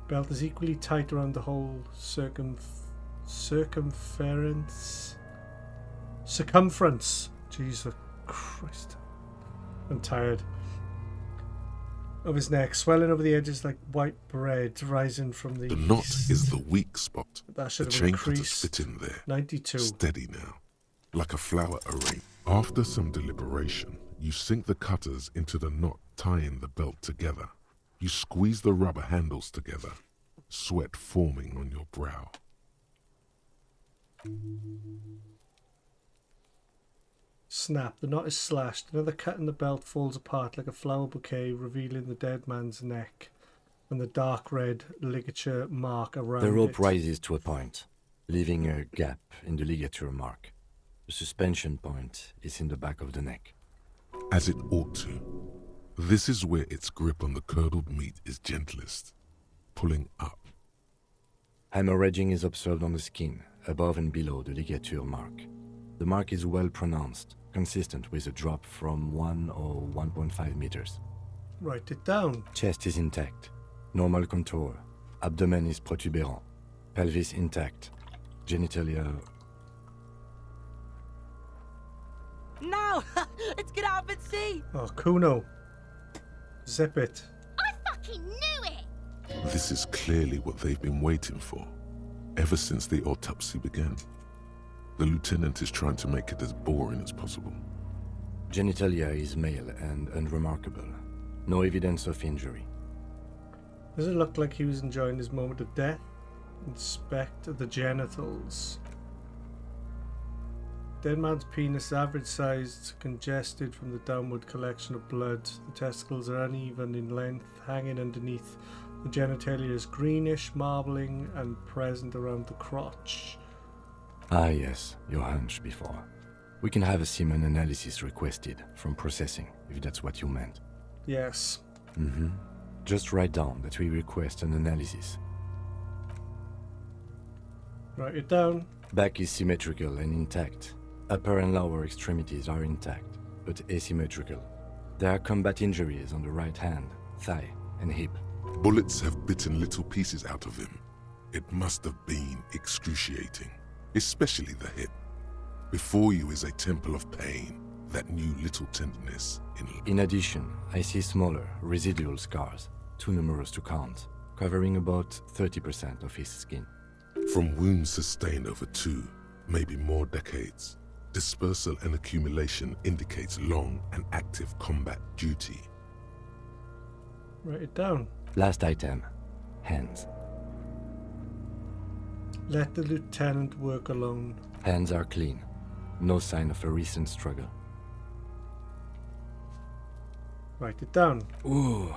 Belt is equally tight around the whole circumference. Jesus Christ. I'm tired. Of his neck, swelling over the edges like white bread rising from the knot is the weak spot. That should the have chain cutters increased. fit in there. 92. Steady now, like a flower arranged. After some deliberation, you sink the cutters into the knot tying the belt together. You squeeze the rubber handles together, sweat forming on your brow. Snap. The knot is slashed. Another cut in the belt falls apart like a flower bouquet, revealing the dead man's neck and the dark red ligature mark around it. The rope rises to a point, leaving a gap in the ligature mark. The suspension point is in the back of the neck. As it ought to. This is where its grip on the curdled meat is gentlest, pulling up. Hemorrhaging is observed on the skin, above and below the ligature mark. The mark is well pronounced, consistent with a drop from 1 or 1.5 meters. Write it down. Chest is intact. Normal contour. Abdomen is protuberant. Pelvis intact. Genitalia... No! It's gonna happen, see! Oh, Kuno. Zip it. I fucking knew it! This is clearly what they've been waiting for, ever since the autopsy began. The lieutenant is trying to make it as boring as possible. Genitalia is male and unremarkable. No evidence of injury. Does it look like he was enjoying his moment of death? Inspect the genitals. Dead man's penis, average sized, congested from the downward collection of blood. The testicles are uneven in length, hanging underneath. The genitalia is greenish, marbling, and present around the crotch. Ah yes, your hunch before. We can have a semen analysis requested from processing, if that's what you meant. Yes. Mm-hmm. Just write down that we request an analysis. Write it down. Back is symmetrical and intact. Upper and lower extremities are intact, but asymmetrical. There are combat injuries on the right hand, thigh, and hip. Bullets have bitten little pieces out of him. It must have been excruciating, especially the hip. Before you is a temple of pain that knew little tenderness In addition, I see smaller, residual scars, too numerous to count, covering about 30% of his skin. From wounds sustained over 2, maybe more decades. Dispersal and accumulation indicates long and active combat duty. Write it down. Last item, hands. Let the lieutenant work alone. Hands are clean. No sign of a recent struggle. Write it down. Ooh.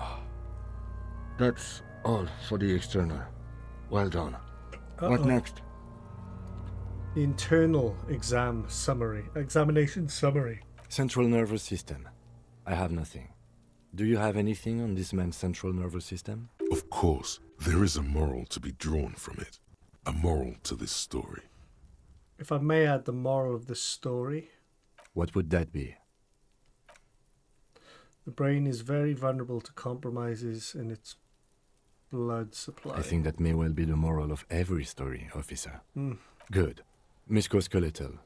That's all for the external. Well done. What next? The internal examination summary. Central nervous system. I have nothing. Do you have anything on this man's central nervous system? Of course, there is a moral to be drawn from it. A moral to this story. If I may add the moral of this story. What would that be? The brain is very vulnerable to compromises in its blood supply. I think that may well be the moral of every story, officer. Good. Musculoskeletal.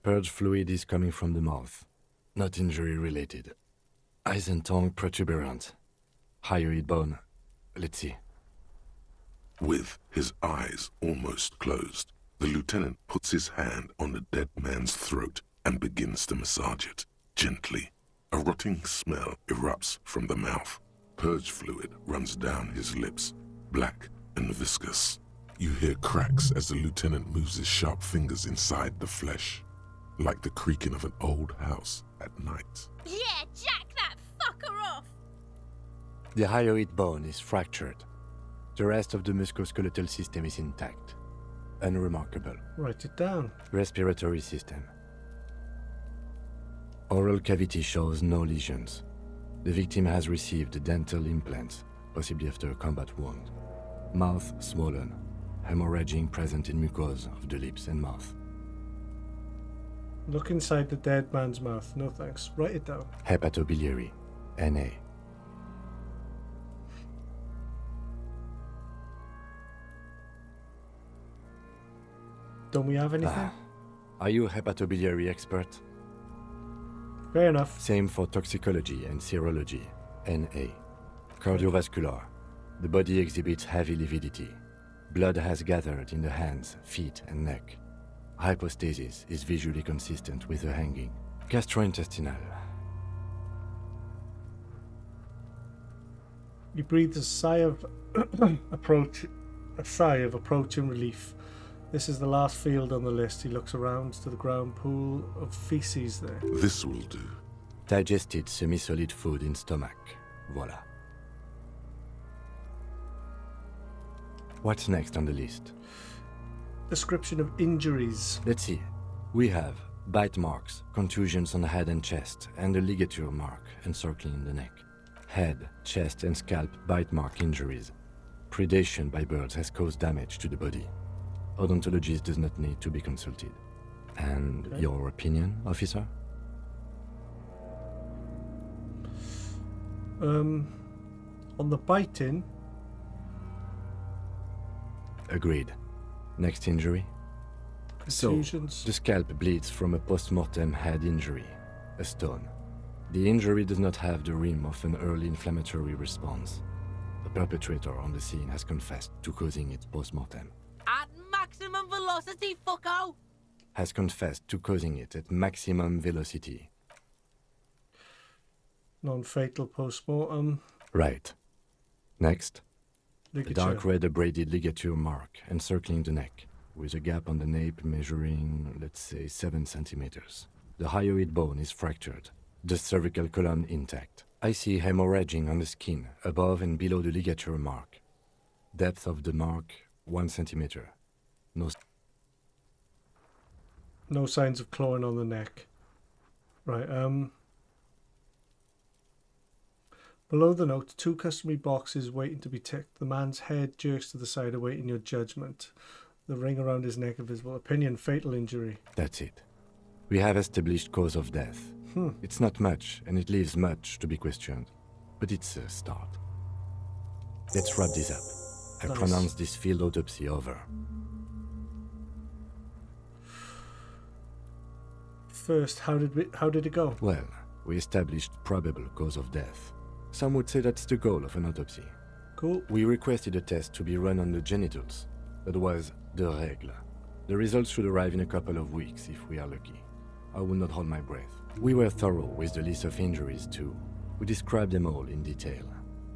Purge fluid is coming from the mouth. Not injury related. Eyes and tongue protuberant. Hyoid bone. Let's see. With his eyes almost closed, the lieutenant puts his hand on the dead man's throat and begins to massage it, gently. A rotting smell erupts from the mouth. Purge fluid runs down his lips, black and viscous. You hear cracks as the lieutenant moves his sharp fingers inside the flesh, like the creaking of an old house at night. Yeah, jack that fucker off! The hyoid bone is fractured. The rest of the musculoskeletal system is intact. Unremarkable. Write it down. Respiratory system. Oral cavity shows no lesions. The victim has received dental implants, possibly after a combat wound. Mouth swollen. Hemorrhaging present in mucosa of the lips and mouth. Look inside the dead man's mouth. No thanks. Write it down. Hepatobiliary. NA. Don't we have anything? Are you a hepatobiliary expert? Fair enough. Same for toxicology and serology. NA. Cardiovascular. The body exhibits heavy lividity. Blood has gathered in the hands, feet, and neck. Hypostasis is visually consistent with the hanging. Gastrointestinal. He breathes a sigh of approaching relief. This is the last field on the list. He looks around to the ground pool of feces there. This will do. Digested semi-solid food in stomach. Voila. What's next on the list? Description of injuries. Let's see. We have bite marks, contusions on the head and chest, and a ligature mark encircling the neck. Head, chest, and scalp bite mark injuries. Predation by birds has caused damage to the body. Odontologist does not need to be consulted. And your opinion, officer? On the biting. Agreed. Next injury? Contusions. So, the scalp bleeds from a post-mortem head injury, a stone. The injury does not have the rim of an early inflammatory response. The perpetrator on the scene has confessed to causing it post-mortem. At maximum velocity, fucko! Has confessed to causing it at maximum velocity. Non-fatal post-mortem. Right. Next. Ligature. A dark red abraded ligature mark encircling the neck, with a gap on the nape measuring, let's say, 7 centimeters. The hyoid bone is fractured, the cervical column intact. I see hemorrhaging on the skin, above and below the ligature mark. Depth of the mark, 1 centimeter. No signs of clawing on the neck. Right, below the note, 2 customary boxes waiting to be ticked. The man's head jerks to the side, awaiting your judgment. The ring around his neck, a visible opinion, fatal injury. That's it. We have established cause of death. It's not much, and it leaves much to be questioned. But it's a start. Let's wrap this up. I pronounce this field autopsy over. First, how did it go? Well, we established probable cause of death. Some would say that's the goal of an autopsy. Cool. We requested a test to be run on the genitals. That was the règle. The results should arrive in a couple of weeks if we are lucky. I will not hold my breath. We were thorough with the list of injuries too. We described them all in detail.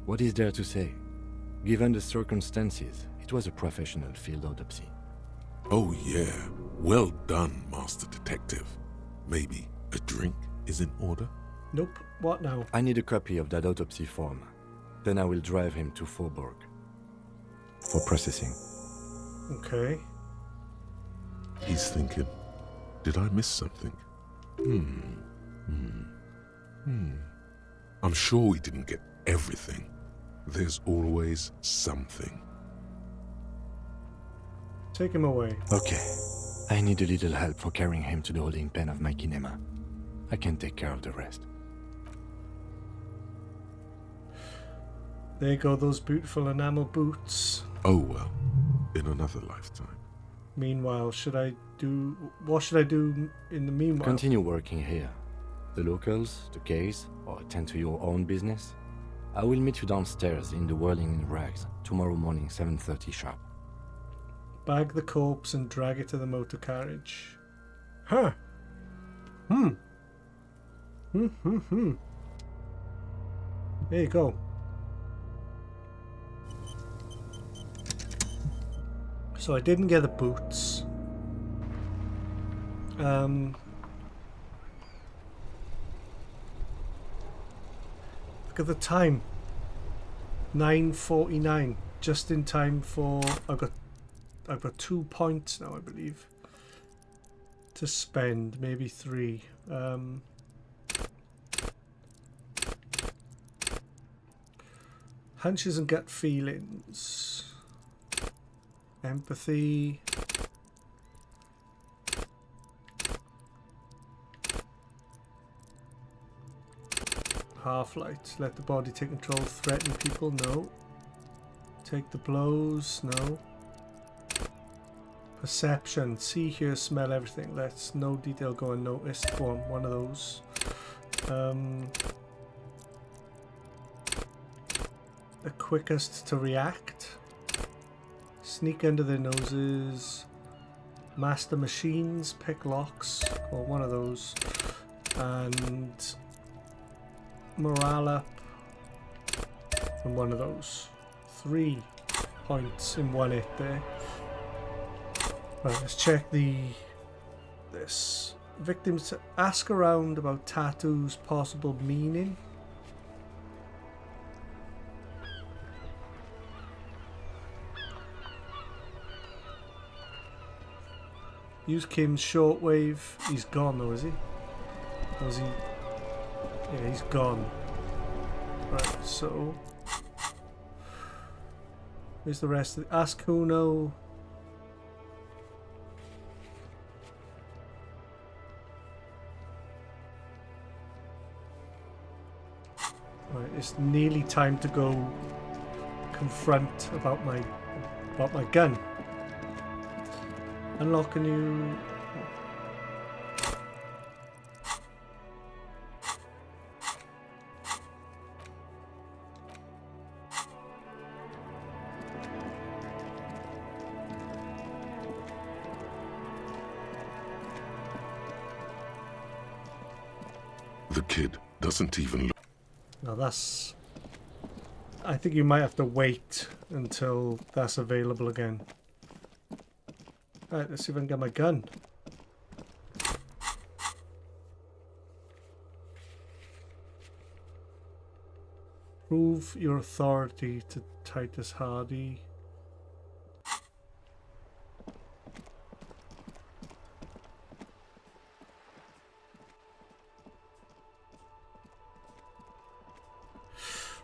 What is there to say? Given the circumstances, it was a professional field autopsy. Oh yeah, well done, Master Detective. Maybe a drink is in order? Nope. What now? I need a copy of that autopsy form. Then I will drive him to Faubourg for processing. Okay. He's thinking, did I miss something? I'm sure we didn't get everything. There's always something. Take him away. Okay. I need a little help for carrying him to the holding pen of my kinema. I can take care of the rest. There go those beautiful enamel boots. Oh well, in another lifetime. Meanwhile, what should I do in the meanwhile? Continue working here. The locals, the case, or attend to your own business. I will meet you downstairs in the Whirling in Rags tomorrow morning, 7:30 sharp. Bag the corpse and drag it to the motor carriage. Huh. There you go. So I didn't get the boots. Look at the time. 9:49. Just in time for I've got 2 points now, I believe, to spend, maybe 3. Hunches and gut feelings. Empathy. Half-light. Let the body take control. Threaten people. No. Take the blows. No. Perception. See, hear, smell everything. Let's no detail go unnoticed. Go on. One of those. The quickest to react. Sneak under their noses. Master machines. Pick locks. Or one of those. And morale up. And one of those. 3 points in 1 hit there. Right, let's check this. Victims ask around about tattoos' possible meaning. Use Kim's shortwave. He's gone though, is he? Or is he? Yeah, he's gone. Right, so where's the rest of ask Kuno. Right, it's nearly time to go confront about my gun. Unlock a new. The kid doesn't even look. Now that's... I think you might have to wait until that's available again. Right, let's see if I can get my gun. Prove your authority to Titus Hardy.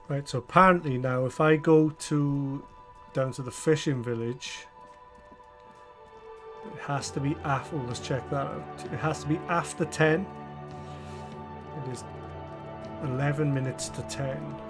Right, so apparently now if I go down to the fishing village, it has to be after, let's check that out. It has to be after 10. It is 11 minutes to 10.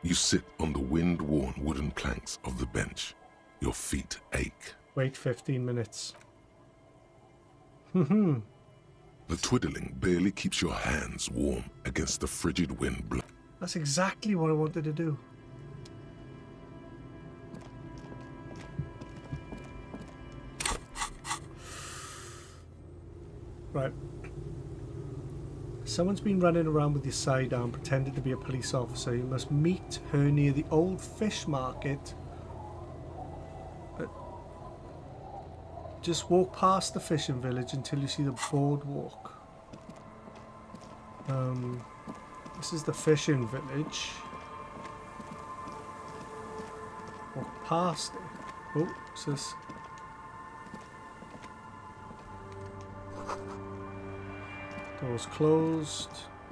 You sit on the wind-worn wooden planks of the bench. Your feet ache. Wait 15 minutes. The twiddling barely keeps your hands warm against the frigid wind. That's exactly what I wanted to do. Right. Someone's been running around with your sidearm pretending to be a police officer. You must meet her near the old fish market. Just walk past the fishing village until you see the boardwalk. This is the fishing village. Walk past it. Oh, what's this? Doors closed.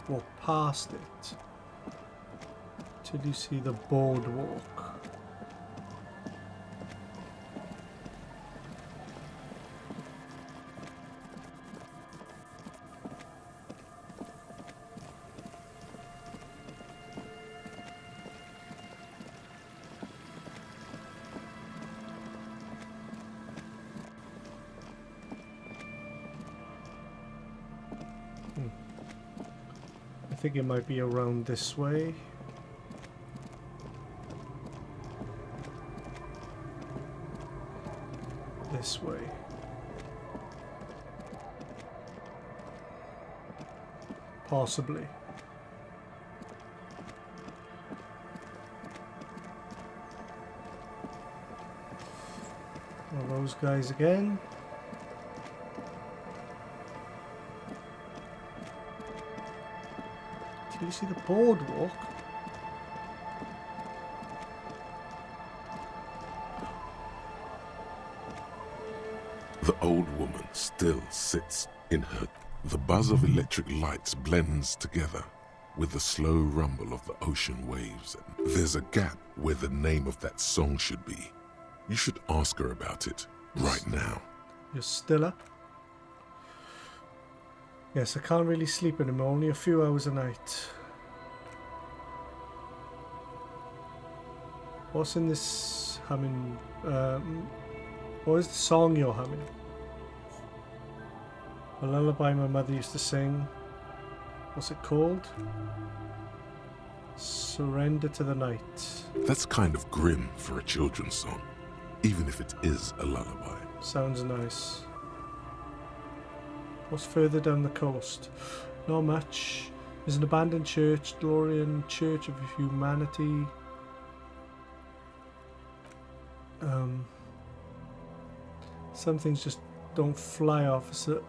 Walk past it till you see the boardwalk. I think it might be around this way. This way. Possibly. Well, those guys again. Do you see the boardwalk? The old woman still sits in her. The buzz of electric lights blends together with the slow rumble of the ocean waves. There's a gap where the name of that song should be. You should ask her about it right now. You're still up? Yes, I can't really sleep anymore, only a few hours a night. What's in this humming? What is the song you're humming? A lullaby my mother used to sing. What's it called? Surrender to the night. That's kind of grim for a children's song, even if it is a lullaby. Sounds nice. What's further down the coast? Not much. There's an abandoned church, Dorian Church of Humanity. Some things just don't fly off. So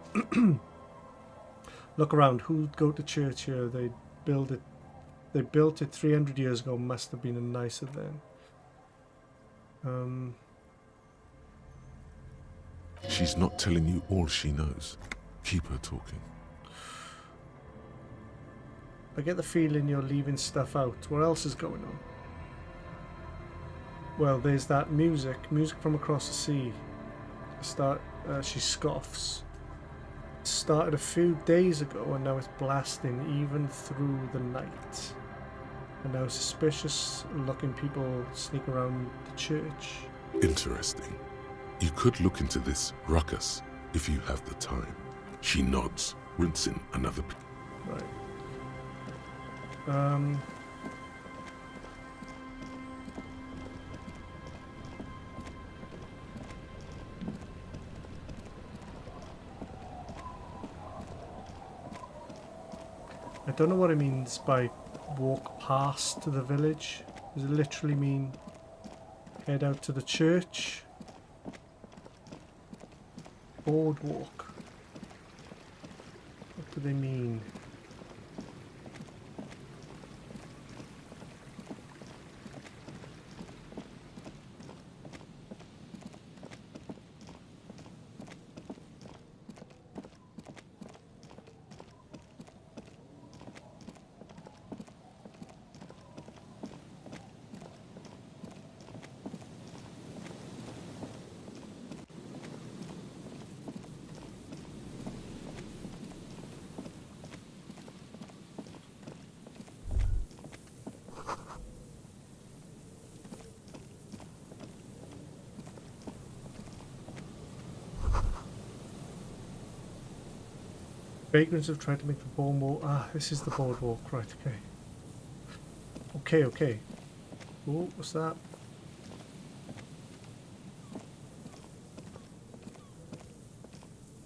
look around. Who'd go to church here? They built it 300 years ago. Must have been nicer then. She's not telling you all she knows. Keep her talking. I get the feeling you're leaving stuff out. What else is going on? Well, there's that music from across the sea. She scoffs. It started a few days ago and now it's blasting even through the night. And now suspicious looking people sneak around the church. Interesting. You could look into this ruckus if you have the time. She nods, rinsing another. Right. I don't know what it means by walk past to the village. Does it literally mean head out to the church? Boardwalk. What do they mean? Vagrants have tried to make the boardwalk. Ah, this is the boardwalk, right? Okay. Oh, what's that?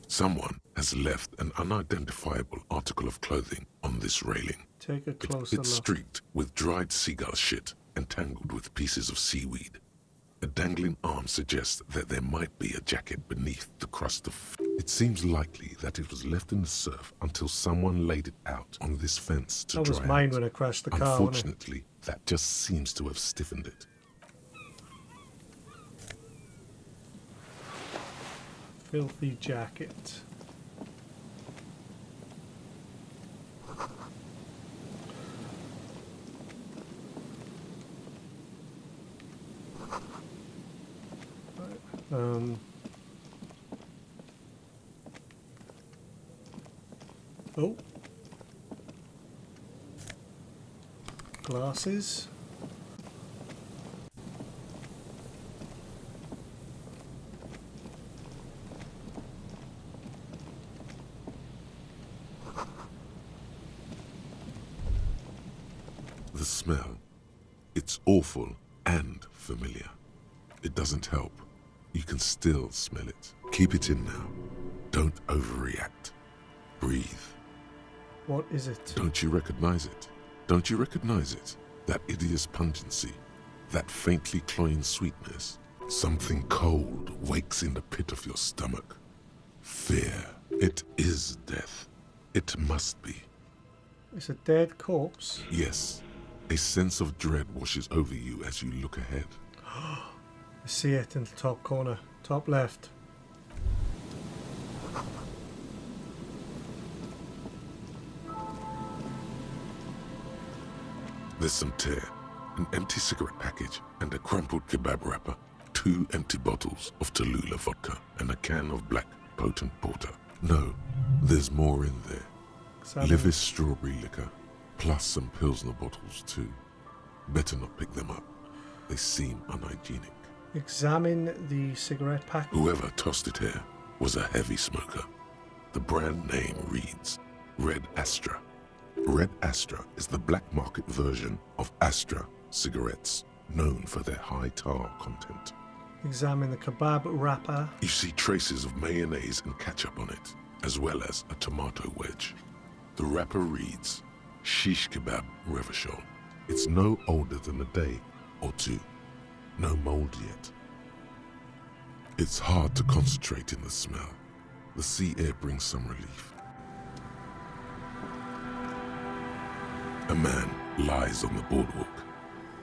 Someone has left an unidentifiable article of clothing on this railing. Take a closer It's look. streaked with dried seagull shit and tangled with pieces of seaweed. A dangling arm suggests that there might be a jacket beneath the crust of... It seems likely that it was left in the surf until someone laid it out on this fence to dry out. That was mine when I crashed the car, wasn't it? Unfortunately, that just seems to have stiffened it. Filthy jacket. Oh. Glasses. The smell. It's awful and familiar. It doesn't help. You can still smell it. Keep it in now. Don't overreact. Breathe. What is it? Don't you recognize it? Don't you recognize it? That hideous pungency. That faintly cloying sweetness. Something cold wakes in the pit of your stomach. Fear. It is death. It must be. It's a dead corpse. Yes. A sense of dread washes over you as you look ahead. I see it in the top corner. Top left. There's some tear, an empty cigarette package, and a crumpled kebab wrapper, 2 empty bottles of Tallulah vodka, and a can of black potent porter. No, there's more in there. Livis strawberry liquor, plus some Pilsner bottles too. Better not pick them up. They seem unhygienic. Examine the cigarette pack. Whoever tossed it here was a heavy smoker. The brand name reads Red Astra. Red Astra is the black market version of Astra cigarettes, known for their high tar content. Examine the kebab wrapper. You see traces of mayonnaise and ketchup on it, as well as a tomato wedge. The wrapper reads Shish Kebab Revachol. It's no older than a day or two. No mold yet. It's hard to concentrate in the smell. The sea air brings some relief. A man lies on the boardwalk,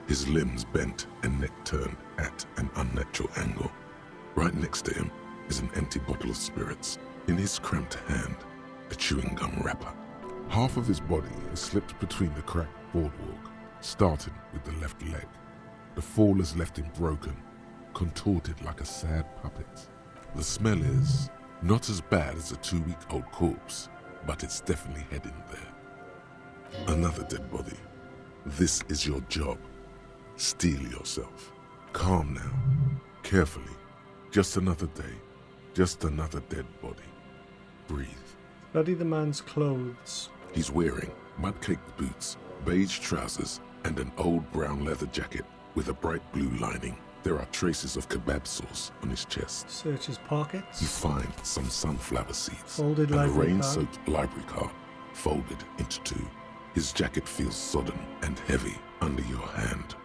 his limbs bent and neck turned at an unnatural angle. Right next to him is an empty bottle of spirits. In his cramped hand, a chewing gum wrapper. Half of his body is slipped between the cracked boardwalk, starting with the left leg. The fall has left him broken, contorted like a sad puppet. The smell is not as bad as a 2-week-old corpse, but it's definitely heading there. Another dead body. This is your job. Steel yourself. Calm now. Carefully. Just another day. Just another dead body. Breathe. Study the man's clothes. He's wearing mud-caked boots, beige trousers, and an old brown leather jacket with a bright blue lining. There are traces of kebab sauce on his chest. Search his pockets. You find some sunflower seeds Folded and a library rain-soaked library card, folded into 2. His jacket feels sodden and heavy under your hand.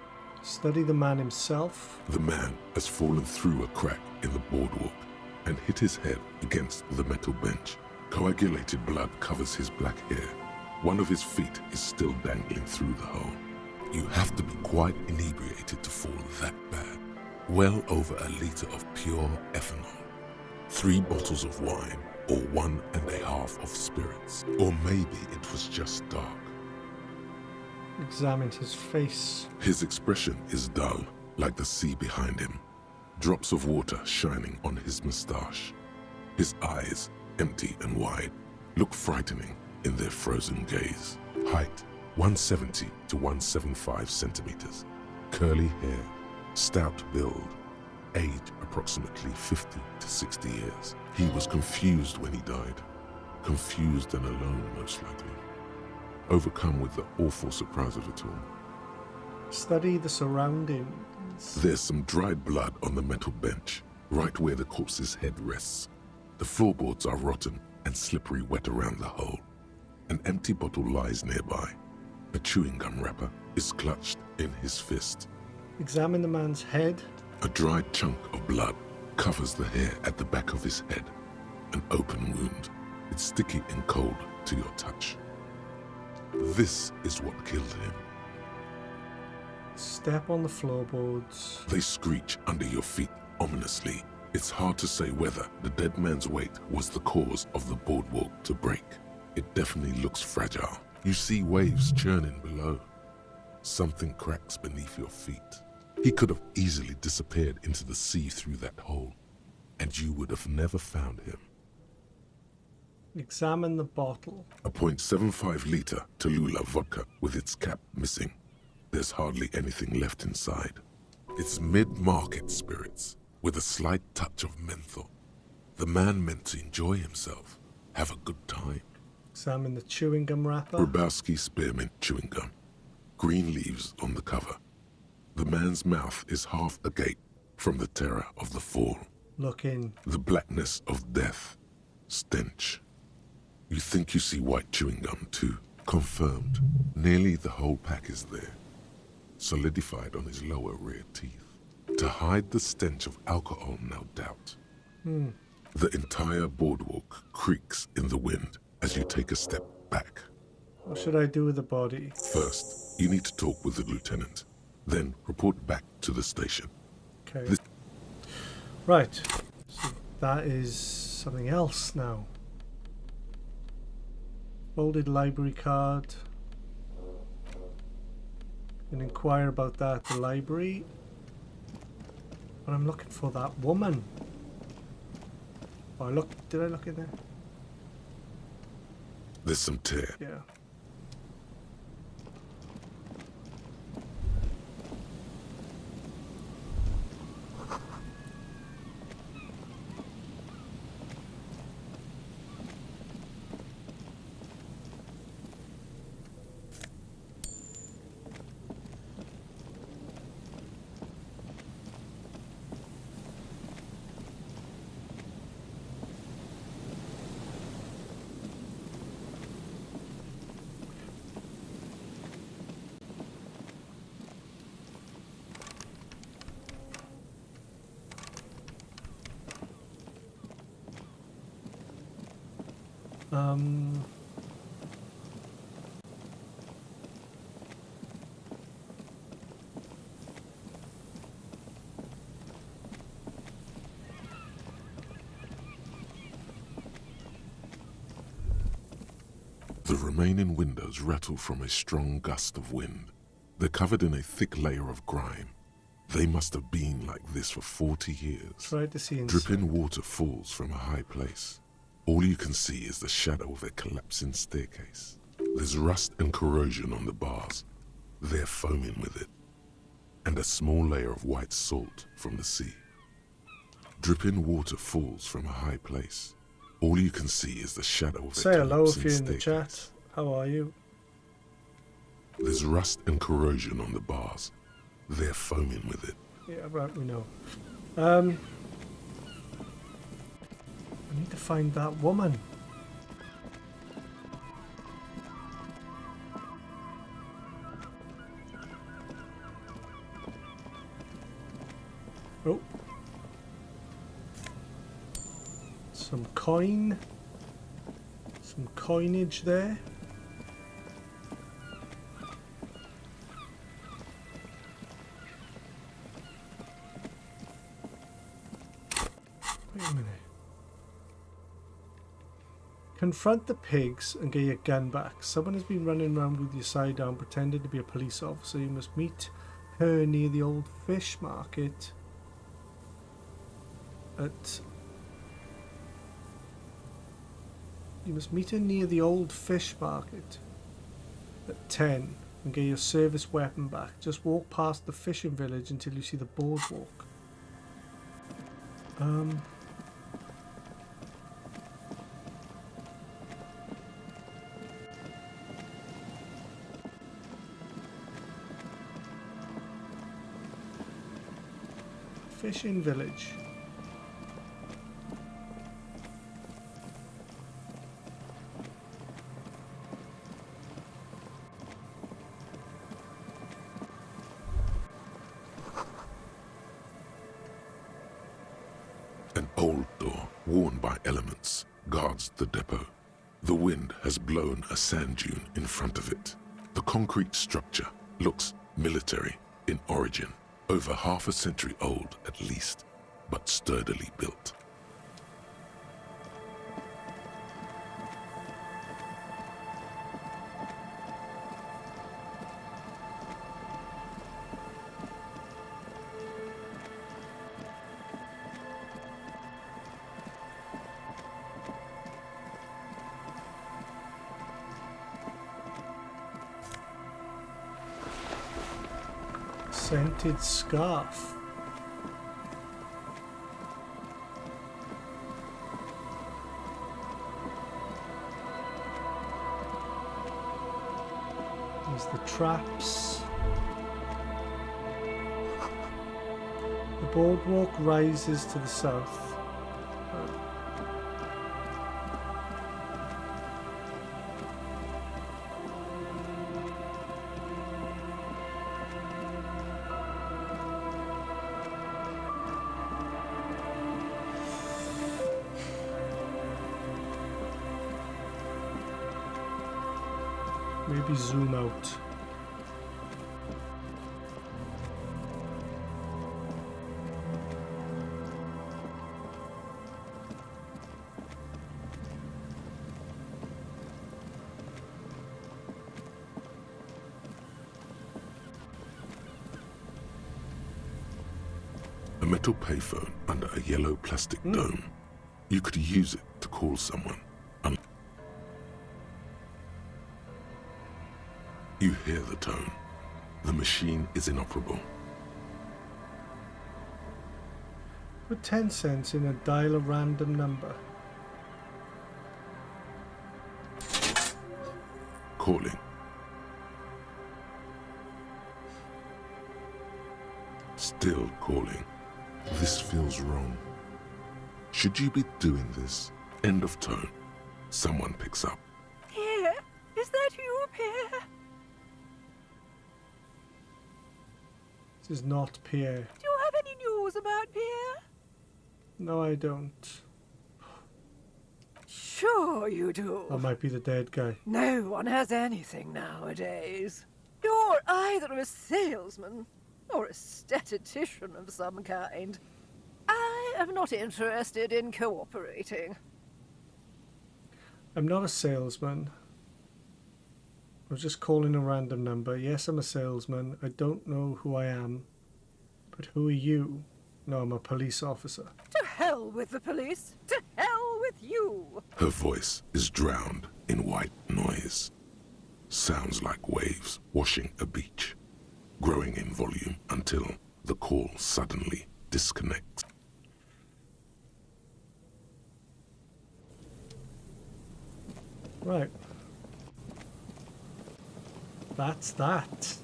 Study the man himself. The man has fallen through a crack in the boardwalk and hit his head against the metal bench. Coagulated blood covers his black hair. One of his feet is still dangling through the hole. You have to be quite inebriated to fall that bad. Well over a liter of pure ethanol. 3 bottles of wine, or 1.5 of spirits. Or maybe it was just dark. Examined his face. His expression is dull, like the sea behind him. Drops of water shining on his moustache. His eyes, empty and wide, look frightening in their frozen gaze. Height, 170 to 175 centimeters. Curly hair, stout build. Age, approximately 50 to 60 years. He was confused when he died. Confused and alone, most likely. Overcome with the awful surprise of it all. Study the surroundings. There's some dried blood on the metal bench, right where the corpse's head rests. The floorboards are rotten and slippery wet around the hole. An empty bottle lies nearby. A chewing gum wrapper is clutched in his fist. Examine the man's head. A dried chunk of blood covers the hair at the back of his head. An open wound. It's sticky and cold to your touch. This is what killed him. Step on the floorboards. They screech under your feet ominously. It's hard to say whether the dead man's weight was the cause of the boardwalk to break. It definitely looks fragile. You see waves churning below. Something cracks beneath your feet. He could have easily disappeared into the sea through that hole, and you would have never found him. Examine the bottle. A .75 liter Tallulah vodka with its cap missing. There's hardly anything left inside. It's mid-market spirits with a slight touch of menthol. The man meant to enjoy himself, have a good time. Examine the chewing gum wrapper. Grabowski spearmint chewing gum. Green leaves on the cover. The man's mouth is half agape from the terror of the fall. Look in. The blackness of death. Stench. You think you see white chewing gum too. Confirmed. Nearly the whole pack is there. Solidified on his lower rear teeth. To hide the stench of alcohol, no doubt. The entire boardwalk creaks in the wind as you take a step back. What should I do with the body? First, you need to talk with the lieutenant. Then report back to the station. Okay. Right. So that is something else now. Folded library card. And inquire about that at the library. But I'm looking for that woman. Oh, did I look in there? There's some tear. Yeah. The remaining windows rattle from a strong gust of wind. They're covered in a thick layer of grime. They must have been like this for 40 years. Try to see inside. Dripping water falls from a high place. All you can see is the shadow of a collapsing staircase. There's rust and corrosion on the bars. They're foaming with it. And a small layer of white salt from the sea. Dripping water falls from a high place. All you can see is the shadow of a Say hello if collapsing you're in the staircase. chat. How are you? There's rust and corrosion on the bars. They're foaming with it. Yeah, right, we know. I need to find that woman. Oh. Some coin. Some coinage there. Wait a minute. Confront the pigs and get your gun back. Someone has been running around with your side down pretending to be a police officer. You must meet her near the old fish market You must meet her near the old fish market at 10 and get your service weapon back. Just walk past the fishing village until you see the boardwalk. Fishing village. An old door, worn by elements, guards the depot. The wind has blown a sand dune in front of it. The concrete structure looks military in origin, over half a century old at least, but sturdily built. Scented scarf. There's the traps. The boardwalk rises to the south. Maybe zoom out. A metal payphone under a yellow plastic dome. You could use it to call someone. You hear the tone. The machine is inoperable. Put 10 cents in and dial a random number. Calling. Still calling. This feels wrong. Should you be doing this? End of tone. Someone picks up. Pierre, is that you, Pierre? This is not Pierre. Do you have any news about Pierre? No, I don't. Sure you do. That might be the dead guy. No one has anything nowadays. You're either a salesman or a statistician of some kind. I am not interested in cooperating. I'm not a salesman. I was just calling a random number. Yes, I'm a salesman. I don't know who I am. But who are you? No, I'm a police officer. To hell with the police! To hell with you! Her voice is drowned in white noise. Sounds like waves washing a beach, growing in volume until the call suddenly disconnects. Right. That's that.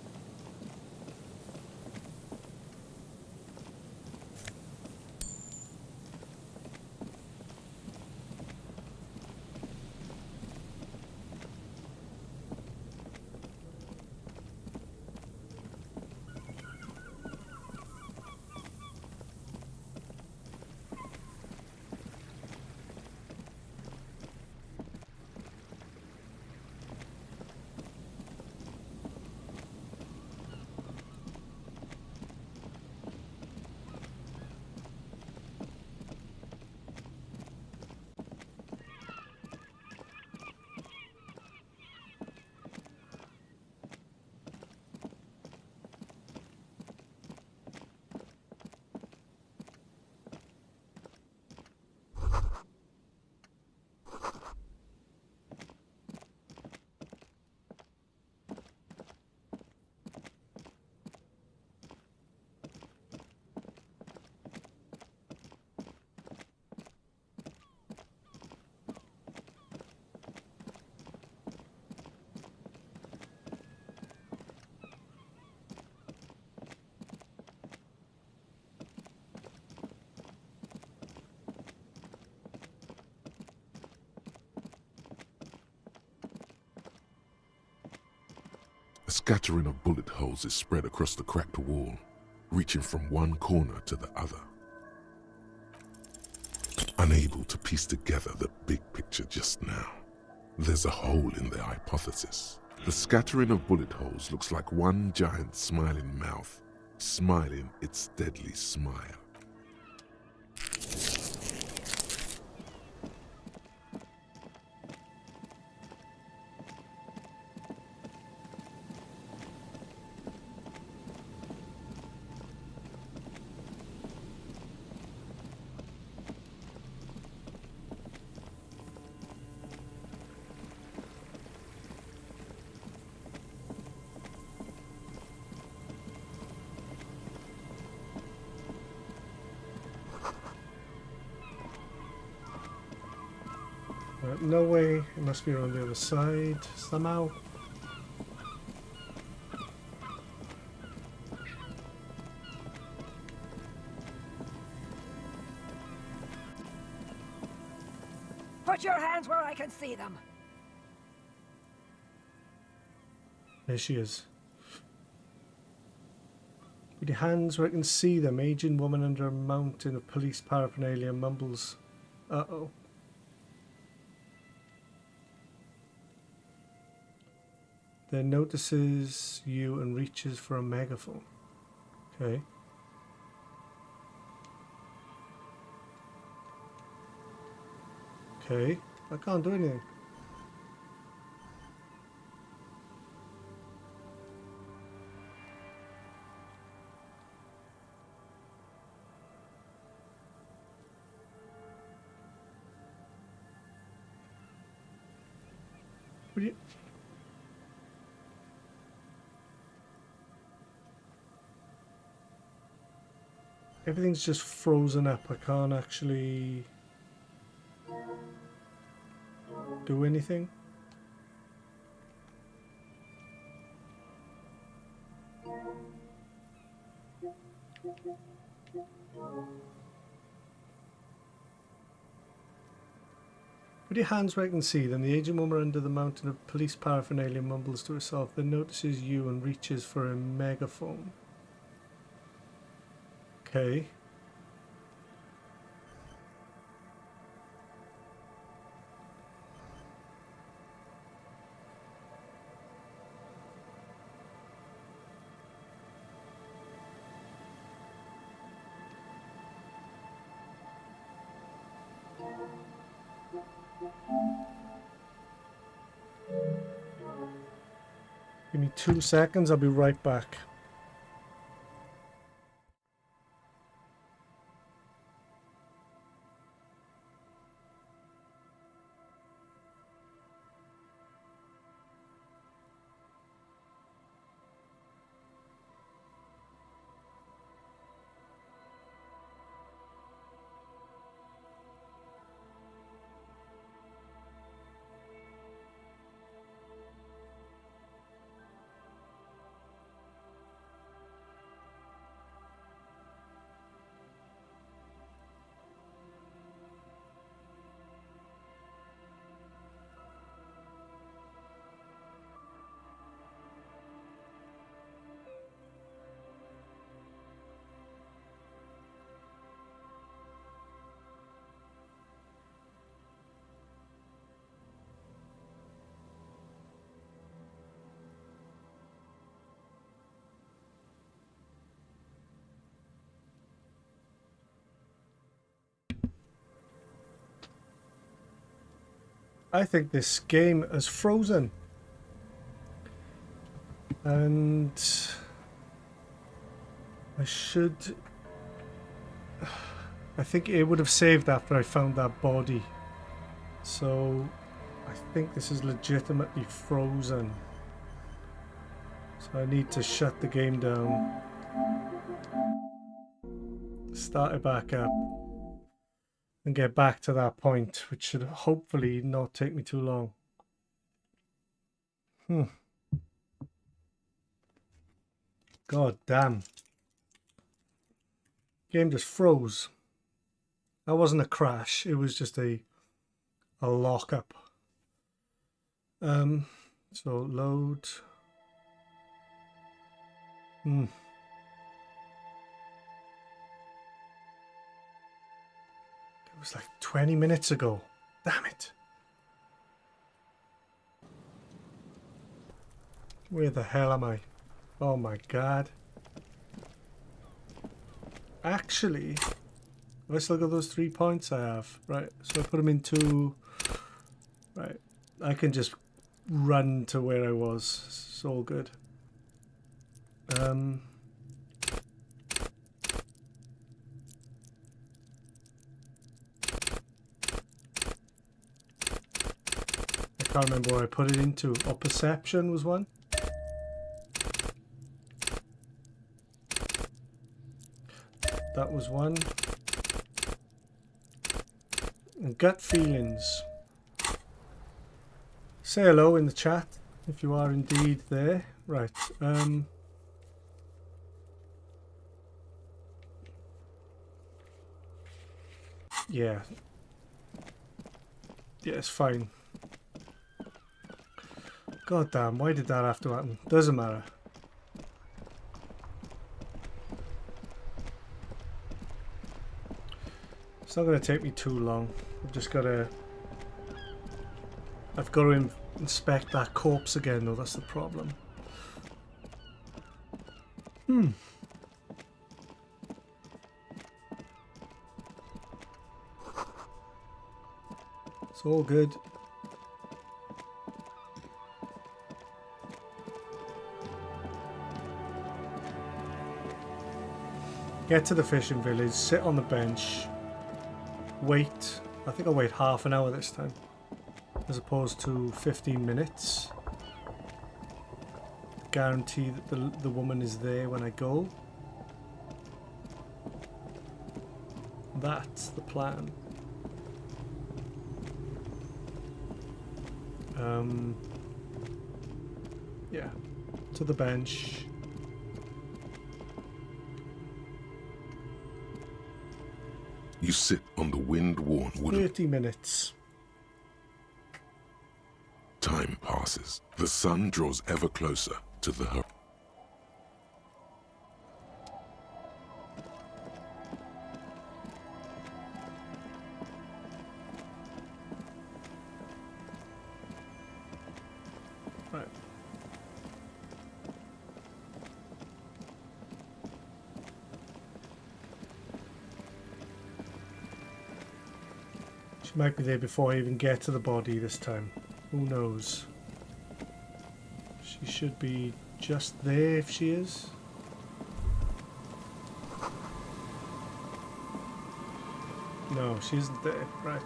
A scattering of bullet holes is spread across the cracked wall, reaching from one corner to the other. Unable to piece together the big picture just now, there's a hole in their hypothesis. The scattering of bullet holes looks like one giant smiling mouth, smiling its deadly smile. No way. It must be on the other side somehow. Put your hands where I can see them. There she is. With your hands where I can see them, aging woman under a mountain of police paraphernalia mumbles. Uh-oh. Then notices you and reaches for a megaphone. Okay. Okay. I can't do anything. What do you... Everything's just frozen up. I can't actually do anything. With your hands where I can see them, the aging woman under the mountain of police paraphernalia mumbles to herself, then notices you and reaches for a megaphone. Okay. Give me 2 seconds, I'll be right back. I think this game is frozen. And I should... I think it would have saved after I found that body. So I think this is legitimately frozen. So I need to shut the game down. Start it back up. And get back to that point, which should hopefully not take me too long. God damn. Game just froze. That wasn't a crash, it was just a lockup. So load. It was like 20 minutes ago. Damn it. Where the hell am I? Oh my god. Actually, have I still got those 3 points I have? Right, so I put them into... Right, I can just run to where I was. It's all good. I can't remember where I put it into. Oh, perception was one. That was one. And gut feelings. Say hello in the chat if you are indeed there. Right. Yeah. Yeah, it's fine. God damn, why did that have to happen? Doesn't matter. It's not going to take me too long. I've just got to... I've got to inspect that corpse again though, that's the problem. It's all good. Get to the fishing village, sit on the bench, wait. I think I'll wait half an hour this time, as opposed to 15 minutes. Guarantee that the woman is there when I go. That's the plan. Yeah, to the bench. You sit on the wind-worn wooden... 30 minutes. Time passes. The sun draws ever closer to the horizon. Right. She might be there before I even get to the body this time. Who knows? She She should be just there if she is. No, she isn't there. Right.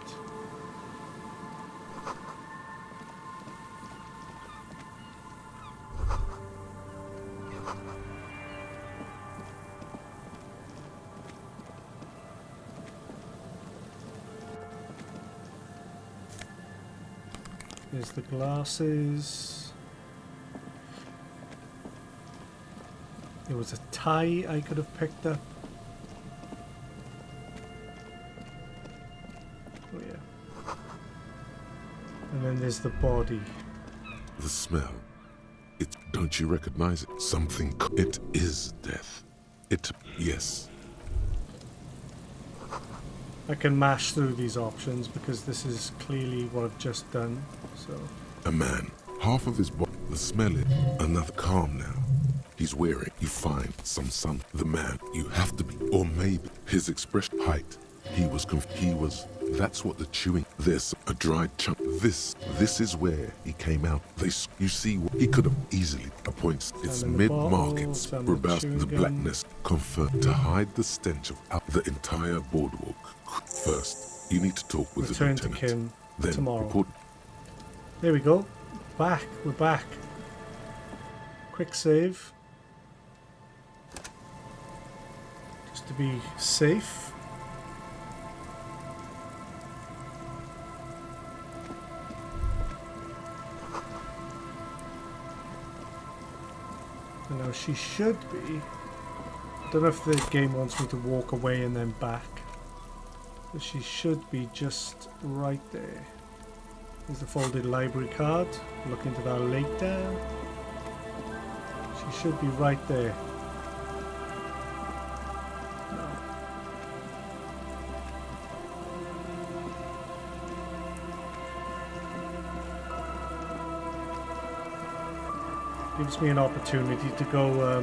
There's the glasses. There was a tie I could have picked up. Oh yeah. And then there's the body. The smell. Don't you recognize it? Something. It is death. Yes. I can mash through these options because this is clearly what I've just done. So. A man. Half of his body. The smell it. Another calm now. He's wearing. You find some sun. The man. You have to be. Or maybe his expression. Height. He was. That's what the chewing. There's a dried chunk. This is where he came out. You see, he could have easily points. It's mid-markets. We're about the blackness. Confirmed to hide the stench of the entire boardwalk. First, you need to talk with the lieutenant. To Kim then tomorrow. Report. There we go. Back. We're back. Quick save. Just to be safe. And now she should be. I don't know if the game wants me to walk away and then back. But she should be just right there. There's the folded library card. Look into that later. She should be right there. No. Gives me an opportunity to go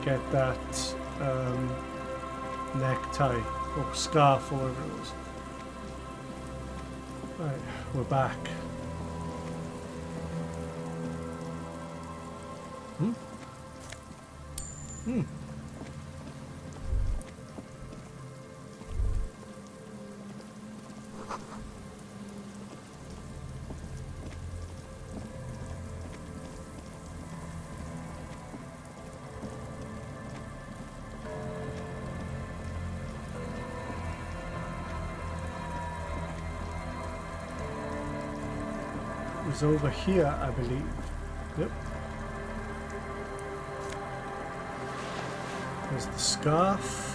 get that necktie or scarf or whatever it was. Right, we're back. It was over here, I believe. Yep. There's the scarf.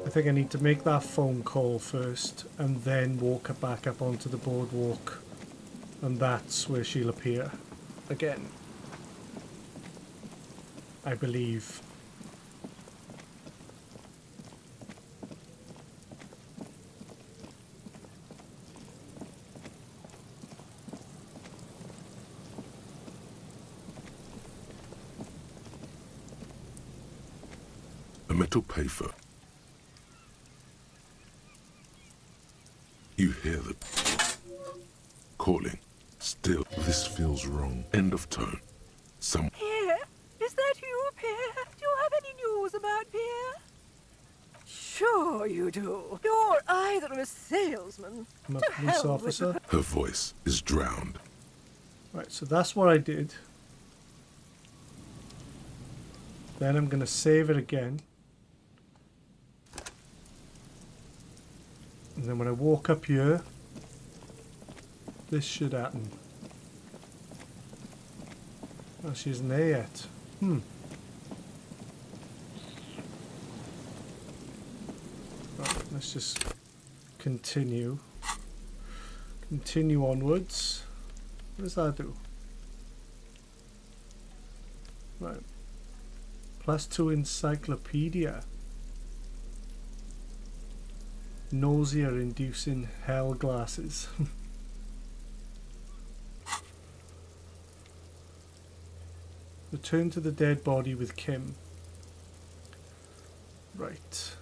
I think I need to make that phone call first and then walk her back up onto the boardwalk, and that's where she'll appear again, I believe. A metal paper. You hear the calling. Still, this feels wrong. End of tone. Pierre? Is that you, Pierre? Do you have any news about Pierre? Sure you do. You're either a salesman. I'm a police officer. Her voice is drowned. Right, so that's what I did. Then I'm going to save it again. And then when I walk up here, this should happen. Oh, she isn't there yet. Right, let's just continue. Continue onwards. What does that do? Right. +2 encyclopedia. nausea-inducing hell glasses. Return to the dead body with Kim. Right.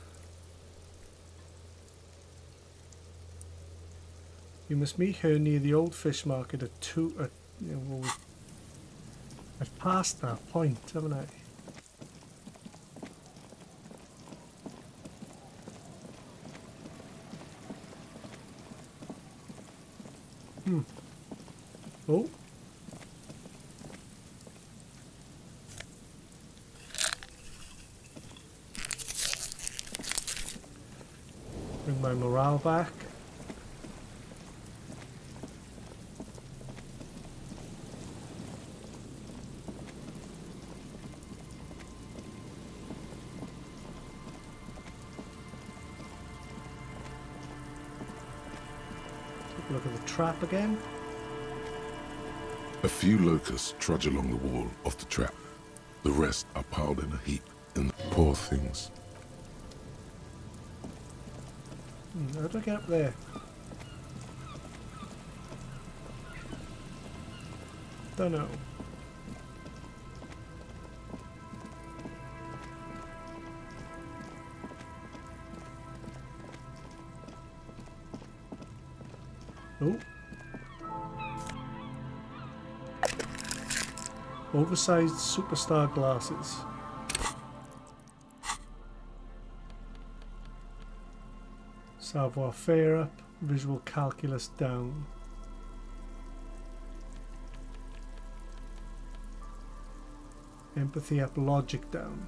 You must meet her near the old fish market at 2. Well, I've passed that point, haven't I? Oh. Bring my morale back. Take a look at the trap again. A few locusts trudge along the wall of the trap. The rest are piled in a heap in the poor things. How do I get up there? Don't know. Oh. Oversized superstar glasses. Savoir faire up, visual calculus down. Empathy up, logic down.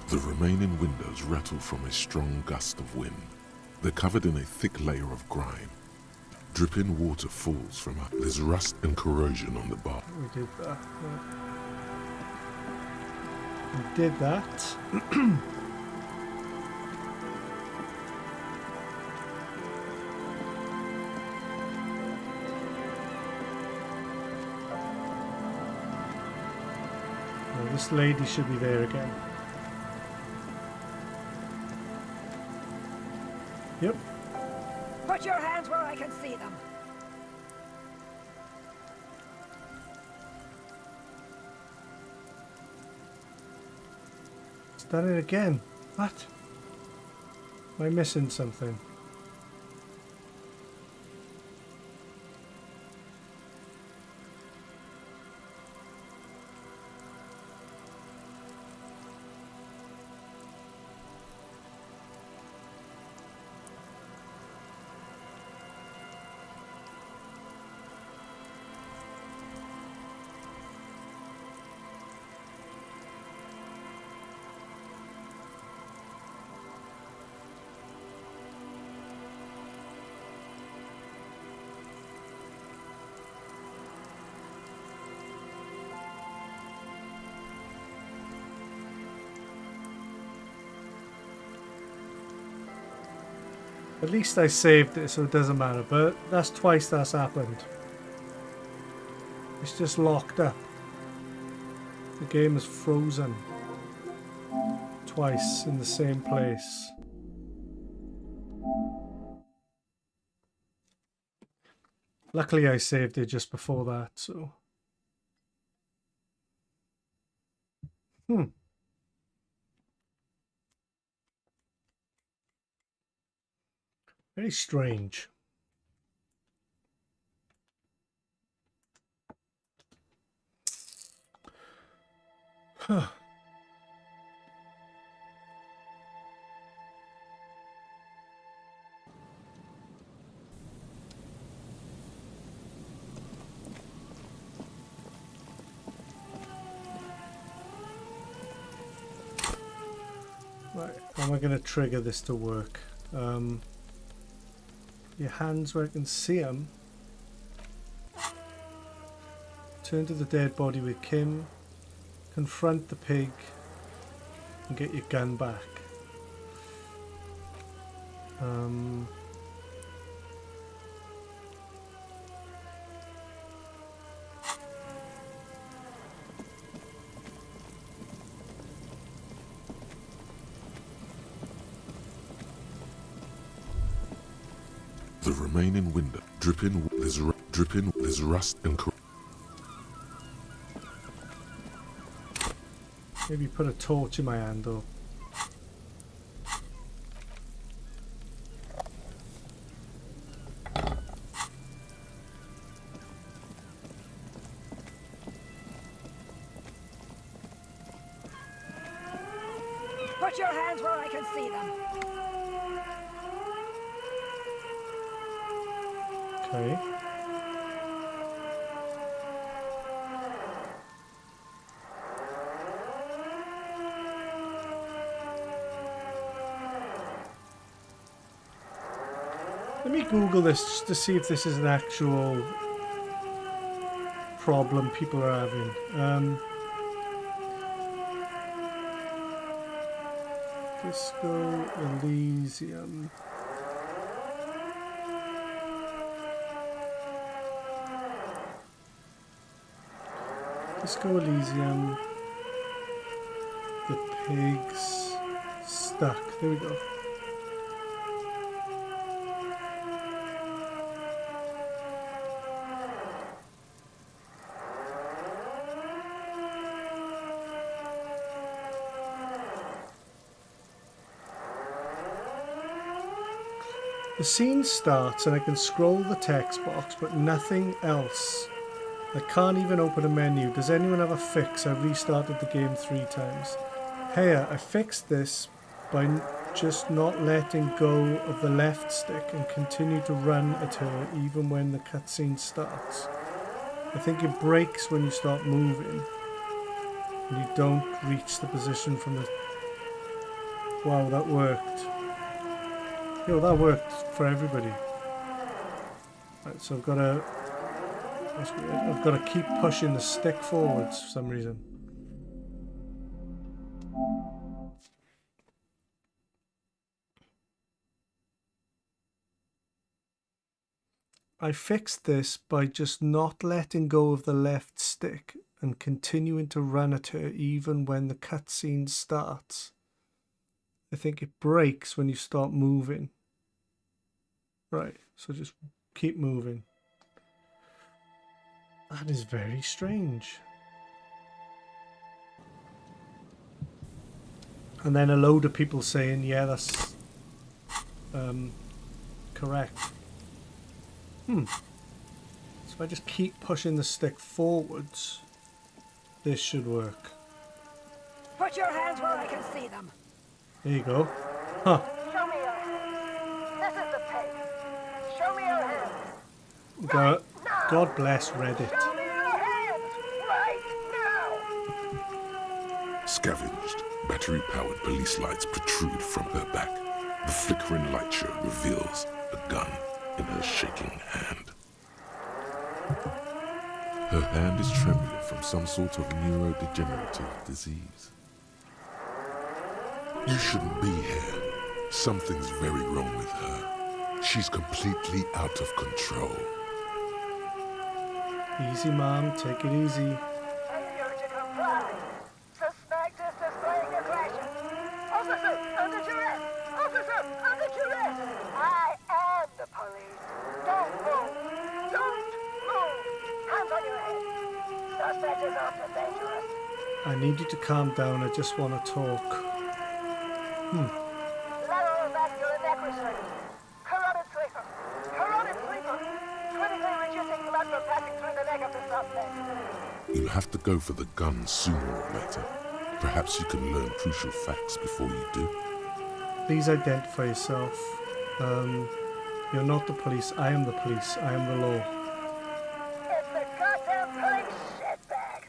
The remaining windows rattle from a strong gust of wind. They're covered in a thick layer of grime. Dripping water falls from up. There's rust and corrosion on the bar. We did that. Yeah. We did that. Well, this lady should be there again. Yep. Put your hands where I can see them. Is that it again? What? Am I missing something? At least I saved it, so it doesn't matter, but that's twice that's happened. It's just locked up. The game is frozen. Twice in the same place. Luckily I saved it just before that, so... Very strange. Huh. Right, how am I going to trigger this to work? Your hands where I can see them. Return to the dead body with Kim. Confront the pig. And get your gun back. The remaining window dripping with rust and Maybe put a torch in my hand though. Put your hands where I can see them. Okay. Let me Google this just to see if this is an actual problem people are having. Disco Elysium. Disco Elysium. The pigs stuck. There we go. The scene starts and I can scroll the text box, but nothing else. I can't even open a menu. Does anyone have a fix? I've restarted the game 3 times. Hey, I fixed this by just not letting go of the left stick and continue to run at her even when the cutscene starts. I think it breaks when you start moving and you don't reach the position from the... Wow, that worked. Yo, that worked for everybody. Right, so I've got to... That's weird. I've got to keep pushing the stick forwards for some reason. I fixed this by just not letting go of the left stick and continuing to run at her even when the cutscene starts. I think it breaks when you start moving. Right, so just keep moving. That is very strange. And then a load of people saying, yeah, that's correct. So if I just keep pushing the stick forwards, this should work. Put your hands where I can see them. There you go. Huh. Show me your hands. This is the pig. Show me your hands. God bless Reddit. Show me your hands right now. Scavenged, battery-powered police lights protrude from her back. The flickering light show reveals a gun in her shaking hand. Her hand is trembling from some sort of neurodegenerative disease. You shouldn't be here. Something's very wrong with her. She's completely out of control. Easy, Mom. Take it easy. Failure to comply. Suspect is displaying aggression. Officer, under duress. Officer, under duress. I am the police. Don't move. Don't move. Hands on your head. Suspect is also dangerous. I need you to calm down. I just want to talk. Lateral vascular necrosis. Carotid sleeper. Carotid sleeper. Critically reducing blood from passing through the neck of the suspect. You'll have to go for the gun sooner or later. Perhaps you can learn crucial facts before you do. Please identify yourself. You're not the police. I am the police. I am the law. It's the goddamn police, shitbag.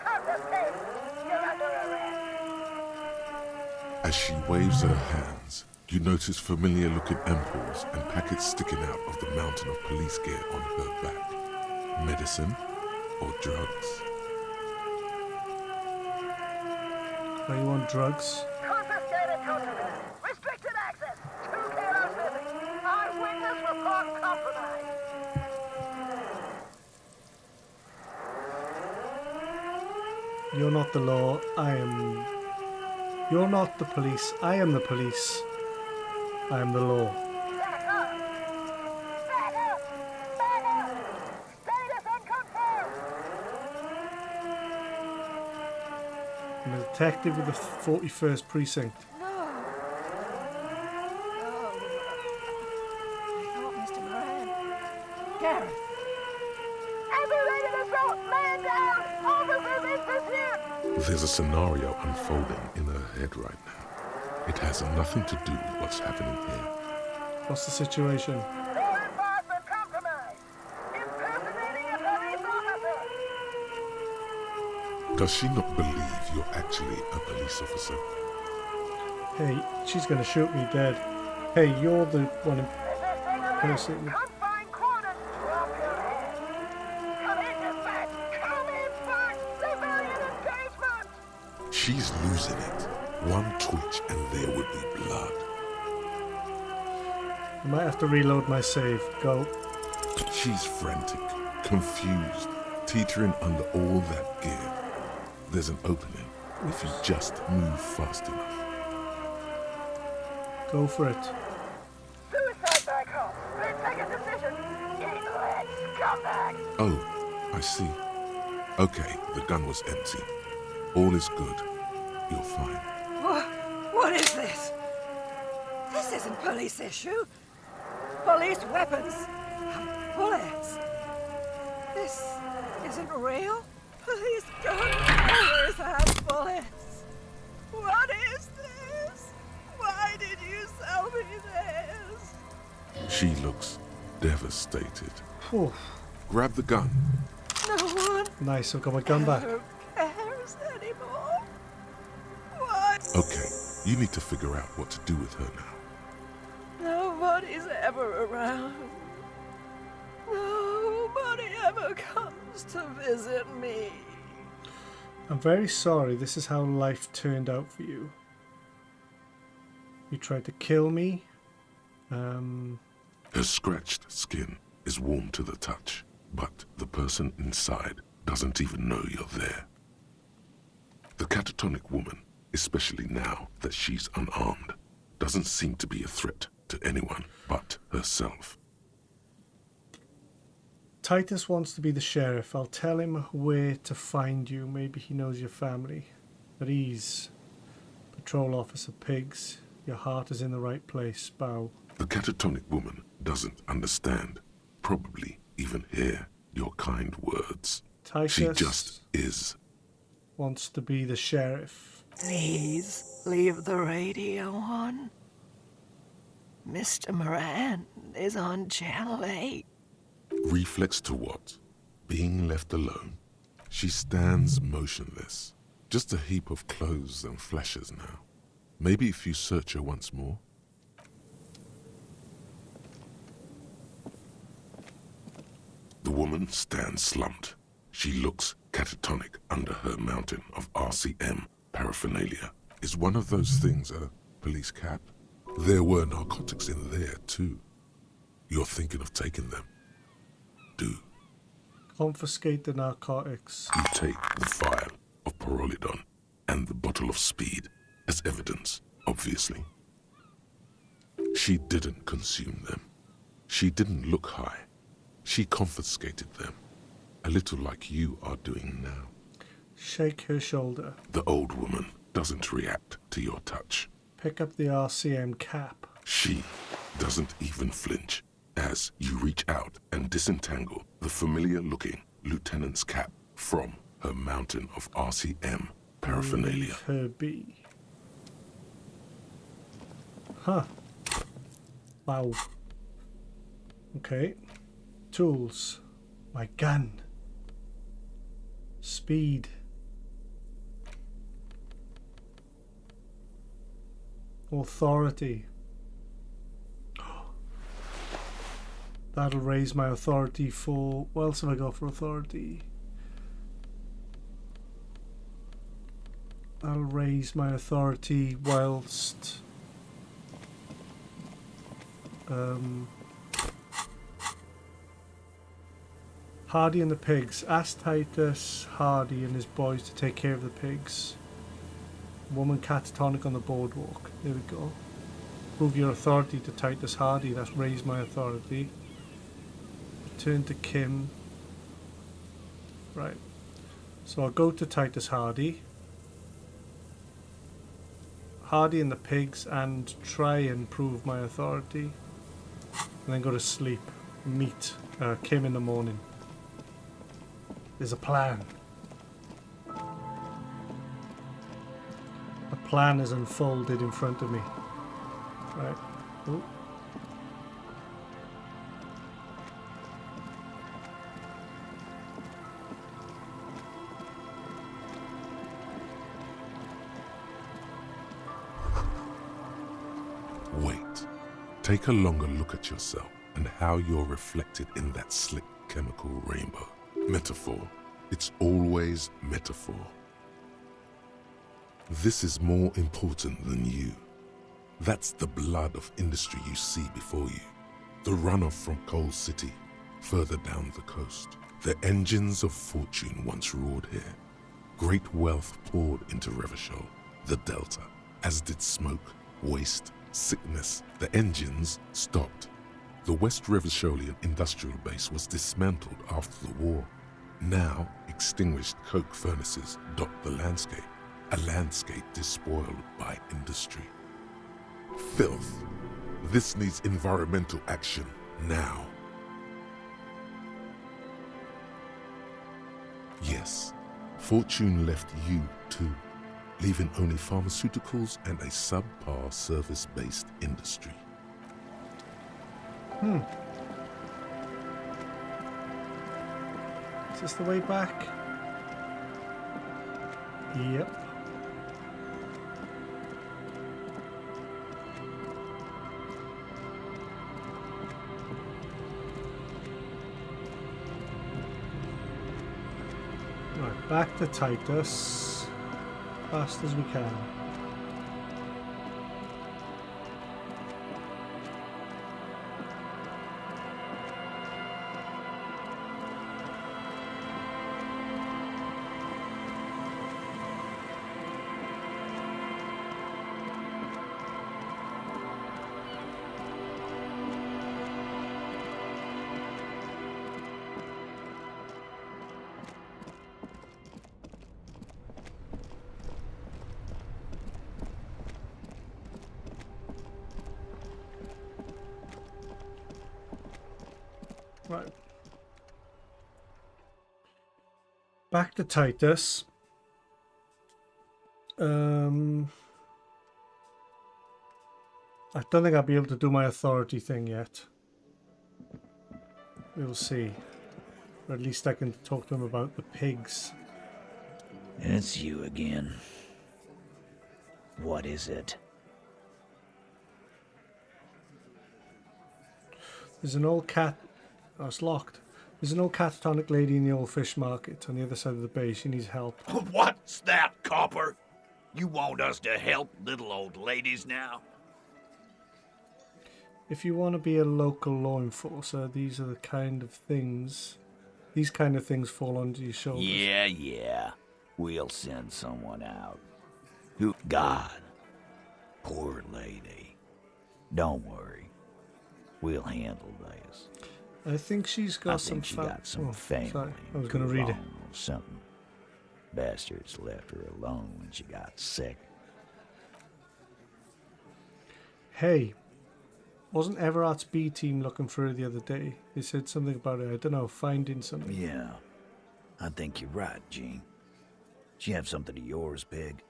Come to state. You're under arrest. As she waves her hands, you notice familiar-looking ampoules and packets sticking out of the mountain of police gear on her back. Medicine? or drugs. Oh, you want drugs? Confiscated contraband. Restricted access. 2 kilos missing. Eyewitness report compromised. You're not the law. I am. You're not the police. I am the police. I am the law. Back up! Back up! Back up! Status unconfirmed! I'm a detective with the 41st precinct. Mr. Moran. Gareth. Aggravated assault! Man down! Officers in pursuit! There's a scenario unfolding in her head right now. It has nothing to do with what's happening here. What's the situation? Law enforcement compromised! Impersonating a police officer! Does she not believe you're actually a police officer? Hey, she's gonna shoot me dead. Hey, you're the one impersonating. Confined quarters! Drop your head! Come in, dispatch! Come in, first! Civilian engagement! She's losing it. One twitch and there would be blood. I might have to reload my save. Go. She's frantic, confused, teetering under all that gear. There's an opening if you just move fast enough. Go for it. Suicide back home! Then take a decision! Eat lead, scumbag! Oh, I see. Okay, the gun was empty. All is good. You're fine. What is this? This isn't police issue. Police weapons have bullets. This isn't real. Police guns always have bullets. What is this? Why did you sell me this? She looks devastated. Whew. Grab the gun. No one Nice, I've got my gun back. cares anymore. What? Okay, you need to figure out what to do with her now. Nobody's ever around. Nobody ever comes to visit me. I'm very sorry this is how life turned out for you. You tried to kill me. Her scratched skin is warm to the touch, but the person inside doesn't even know you're there. The catatonic woman, especially now that she's unarmed, doesn't seem to be a threat to anyone but herself. Titus wants to be the sheriff. I'll tell him where to find you. Maybe he knows your family. At ease. Patrol Officer Pigs. Your heart is in the right place. Bow. The catatonic woman doesn't understand, probably even hear your kind words. Titus She just is. wants to be the sheriff. Please leave the radio on. Mr. Moran is on Channel 8. Reflex to what? Being left alone. She stands motionless. Just a heap of clothes and flashes now. Maybe if you search her once more. The woman stands slumped. She looks catatonic under her mountain of RCM paraphernalia. Is one of those things a police cap? There were narcotics in there too. You're thinking of taking them. Do. Confiscate the narcotics. You take the vial of Pyrrolidon and the bottle of speed as evidence, obviously. She didn't consume them. She didn't look high. She confiscated them, a little like you are doing now. Shake her shoulder. The old woman doesn't react to your touch. Pick up the RCM cap. She doesn't even flinch as you reach out and disentangle the familiar-looking lieutenant's cap from her mountain of RCM paraphernalia. Leave her be. Huh. Wow. Okay. Tools. My gun. Speed. Authority. That'll raise my authority for... What else have I got for authority? I'll raise my authority whilst Hardy and the pigs. Ask Titus Hardy and his boys to take care of the pigs. Woman catatonic on the boardwalk. There we go. Prove your authority to Titus Hardy. That's raise my authority. Return to Kim. Right. So I'll go to Titus Hardy. Hardy and the pigs and try and prove my authority. And then go to sleep. Meet Kim in the morning. There's a plan. A plan is unfolded in front of me. Right. Ooh. Wait. Take a longer look at yourself and how you're reflected in that slick chemical rainbow. Metaphor. It's always metaphor. This is more important than you. That's the blood of industry you see before you. The runoff from Coal City, further down the coast. The engines of fortune once roared here. Great wealth poured into Revachol, the Delta, as did smoke, waste, sickness. The engines stopped. The West Revacholian industrial base was dismantled after the war. Now, extinguished coke furnaces dot the landscape, a landscape despoiled by industry. Filth. This needs environmental action now. Yes, fortune left you too, leaving only pharmaceuticals and a subpar service-based industry. Is this the way back? Yep. Right, back to Titus. Fast as we can. Right. Back to Titus. I don't think I'll be able to do my authority thing yet. We'll see. Or at least I can talk to him about the pigs. It's you again. What is it? There's an old cat. Oh, it's locked. There's an old catatonic lady in the old fish market on the other side of the bay. She needs help. What's that, Copper? You want us to help little old ladies now? If you want to be a local law enforcer, these are the kind of things... These kind of things fall onto your shoulders. Yeah. We'll send someone out. Who? God. Poor lady. Don't worry. We'll handle this. I think she's got some family. Sorry, I was going to read it. Or something. Bastards left her alone when she got sick. Hey, wasn't Everart's B team looking for her the other day? They said something about her, I don't know, finding something. Yeah, I think you're right, Gene. She have something of yours, Pig?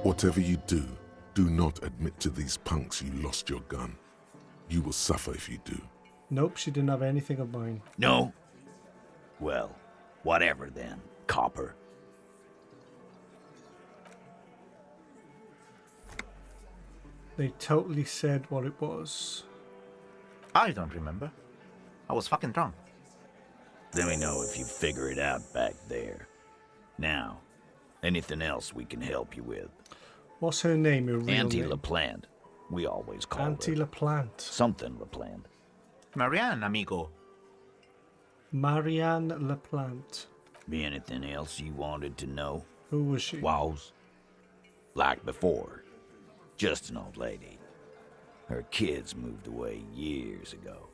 Whatever you do, do not admit to these punks you lost your gun. You will suffer if you do. Nope, she didn't have anything of mine. No? Well, whatever then, Copper. They totally said what it was. I don't remember. I was fucking drunk. Let me know if you figure it out back there. Now, Anything else we can help you with? What's her name, her real Auntie name? LaPlante. We always call Auntie her. LaPlante. Something LaPlante. Marianne, amigo. Marianne LaPlante. Be anything else you wanted to know? Who was she? Was? Like before. Just an old lady. Her kids moved away years ago.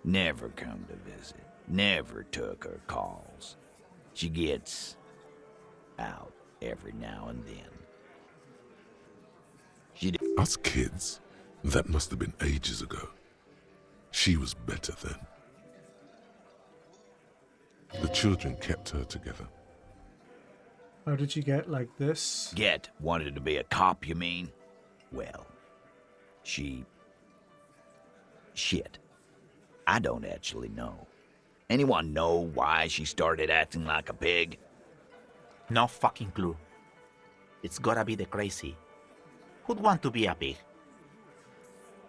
Never come to visit. Never took her calls. She gets out every now and then. Us kids? That must have been ages ago. She was better then. The children kept her together. How did you get like this? Get wanted to be a cop, you mean? Well, she... Shit. I don't actually know. Anyone know why she started acting like a pig? No fucking clue. It's gotta be the crazy. Who'd want to be a pig?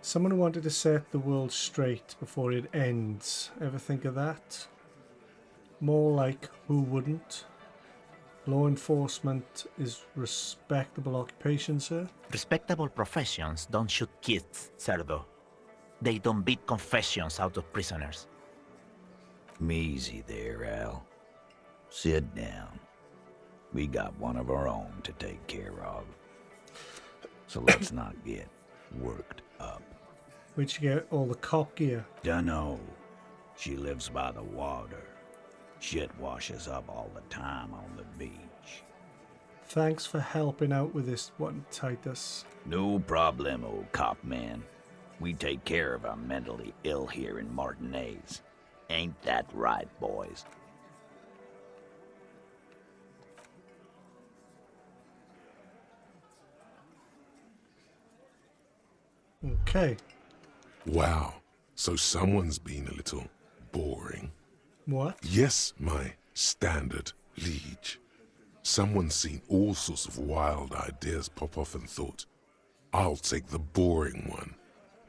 Someone who wanted to set the world straight before it ends. Ever think of that? More like, who wouldn't? Law enforcement is respectable occupation, sir. Respectable professions don't shoot kids, Cerdo. They don't beat confessions out of prisoners. Easy there, Al. Sit down. We got one of our own to take care of. So let's not get worked up. Where'd you get all the cop gear? Dunno. She lives by the water. Shit washes up all the time on the beach. Thanks for helping out with this one, Titus. No problem, old cop man. We take care of our mentally ill here in Martinez. Ain't that right, boys? Okay. Wow. So someone's been a little boring. What? Yes, my standard liege. Someone's seen all sorts of wild ideas pop off and thought, I'll take the boring one.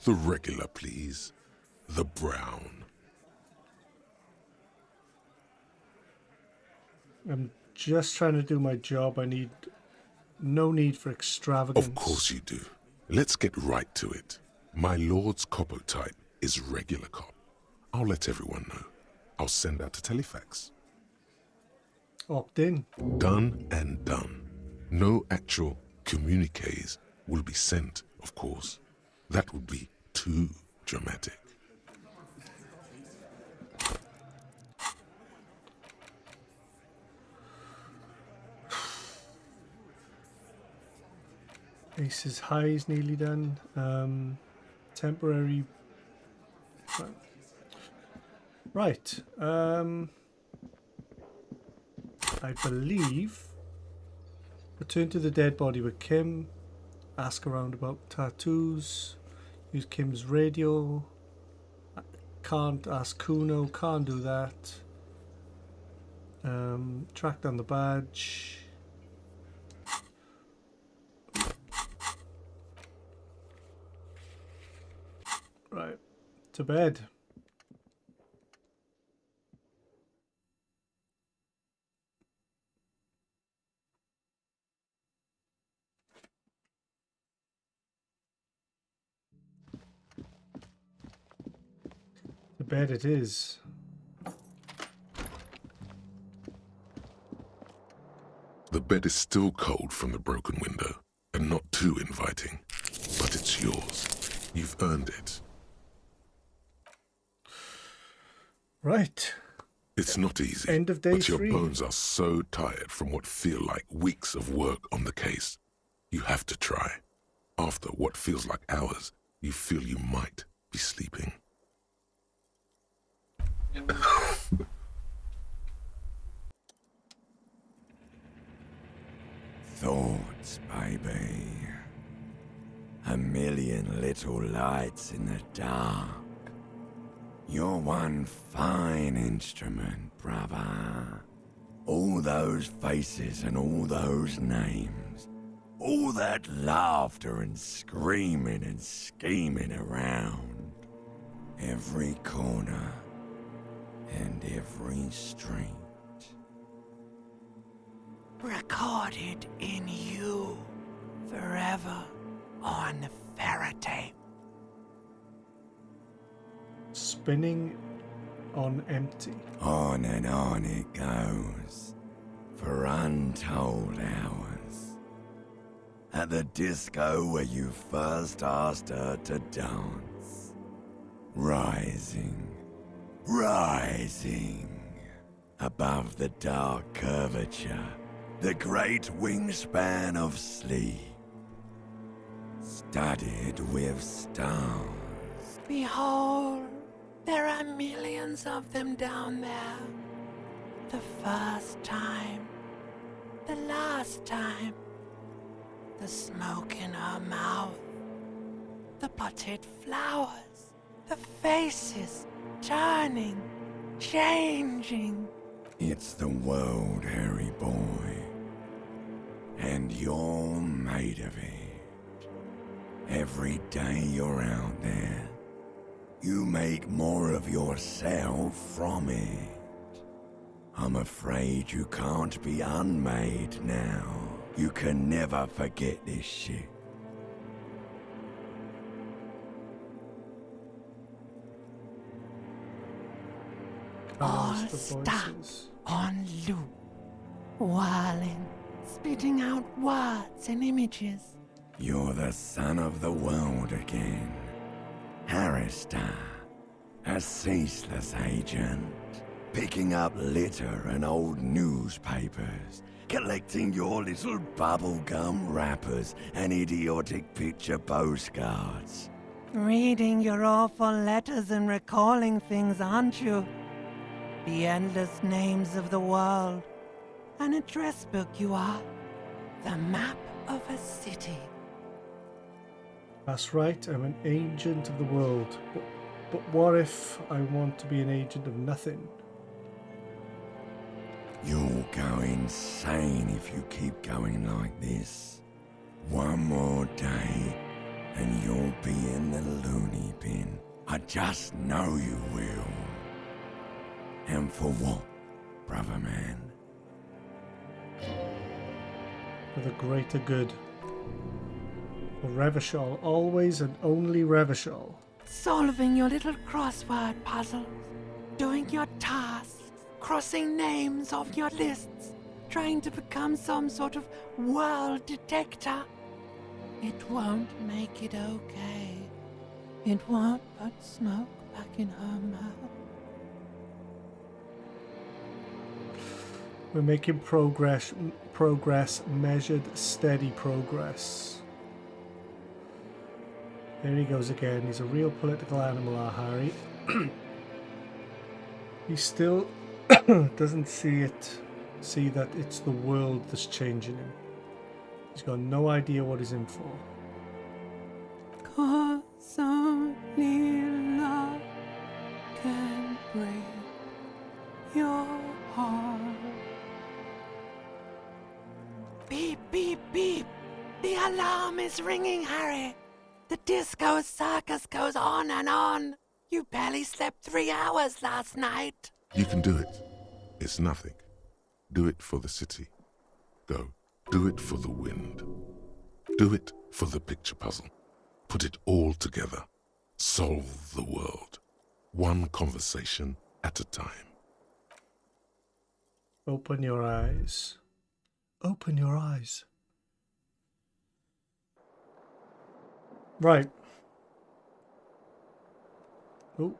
The regular, please. The brown. I'm just trying to do my job. I need... no need for extravagance. Of course you do. Let's get right to it. My lord's coppo type is regular cop. I'll let everyone know. I'll send out a telefax. Opt in. Done and done. No actual communiques will be sent, of course. That would be too dramatic. Ace's high is nearly done. Temporary... Right. I believe... Return to the dead body with Kim. Ask around about tattoos. Use Kim's radio. Can't ask Kuno. Can't do that. Track down the badge. Right. To bed. To bed it is. The bed is still cold from the broken window, and not too inviting. But it's yours. You've earned it. Right. It's not easy. End of day but your 3. bones are so tired from what feel like weeks of work on the case. You have to try. After what feels like hours, you feel you might be sleeping. Thoughts, baby. A million little lights in the dark. You're one fine instrument, brother. All those faces and all those names. All that laughter and screaming and scheming around. Every corner and every street. recorded in you forever on ferrotape. Spinning on empty. On and on it goes, for untold hours. At the disco where you first asked her to dance. Rising, rising, above the dark curvature, the great wingspan of sleep, studded with stars. Behold, there are millions of them down there. The first time, the last time, the smoke in her mouth, the potted flowers, the faces turning, changing. It's the world, Harry boy, and you're made of it. Every day you're out there, you make more of yourself from it. I'm afraid you can't be unmade now. You can never forget this shit. All stuck on loop, whirling, spitting out words and images. You're the son of the world again. Harrister, a ceaseless agent, picking up litter and old newspapers, collecting your little bubblegum wrappers and idiotic picture postcards. Reading your awful letters and recalling things, aren't you? The endless names of the world. An address book you are. The map of a city. That's right, I'm an agent of the world. But what if I want to be an agent of nothing? You'll go insane if you keep going like this. One more day, and you'll be in the loony bin. I just know you will. And for what, brother man? For the greater good. For Revachol, always and only Revachol. Solving your little crossword puzzles. Doing your tasks. Crossing names off your lists. Trying to become some sort of world detector. It won't make it okay. It won't put smoke back in her mouth. We're making progress, measured, steady progress. There he goes again. He's a real political animal, our Harry. He still doesn't see that it's the world that's changing him. He's got no idea what he's in for. 'Cause only love can break your heart. Beep, beep, beep. The alarm is ringing, Harry. The disco circus goes on and on. You barely slept 3 hours last night. You can do it. It's nothing. Do it for the city. Go. Do it for the wind. Do it for the picture puzzle. Put it all together. Solve the world. One conversation at a time. Open your eyes. Open your eyes. Right. Oh.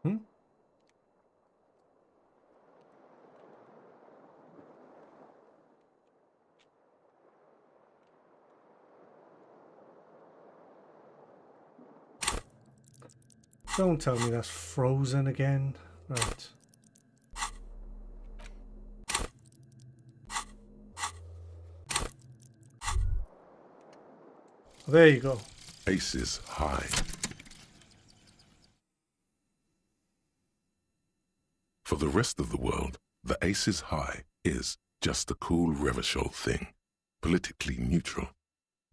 Hmm? Don't tell me that's frozen again. Right. There you go. Aces high. For the rest of the world, the aces high is just a cool Revachol thing, politically neutral.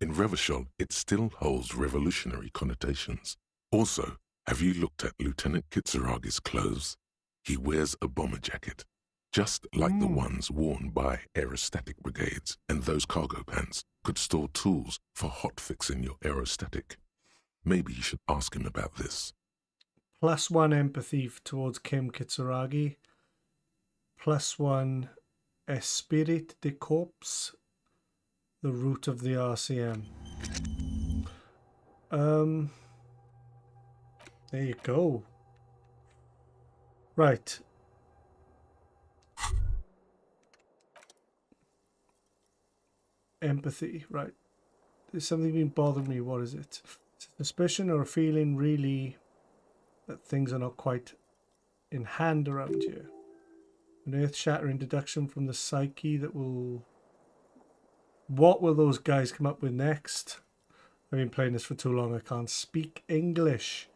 In Revachol, it still holds revolutionary connotations. Also, have you looked at Lieutenant Kitsuragi's clothes? He wears a bomber jacket, just like the ones worn by aerostatic brigades, and those cargo pants could store tools for hotfixing your aerostatic. Maybe you should ask him about this. +1 empathy towards Kim Kitsuragi. +1 Esprit de Corps, the root of the RCM. There you go. Right. Empathy, right. There's something been bothering me. What is it? It's a suspicion or a feeling really that things are not quite in hand around here. An earth-shattering deduction from the psyche that will... What will those guys come up with next? I've been playing this for too long. I can't speak English.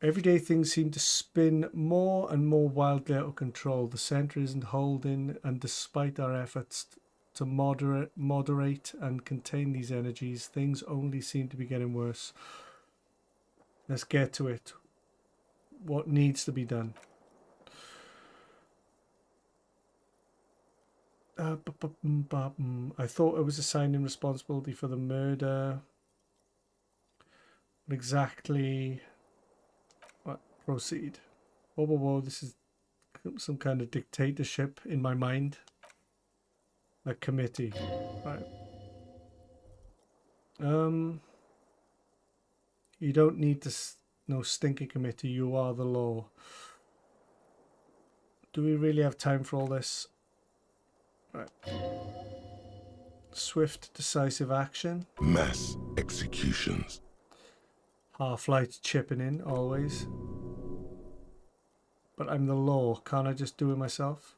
Everyday things seem to spin more and more wildly out of control. The centre isn't holding, and despite our efforts to moderate and contain these energies, things only seem to be getting worse. Let's get to it. What needs to be done? I thought I was assigning responsibility for the murder. But exactly... What? Proceed. Whoa, whoa, whoa. This is some kind of dictatorship in my mind. A committee. Right. You don't need to... No stinky committee. You are the law. Do we really have time for all this? Right. Swift, decisive action. Mass executions. Half-light chipping in, always. But I'm the law. Can't I just do it myself?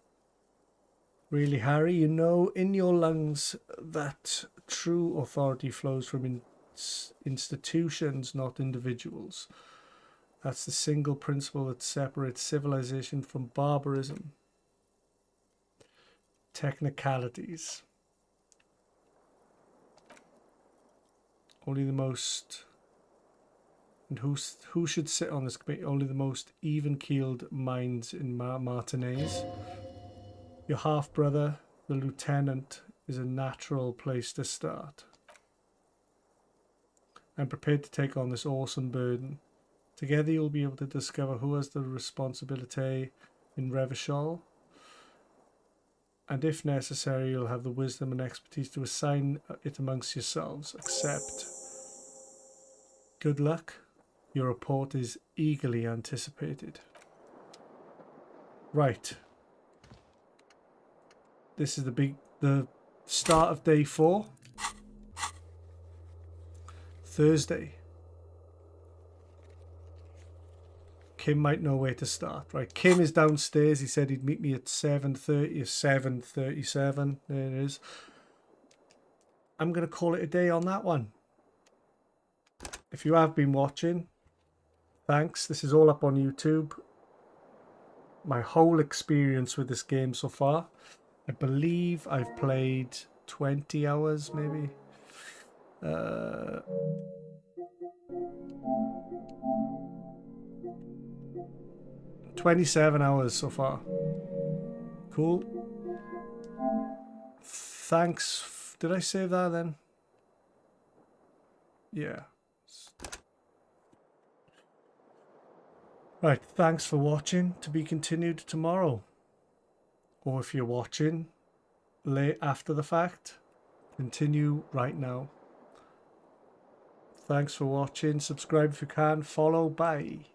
Really, Harry? You know in your lungs that true authority flows from institutions, not individuals. That's the single principle that separates civilization from barbarism. Technicalities. Only the most... And who should sit on this committee? Only the most even-keeled minds in Martinez. Your half-brother, the lieutenant, is a natural place to start. I'm prepared to take on this awesome burden. Together you'll be able to discover who has the responsibility in Revachol. And if necessary, you'll have the wisdom and expertise to assign it amongst yourselves. Accept. Good luck. Your report is eagerly anticipated. Right. This is the start of day 4. Thursday. Kim might know where to start. Right, Kim is downstairs. He said he'd meet me at 7:30 or 7:37. There it is. I'm going to call it a day on that one. If you have been watching, thanks. This is all up on YouTube. My whole experience with this game so far. I believe I've played 20 hours, maybe. 27 hours so far. Cool. Thanks. Did I save that then? Yeah. Right, thanks for watching. To be continued tomorrow. Or if you're watching late after the fact, continue right now. Thanks for watching. Subscribe if you can. Follow. Bye.